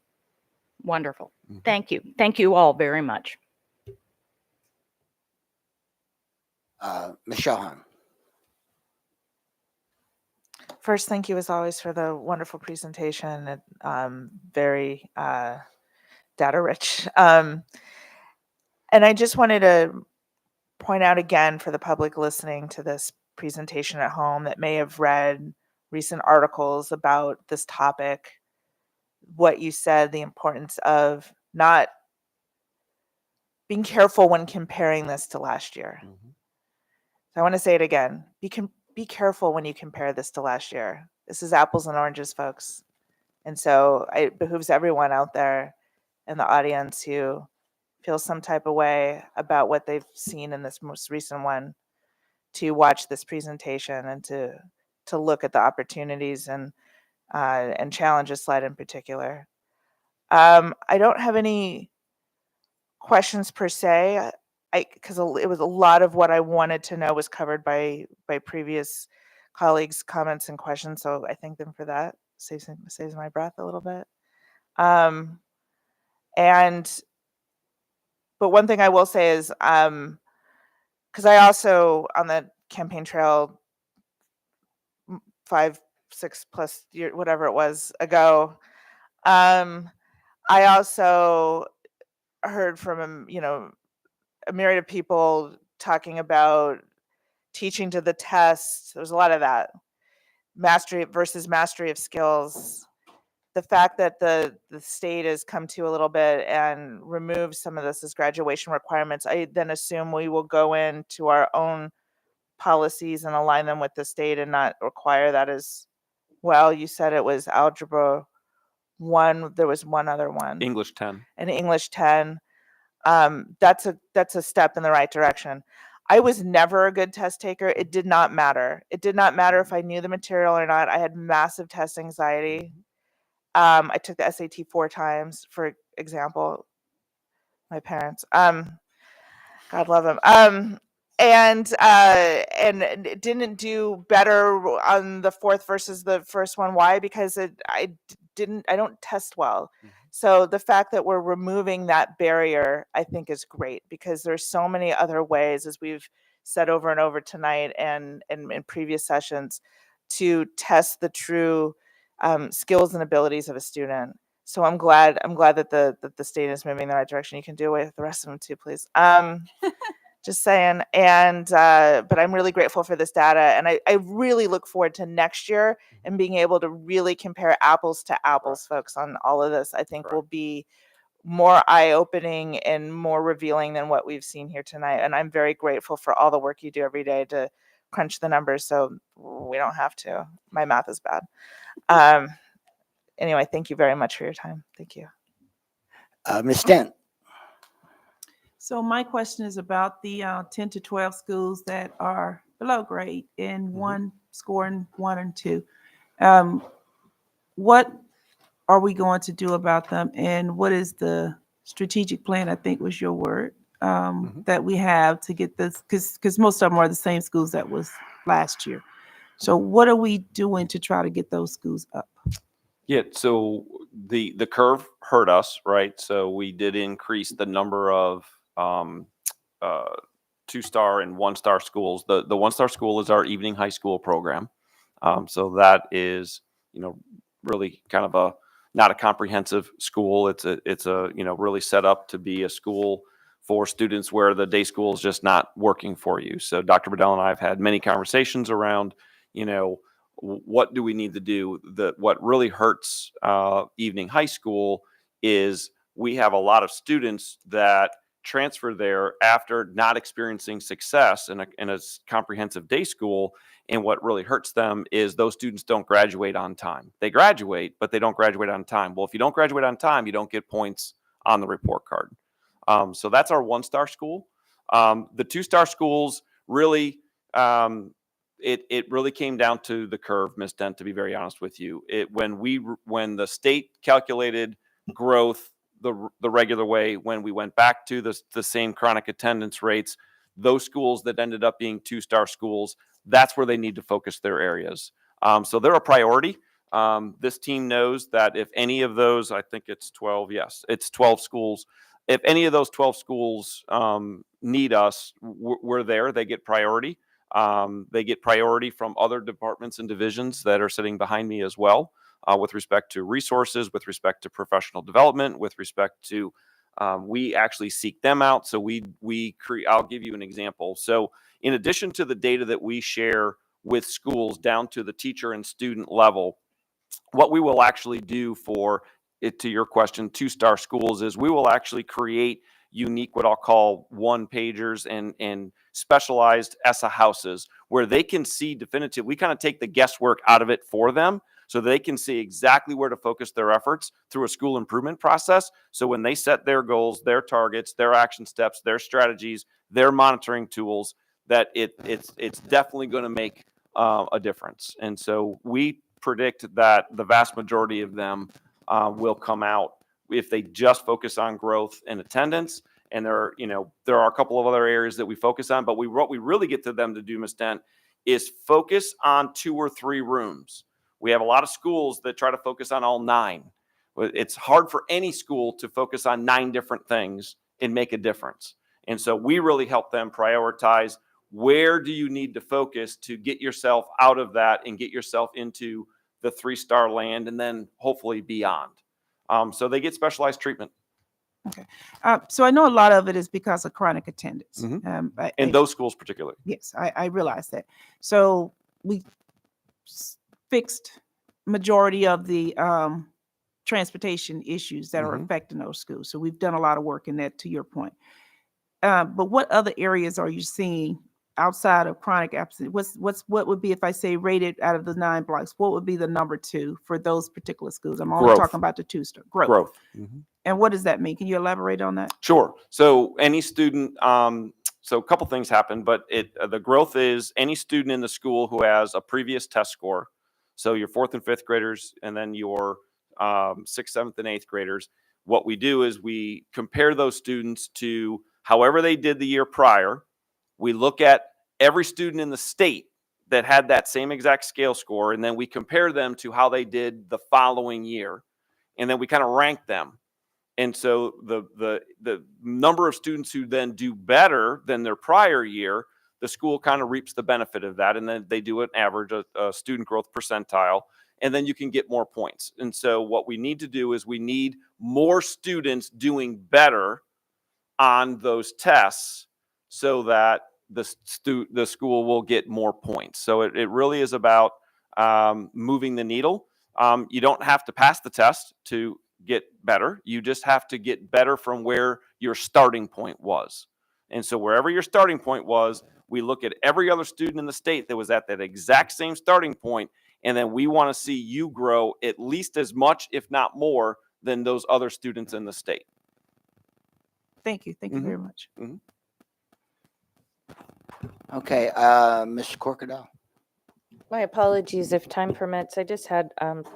Wonderful. Thank you. Thank you all very much. Ms. Shahan. First, thank you as always for the wonderful presentation and very data rich. And I just wanted to point out again for the public listening to this presentation at home that may have read recent articles about this topic, what you said, the importance of not being careful when comparing this to last year. So I want to say it again. Be careful when you compare this to last year. This is apples and oranges, folks. And so it behooves everyone out there in the audience who feels some type of way about what they've seen in this most recent one to watch this presentation and to look at the opportunities and challenges slide in particular. I don't have any questions per se, because it was a lot of what I wanted to know was covered by previous colleagues' comments and questions. So I thank them for that. Saves my breath a little bit. But one thing I will say is, because I also on the campaign trail 5, 6+ years, whatever it was ago, I also heard from a myriad of people talking about teaching to the test. There's a lot of that. Mastery versus mastery of skills. The fact that the state has come to a little bit and removed some of this as graduation requirements, I then assume we will go into our own policies and align them with the state and not require that as well. You said it was algebra 1. There was one other one. English 10. And English 10. That's a step in the right direction. I was never a good test taker. It did not matter. It did not matter if I knew the material or not. I had massive test anxiety. I took the SAT 4 times, for example. My parents, God love them, and didn't do better on the 4th versus the first one. Why? Because I don't test well. So the fact that we're removing that barrier, I think, is great, because there's so many other ways, as we've said over and over tonight and in previous sessions, to test the true skills and abilities of a student. So I'm glad that the state is moving in the right direction. You can do away with the rest of them too, please. Just saying. And but I'm really grateful for this data, and I really look forward to next year and being able to really compare apples to apples, folks, on all of this. I think will be more eye-opening and more revealing than what we've seen here tonight. And I'm very grateful for all the work you do every day to crunch the numbers so we don't have to. My math is bad. Anyway, thank you very much for your time. Thank you. Ms. Stent. So my question is about the 10 to 12 schools that are below grade in one scoring 1 and 2. What are we going to do about them, and what is the strategic plan, I think was your word, that we have to get this, because most of them are the same schools that was last year. So what are we doing to try to get those schools up? Yeah, so the curve hurt us, right? So we did increase the number of 2-star and 1-star schools. The 1-star school is our evening high school program. So that is, really kind of not a comprehensive school. It's a really set up to be a school for students where the day school is just not working for you. So Dr. Bedell and I have had many conversations around, what do we need to do? What really hurts evening high school is we have a lot of students that transfer there after not experiencing success in a comprehensive day school. And what really hurts them is those students don't graduate on time. They graduate, but they don't graduate on time. Well, if you don't graduate on time, you don't get points on the report card. So that's our 1-star school. The 2-star schools really, it really came down to the curve, Ms. Dent, to be very honest with you. When the state calculated growth the regular way, when we went back to the same chronic attendance rates, those schools that ended up being 2-star schools, that's where they need to focus their areas. So they're a priority. This team knows that if any of those, I think it's 12, yes, it's 12 schools. If any of those 12 schools need us, we're there. They get priority. They get priority from other departments and divisions that are sitting behind me as well, with respect to resources, with respect to professional development, with respect to we actually seek them out. So I'll give you an example. So in addition to the data that we share with schools down to the teacher and student level, what we will actually do for it, to your question, 2-star schools, is we will actually create unique, what I'll call one pagers and specialized ESSA houses where they can see definitive. We kind of take the guesswork out of it for them so they can see exactly where to focus their efforts through a school improvement process. So when they set their goals, their targets, their action steps, their strategies, their monitoring tools, that it's definitely going to make a difference. And so we predict that the vast majority of them will come out if they just focus on growth and attendance. And there are a couple of other areas that we focus on, but what we really get to them to do, Ms. Dent, is focus on 2 or 3 rooms. We have a lot of schools that try to focus on all 9. It's hard for any school to focus on 9 different things and make a difference. And so we really help them prioritize, where do you need to focus to get yourself out of that and get yourself into the 3-star land and then hopefully beyond. So they get specialized treatment. Okay. So I know a lot of it is because of chronic attendance. In those schools particularly. Yes, I realize that. So we fixed majority of the transportation issues that are affecting those schools. So we've done a lot of work in that, to your point. But what other areas are you seeing outside of chronic absence? What would be, if I say rated out of the 9 blocks, what would be the number 2 for those particular schools? I'm only talking about the 2-star growth. And what does that mean? Can you elaborate on that? Sure. So any student, so a couple things happen, but the growth is any student in the school who has a previous test score. So your 4th and 5th graders, and then your 6th, 7th, and 8th graders. What we do is we compare those students to however they did the year prior. We look at every student in the state that had that same exact scale score, and then we compare them to how they did the following year, and then we kind of rank them. And so the number of students who then do better than their prior year, the school kind of reaps the benefit of that, and then they do an average, a student growth percentile, and then you can get more points. And so what we need to do is we need more students doing better on those tests so that the school will get more points. So it really is about moving the needle. You don't have to pass the test to get better. You just have to get better from where your starting point was. And so wherever your starting point was, we look at every other student in the state that was at that exact same starting point, and then we want to see you grow at least as much, if not more, than those other students in the state. Thank you. Thank you very much. Okay, Mr. Corkadell. My apologies if time permits. I just had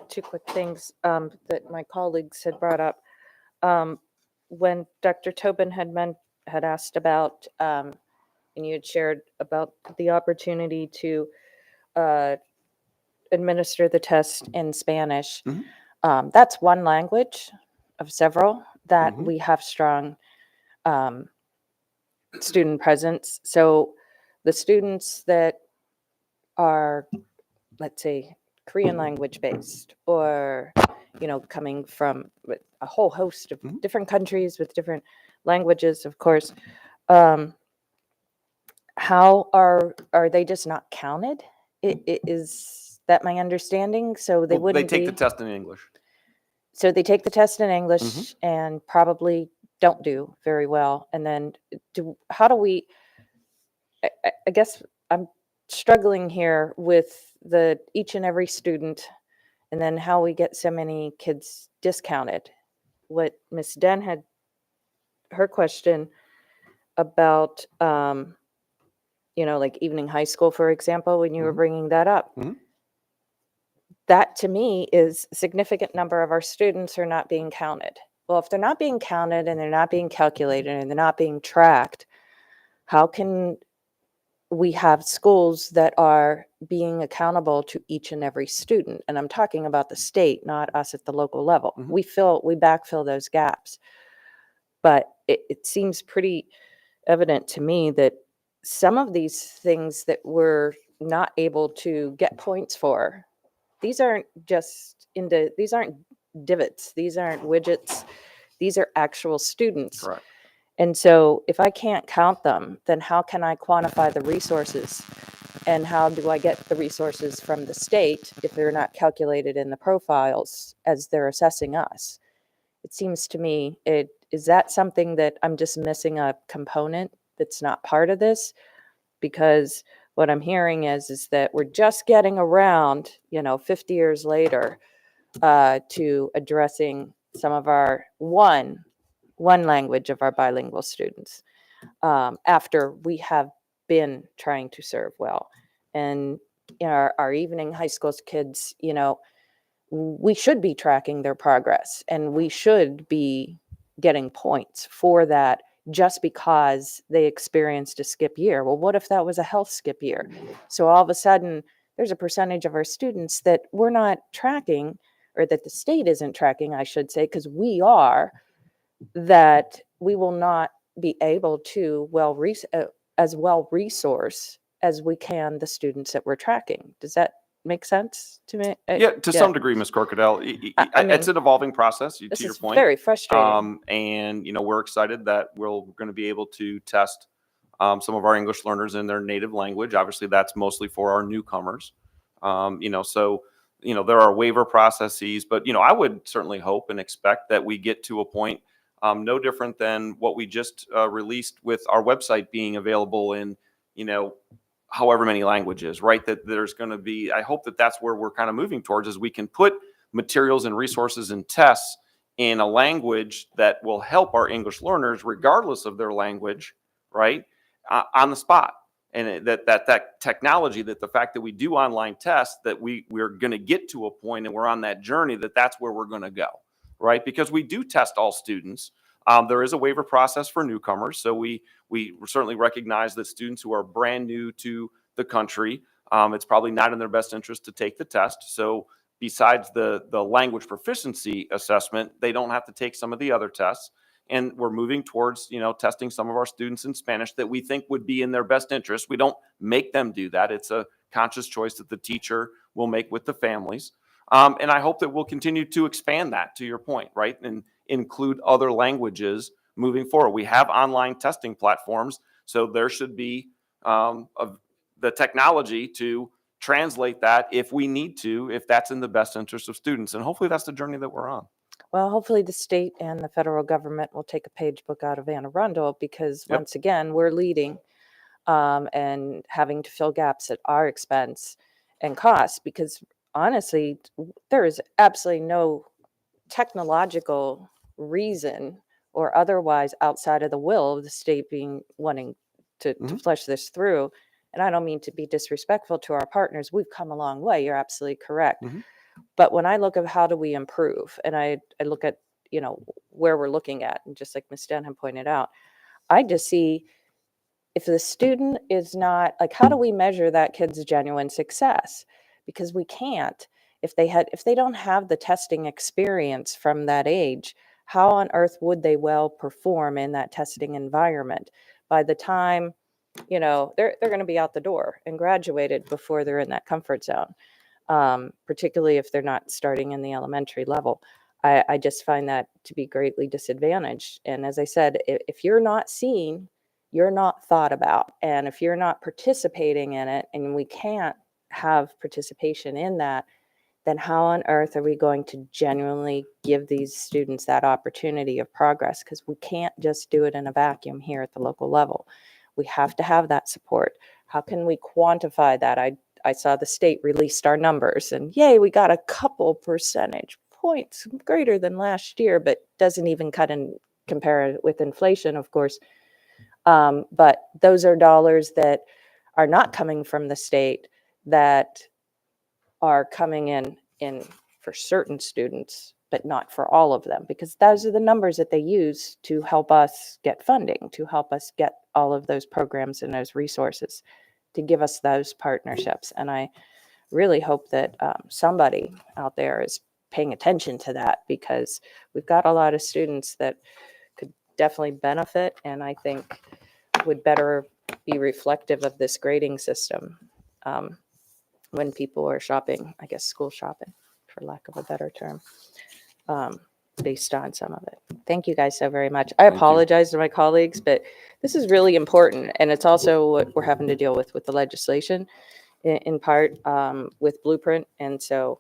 2 quick things that my colleagues had brought up. When Dr. Tobin had asked about, and you had shared about the opportunity to administer the test in Spanish. That's one language of several that we have strong student presence. So the students that are, let's say, Korean language based, or coming from a whole host of different countries with different languages, of course, how are they just not counted? Is that my understanding? So they wouldn't They take the test in English. So they take the test in English and probably don't do very well. And then how do we, I guess I'm struggling here with each and every student, and then how we get so many kids discounted. What Ms. Den had, her question about, like evening high school, for example, when you were bringing that up. That to me is a significant number of our students are not being counted. Well, if they're not being counted and they're not being calculated and they're not being tracked, how can we have schools that are being accountable to each and every student. And I'm talking about the state, not us at the local level. Mhm. We backfill those gaps. But it seems pretty evident to me that some of these things that we're not able to get points for, these aren't these aren't divots, these aren't widgets, these are actual students. Correct. And so if I can't count them, then how can I quantify the resources? And how do I get the resources from the state if they're not calculated in the profiles as they're assessing us? It seems to me, is that something that I'm just missing a component that's not part of this? Because what I'm hearing is that we're just getting around, 50 years later, to addressing some of our one language of our bilingual students, after we have been trying to serve well. And our evening high school kids, we should be tracking their progress, and we should be getting points for that just because they experienced a skip year. Well, what if that was a health skip year? So all of a sudden, there's a percentage of our students that we're not tracking, or that the state isn't tracking, I should say, because we are, that we will not be able to as well resource as we can the students that we're tracking. Does that make sense to me? Yeah, to some degree, Ms. Corcadell. I mean, It's an evolving process, to this your is point. very frustrating. And, we're excited that we're going to be able to test some of our English learners in their native language. Obviously, that's mostly for our newcomers. There are waiver processes, but, I would certainly hope and expect that we get to a point no different than what we just released with our website being available in, however many languages, right? That there's going to be, I hope that that's where we're kind of moving towards, is we can put materials and resources and tests in a language that will help our English learners, regardless of their language, right? On the spot. And that technology, that the fact that we do online tests, that we're going to get to a point, and we're on that journey, that's where we're going to go, right? Because we do test all students. There is a waiver process for newcomers. So we certainly recognize that students who are brand new to the country, it's probably not in their best interest to take the test. So besides the language proficiency assessment, they don't have to take some of the other tests. And we're moving towards, testing some of our students in Spanish that we think would be in their best interest. We don't make them do that. It's a conscious choice that the teacher will make with the families. And I hope that we'll continue to expand that, to your point, right? And include other languages moving forward. We have online testing platforms, so there should be the technology to translate that if we need to, if that's in the best interest of students. And hopefully that's the journey that we're on. Well, hopefully the state and the federal government will take a page book out of Anne Arundel, because once again, we're leading and having to fill gaps at our expense and cost, because honestly, there is absolutely no technological reason or otherwise outside of the will of the state wanting to flesh this through. And I don't mean to be disrespectful to our partners. We've come a long way. You're absolutely correct. But when I look at how do we improve, and I look at, where we're looking at, and just like Ms. Denham pointed out, I just see if the student is not, like, how do we measure that kid's genuine success? Because we can't. If they don't have the testing experience from that age, how on earth would they well perform in that testing environment? By the time, they're going to be out the door and graduated before they're in that comfort zone. Particularly if they're not starting in the elementary level. I just find that to be greatly disadvantaged. And as I said, if you're not seen, you're not thought about. And if you're not participating in it, and we can't have participation in that, then how on earth are we going to genuinely give these students that opportunity of progress? Because we can't just do it in a vacuum here at the local level. We have to have that support. How can we quantify that? I saw the state released our numbers, and yay, we got a couple percentage points greater than last year, but doesn't even compare it with inflation, of course. But those are dollars that are not coming from the state, that are coming in for certain students, but not for all of them, because those are the numbers that they use to help us get funding, to help us get all of those programs and those resources. to give us those partnerships. And I really hope that somebody out there is paying attention to that, because we've got a lot of students that could definitely benefit, and I think would better be reflective of this grading system when people are shopping, I guess, school shopping, for lack of a better term, based on some of it. Thank you guys so very much. I Thank you. apologize to my colleagues, but this is really important, and it's also what we're having to deal with the legislation in part with Blueprint, and so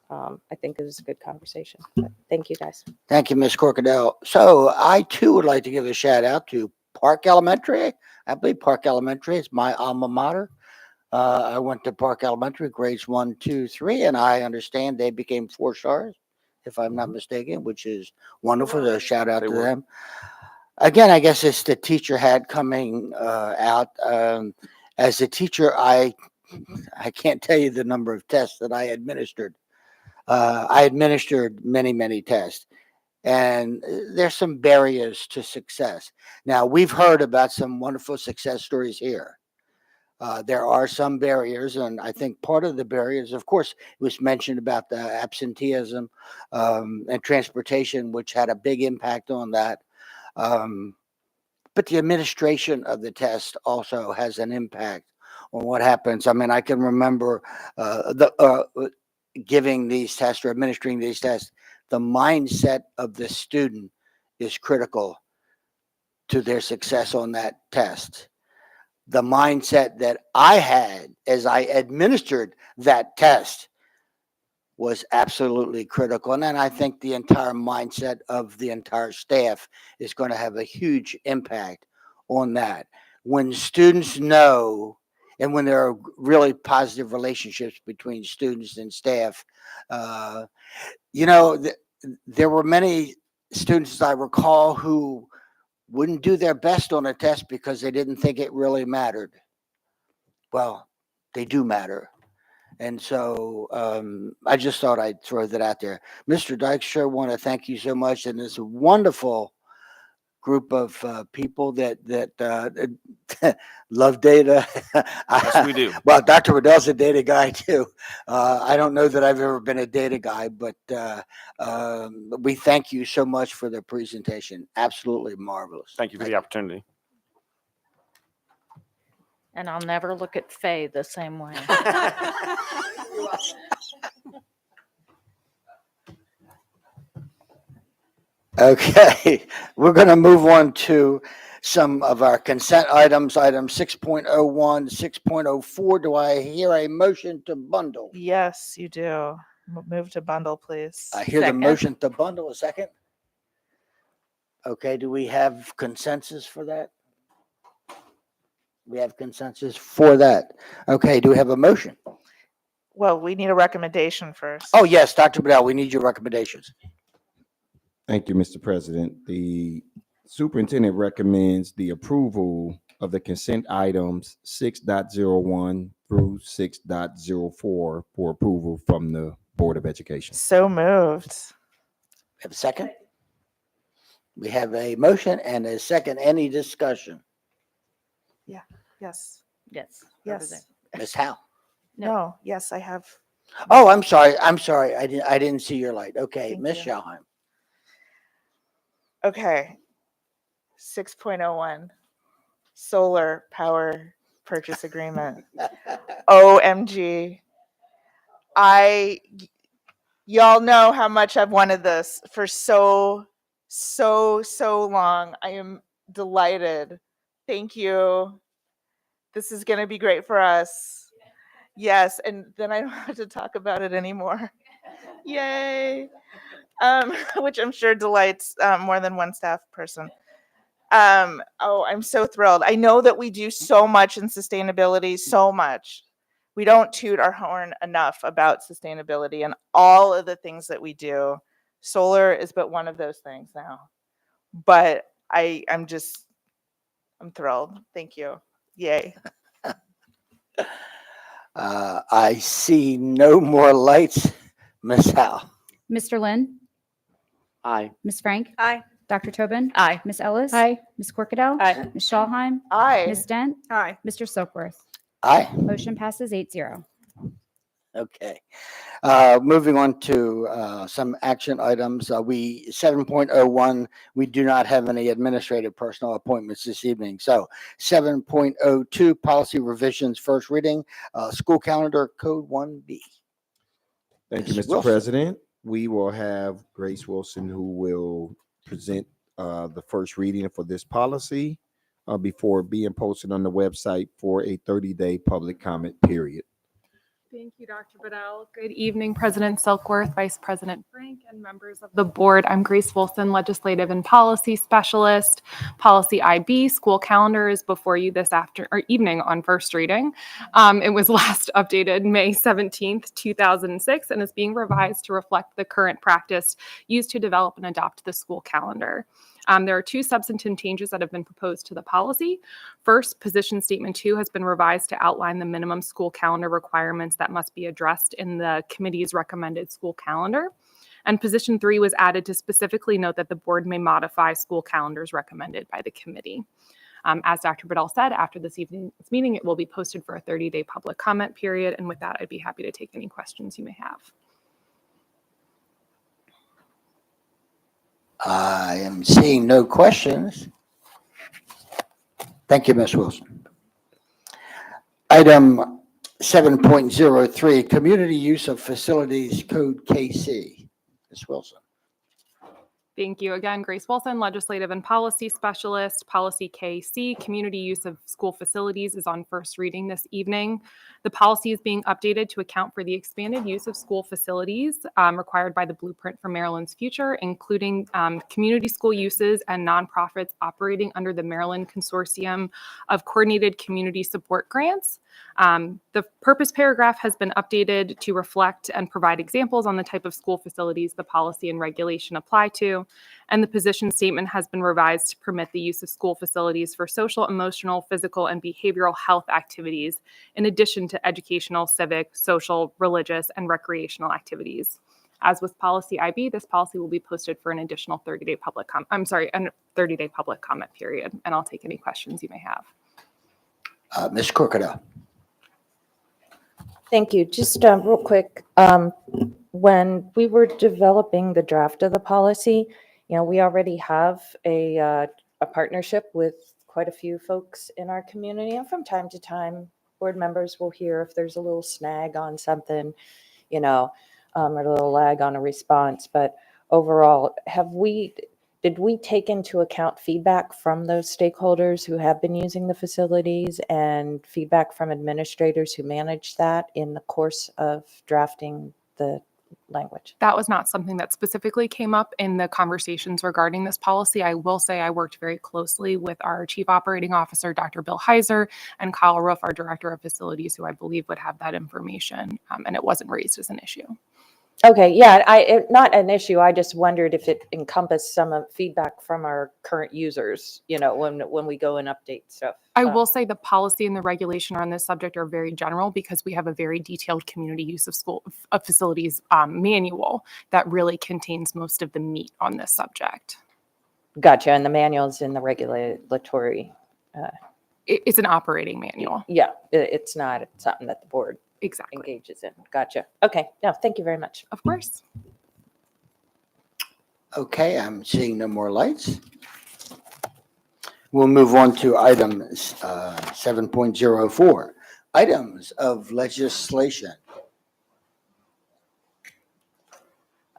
I think it was a good conversation. But thank you guys. Thank you, Ms. Corkadell. So I too would like to give a shout out to Park Elementary. I believe Park Elementary is my alma mater. I went to Park Elementary, grades 1, 2, 3, and I understand they became 4 stars, if I'm not mistaken, which is wonderful. So shout out They to were. them. Again, I guess it's the teacher hat coming out. As a teacher, I can't tell you the number of tests that I administered. I administered many, many tests, and there's some barriers to success. Now, we've heard about some wonderful success stories here. There are some barriers, and I think part of the barriers, of course, it was mentioned about the absenteeism and transportation, which had a big impact on that. But the administration of the test also has an impact on what happens. I mean, I can remember giving these tests or administering these tests. The mindset of the student is critical to their success on that test. The mindset that I had as I administered that test was absolutely critical. And then I think the entire mindset of the entire staff is going to have a huge impact on that. When students know, and when there are really positive relationships between students and staff, there were many students, as I recall, who wouldn't do their best on a test because they didn't think it really mattered. Well, they do matter. And so I just thought I'd throw that out there. Mr. Dykstra, want to thank you so much. And this wonderful group of people that love data. Yes, we do. Well, Dr. Riddell's a data guy too. I don't know that I've ever been a data guy, but we thank you so much for the presentation. Absolutely marvelous. Thank you for the opportunity. And I'll never look at Faye the same way. Okay, we're going to move on to some of our consent items, items 6.01, 6.04. Do I hear a motion to bundle? Yes, you do. Move to bundle, please. I hear Second. the motion to bundle. A second. Okay, do we have consensus for that? We have consensus for that. Okay, do we have a motion? Well, we need a recommendation first. Oh, yes, Dr. Bedell, we need your recommendations. Thank you, Mr. President. The superintendent recommends the approval of the consent items 6.01 through 6.04 for approval from the Board of Education. So moved. Have a second? We have a motion and a second. Any discussion? Yes. Yes. Yes. Ms. Howe? No. Yes, I have. Oh, I'm sorry. I didn't see your light. Okay, Thank Ms. you. Schalheim. Okay. 6.01 solar power purchase agreement. OMG. Y'all know how much I've wanted this for so long. I am delighted. Thank you. This is going to be great for us. Yes, and then I don't have to talk about it anymore. Yay. Which I'm sure delights more than one staff person. I'm so thrilled. I know that we do so much in sustainability, so much. We don't toot our horn enough about sustainability and all of the things that we do. Solar is but one of those things now. But I'm thrilled. Thank you. Yay. I see no more lights. Ms. Howe? Mr. Lynn? Aye. Ms. Frank? Aye. Dr. Tobin? Aye. Ms. Ellis? Aye. Ms. Corkadell? Aye. Ms. Schalheim? Aye. Ms. Dent? Aye. Mr. Soakworth? Aye. Motion passes 8-0. Okay. Moving on to some action items. 7.01, we do not have any administrative personnel appointments this evening. So 7.02, policy revisions, first reading, school calendar code 1B. Thank you, Ms. Mr. Wilson. President. We will have Grace Wilson, who will present the first reading for this policy before being posted on the website for a 30-day public comment period. Thank you, Dr. Bedell. Good evening, President Silkworth, Vice President Frank, and members of the board. I'm Grace Wilson, Legislative and Policy Specialist. Policy IB, school calendar, is before you this evening on first reading. It was last updated May 17th, 2006, and is being revised to reflect the current practice used to develop and adopt the school calendar. There are two substantive changes that have been proposed to the policy. First, position statement 2 has been revised to outline the minimum school calendar requirements that must be addressed in the committee's recommended school calendar. And position 3 was added to specifically note that the board may modify school calendars recommended by the committee. As Dr. Bedell said, after this evening's meeting, it will be posted for a 30-day public comment period. And with that, I'd be happy to take any questions you may have. I am seeing no questions. Thank you, Ms. Wilson. Item 7.03, community use of facilities code KC. Ms. Wilson. Thank you again, Grace Wilson, Legislative and Policy Specialist. Policy KC, community use of school facilities, is on first reading this evening. The policy is being updated to account for the expanded use of school facilities required by the Blueprint for Maryland's Future, including community school uses and nonprofits operating under the Maryland Consortium of Coordinated Community Support Grants. The purpose paragraph has been updated to reflect and provide examples on the type of school facilities the policy and regulation apply to, and the position statement has been revised to permit the use of school facilities for social, emotional, physical, and behavioral health activities, in addition to educational, civic, social, religious, and recreational activities. As with policy IB, this policy will be posted for an additional 30-day public comment period, and I'll take any questions you may have. Ms. Crocodile. Thank you. Just real quick, when we were developing the draft of the policy, we already have a partnership with quite a few folks in our community, and from time to time, board members will hear if there's a little snag on something, or a little lag on a response. But overall, did we take into account feedback from those stakeholders who have been using the facilities and feedback from administrators who manage that in the course of drafting the language? That was not something that specifically came up in the conversations regarding this policy. I will say I worked very closely with our Chief Operating Officer, Dr. Bill Heiser, and Kyle Roof, our Director of Facilities, who I believe would have that information, and it wasn't raised as an issue. Okay, yeah, not an issue. I just wondered if it encompassed some of feedback from our current users, when we go and update stuff. I will say the policy and the regulation on this subject are very general because we have a very detailed community use of school facilities manual that really contains most of the meat on this subject. Gotcha. And the manual's in the regulatory. It's an operating manual. Yeah, it's not something that the board engages in. Gotcha. Okay. No, thank you very much. Of course. Okay, I'm seeing no more lights. We'll move on to item 7.04, items of legislation.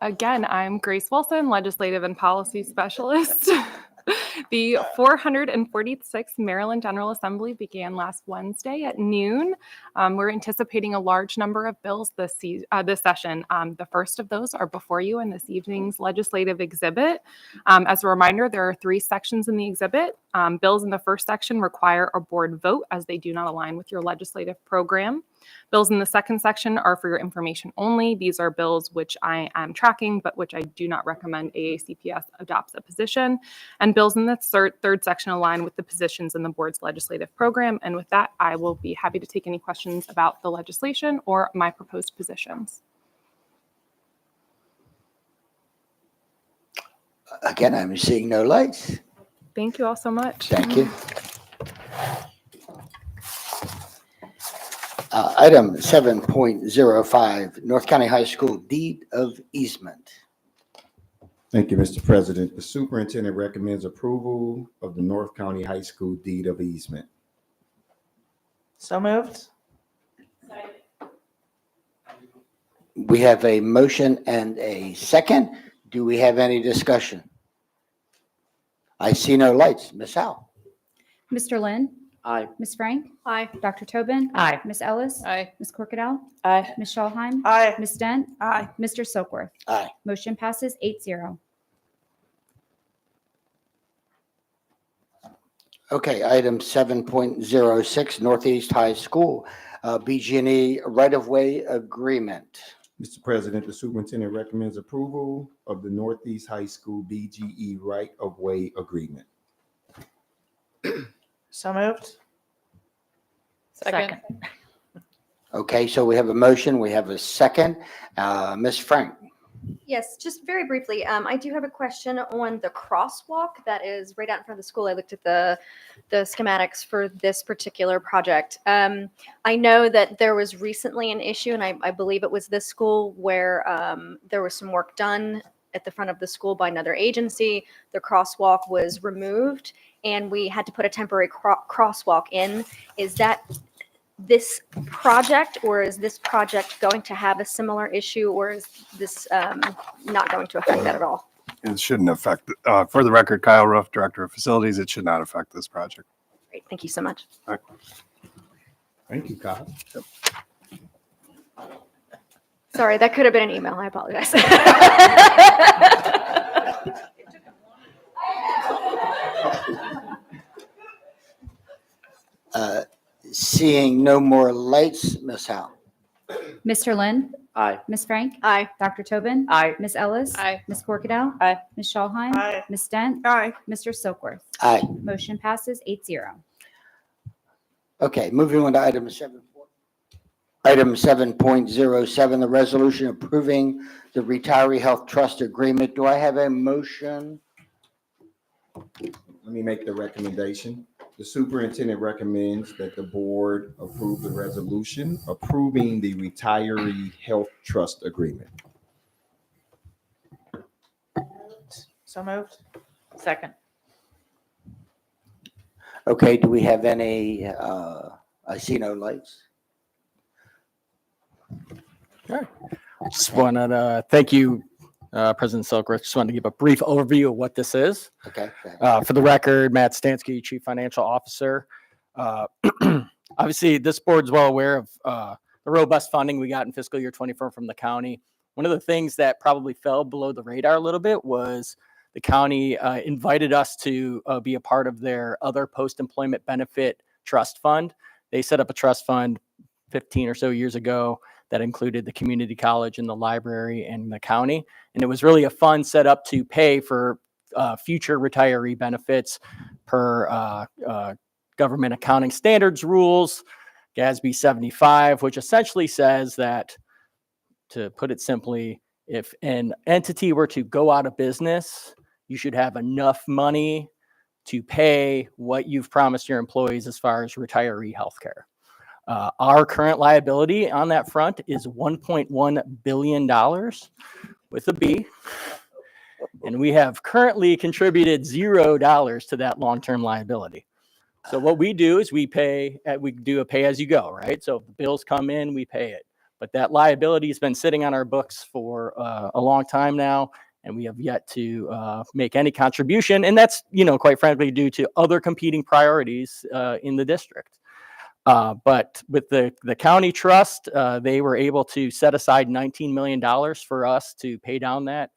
Again, I'm Grace Wilson, Legislative and Policy Specialist. The 446th Maryland General Assembly began last Wednesday at noon. We're anticipating a large number of bills this session. The first of those are before you in this evening's legislative exhibit. As a reminder, there are 3 sections in the exhibit. Bills in the first section require a board vote as they do not align with your legislative program. Bills in the second section are for your information only. These are bills which I am tracking, but which I do not recommend AACPS adopts a position. And bills in the third section align with the positions in the board's legislative program. And with that, I will be happy to take any questions about the legislation or my proposed positions. Again, I'm seeing no lights. Thank you all so much. Thank you. Item 7.05, North County High School deed of easement. Thank you, Mr. President. The superintendent recommends approval of the North County High School deed of easement. So moved. We have a motion and a second. Do we have any discussion? I see no lights. Ms. Howe? Mr. Lynn? Aye. Ms. Frank? Aye. Dr. Tobin? Aye. Ms. Ellis? Aye. Ms. Corkadell? Aye. Ms. Schallheim? Aye. Ms. Dent? Aye. Mr. Silkworth? Aye. Motion passes 8-0. Okay, item 7.06, Northeast High School, BG&E right-of-way agreement. Mr. President, the superintendent recommends approval of the Northeast High School BGE right-of-way agreement. So moved. Second. Okay, so we have a motion, we have a second. Ms. Frank? Yes, just very briefly, I do have a question on the crosswalk that is right out in front of the school. I looked at the schematics for this particular project. I know that there was recently an issue, and I believe it was this school, where there was some work done at the front of the school by another agency. The crosswalk was removed, and we had to put a temporary crosswalk in. Is that this project, or is this project going to have a similar issue, or is this not going to affect that at all? It shouldn't affect, for the record, Kyle Ruff, Director of Facilities, it should not affect this project. Great, thank you so much. All right. Thank you, Kyle. Sorry, that could have been an email. I apologize. Seeing no more lights, Ms. Howe? Mr. Lynn? Aye. Ms. Frank? Aye. Dr. Tobin? Aye. Ms. Ellis? Aye. Ms. Corkadell? Aye. Ms. Schallheim? Aye. Ms. Dent? Aye. Mr. Silkworth? Aye. Motion passes 8-0. Okay, moving on to item 7. Item 7.07, the resolution approving the retiree health trust agreement. Do I have a motion? Let me make the recommendation. The superintendent recommends that the board approve the resolution approving the retiree health trust agreement. So moved. Second. Okay, do we have any, I see no lights. Just wanted to thank you, President Silkworth. Just wanted to give a brief overview of what this is. Okay. For the record, Matt Stansky, Chief Financial Officer. Obviously, this board's well aware of the robust funding we got in fiscal year 24 from the county. One of the things that probably fell below the radar a little bit was the county invited us to be a part of their other post-employment benefit trust fund. They set up a trust fund 15 or so years ago that included the community college and the library and the county. And it was really a fund set up to pay for future retiree benefits per government accounting standards rules, GASB 75, which essentially says that, to put it simply, if an entity were to go out of business, you should have enough money to pay what you've promised your employees as far as retiree health care. Our current liability on that front is $1.1 billion with a B. And we have currently contributed $0 to that long-term liability. So what we do is we do a pay as you go, right? So if the bills come in, we pay it. But that liability has been sitting on our books for a long time now, and we have yet to make any contribution. And that's, quite frankly, due to other competing priorities in the district. But with the county trust, they were able to set aside $19 million for us to pay down that,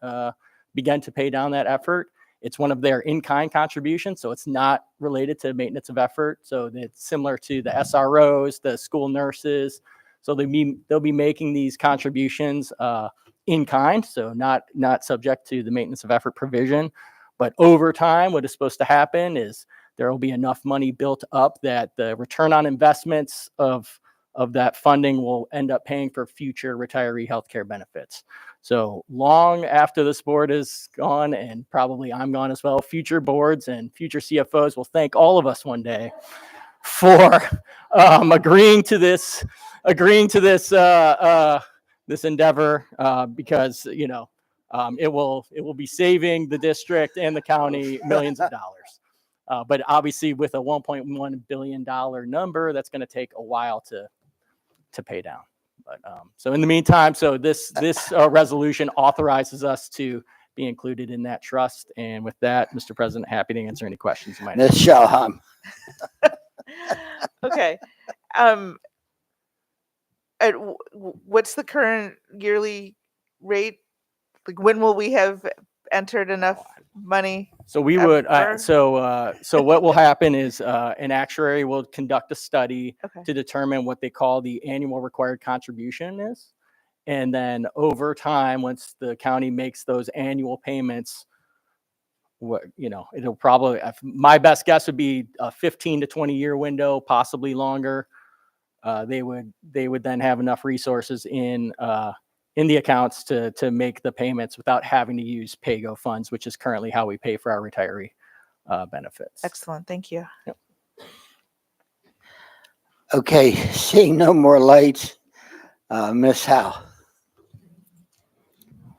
begin to pay down that effort. It's one of their in-kind contributions, so it's not related to maintenance of effort. So it's similar to the SROs, the school nurses. So they'll be making these contributions in kind, so not subject to the maintenance of effort provision. But over time, what is supposed to happen is there will be enough money built up that the return on investments of that funding will end up paying for future retiree healthcare benefits. So long after this board is gone, and probably I'm gone as well, future boards and future CFOs will thank all of us one day for agreeing to this agreeing to this this endeavor because it will be saving the district and the county millions of dollars. But obviously, with a $1.1 billion number, that's going to take a while to pay down. But so in the meantime, so this resolution authorizes us to be included in that trust. And with that, Mr. President, happy to answer any questions you might have. Ms. Shalham. Okay. What's the current yearly rate? Like, when will we have entered enough money? So we would, ever? so what will happen is an actuary will conduct a study Okay. to determine what they call the annual required contribution is. And then over time, once the county makes those annual payments, it'll probably, my best guess would be a 15 to 20 year window, possibly longer. They would then have enough resources in the accounts to make the payments without having to use pay-go funds, which is currently how we pay for our retiree benefits. Excellent. Thank you. Yep. Okay, seeing no more lights, Ms. Howe.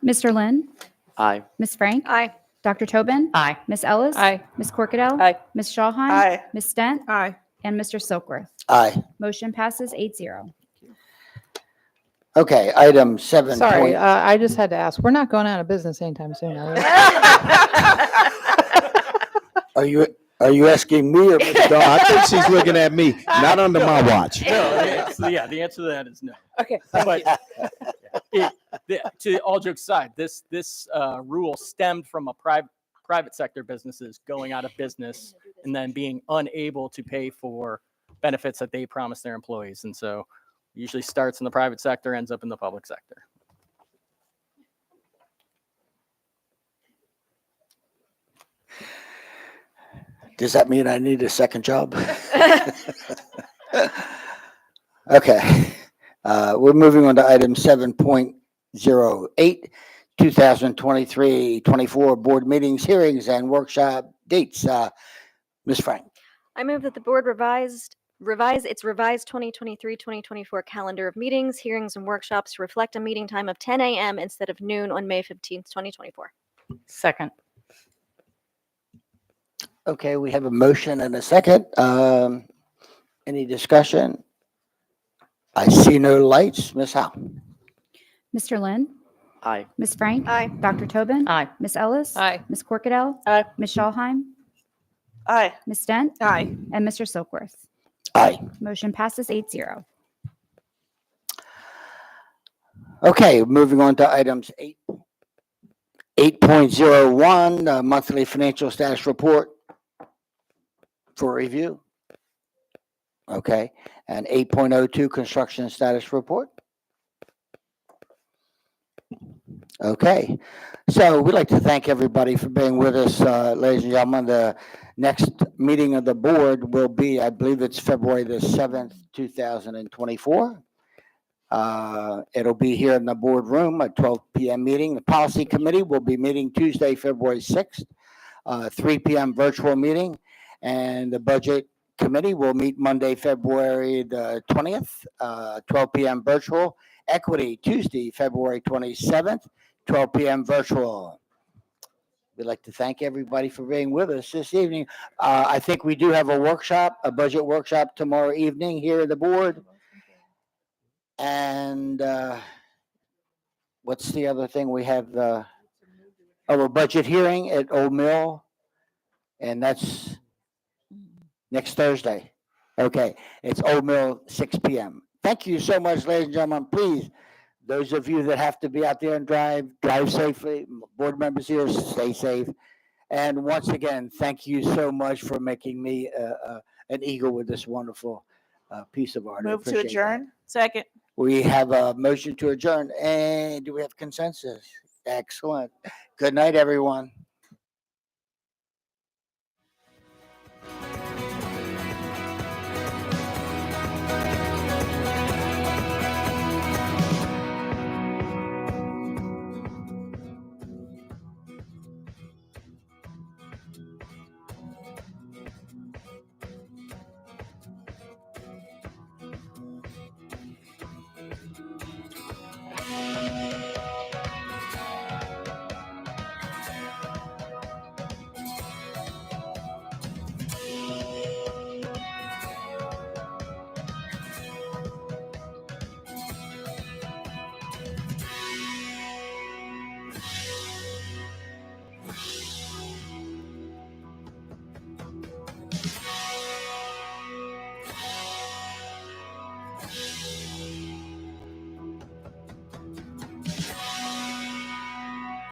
Mr. Lynn? Aye. Ms. Frank? Aye. Dr. Tobin? Aye. Ms. Ellis? Aye. Ms. Corkadell? Aye. Ms. Shawheim? Aye. Ms. Stent? Aye. And Mr. Silkworth? Aye. Motion passes 8-0. Okay, item 7. Sorry, I just had to ask. We're not going out of business anytime soon, are we? Are you asking me or Ms. No, I think she's looking at me, not under my watch. No, the answer to that is no. Okay. But to all jokes aside, this rule stemmed from a private sector businesses going out of business and then being unable to pay for benefits that they promised their employees. And so usually starts in the private sector, ends up in the public sector. Does that mean I need a second job? Okay, we're moving on to item 7.08, 2023-24 board meetings, hearings, and workshop dates. Ms. Frank. I move that the board revise its revised 2023-2024 calendar of meetings, hearings, and workshops to reflect a meeting time of 10 a.m. instead of noon on May 15th, 2024. Second. Okay, we have a motion and a second. Any discussion? I see no lights. Ms. Howe. Mr. Lynn? Aye. Ms. Frank? Aye. Dr. Tobin? Aye. Ms. Ellis? Aye. Ms. Corkadell? Aye. Ms. Shawheim? Aye. Ms. Stent? Aye. And Mr. Silkworth? Aye. Motion passes 8-0. Okay, moving on to items 8.01, monthly financial status report for review. Okay, and 8.02, construction status report. Okay, so we'd like to thank everybody for being with us, ladies and gentlemen. The next meeting of the board will be, I believe it's February the 7th, 2024. It'll be here in the boardroom at 12 p.m. meeting. The policy committee will be meeting Tuesday, February 6th, 3 p.m. virtual meeting. And the budget committee will meet Monday, February the 20th, 12 p.m. virtual. Equity, Tuesday, February 27th, 12 p.m. virtual. We'd like to thank everybody for being with us this evening. I think we do have a workshop, a budget workshop tomorrow evening here at the board. And what's the other thing? We have a budget hearing at Old Mill, and that's next Thursday. Okay, it's Old Mill, 6 p.m. Thank you so much, ladies and gentlemen. Please, those of you that have to be out there and drive safely. Board members here, stay safe. And once again, thank you so much for making me an eagle with this wonderful piece of art. I Move to appreciate that. adjourn. Second. We have a motion to adjourn. And do we have consensus? Excellent. Good night, everyone.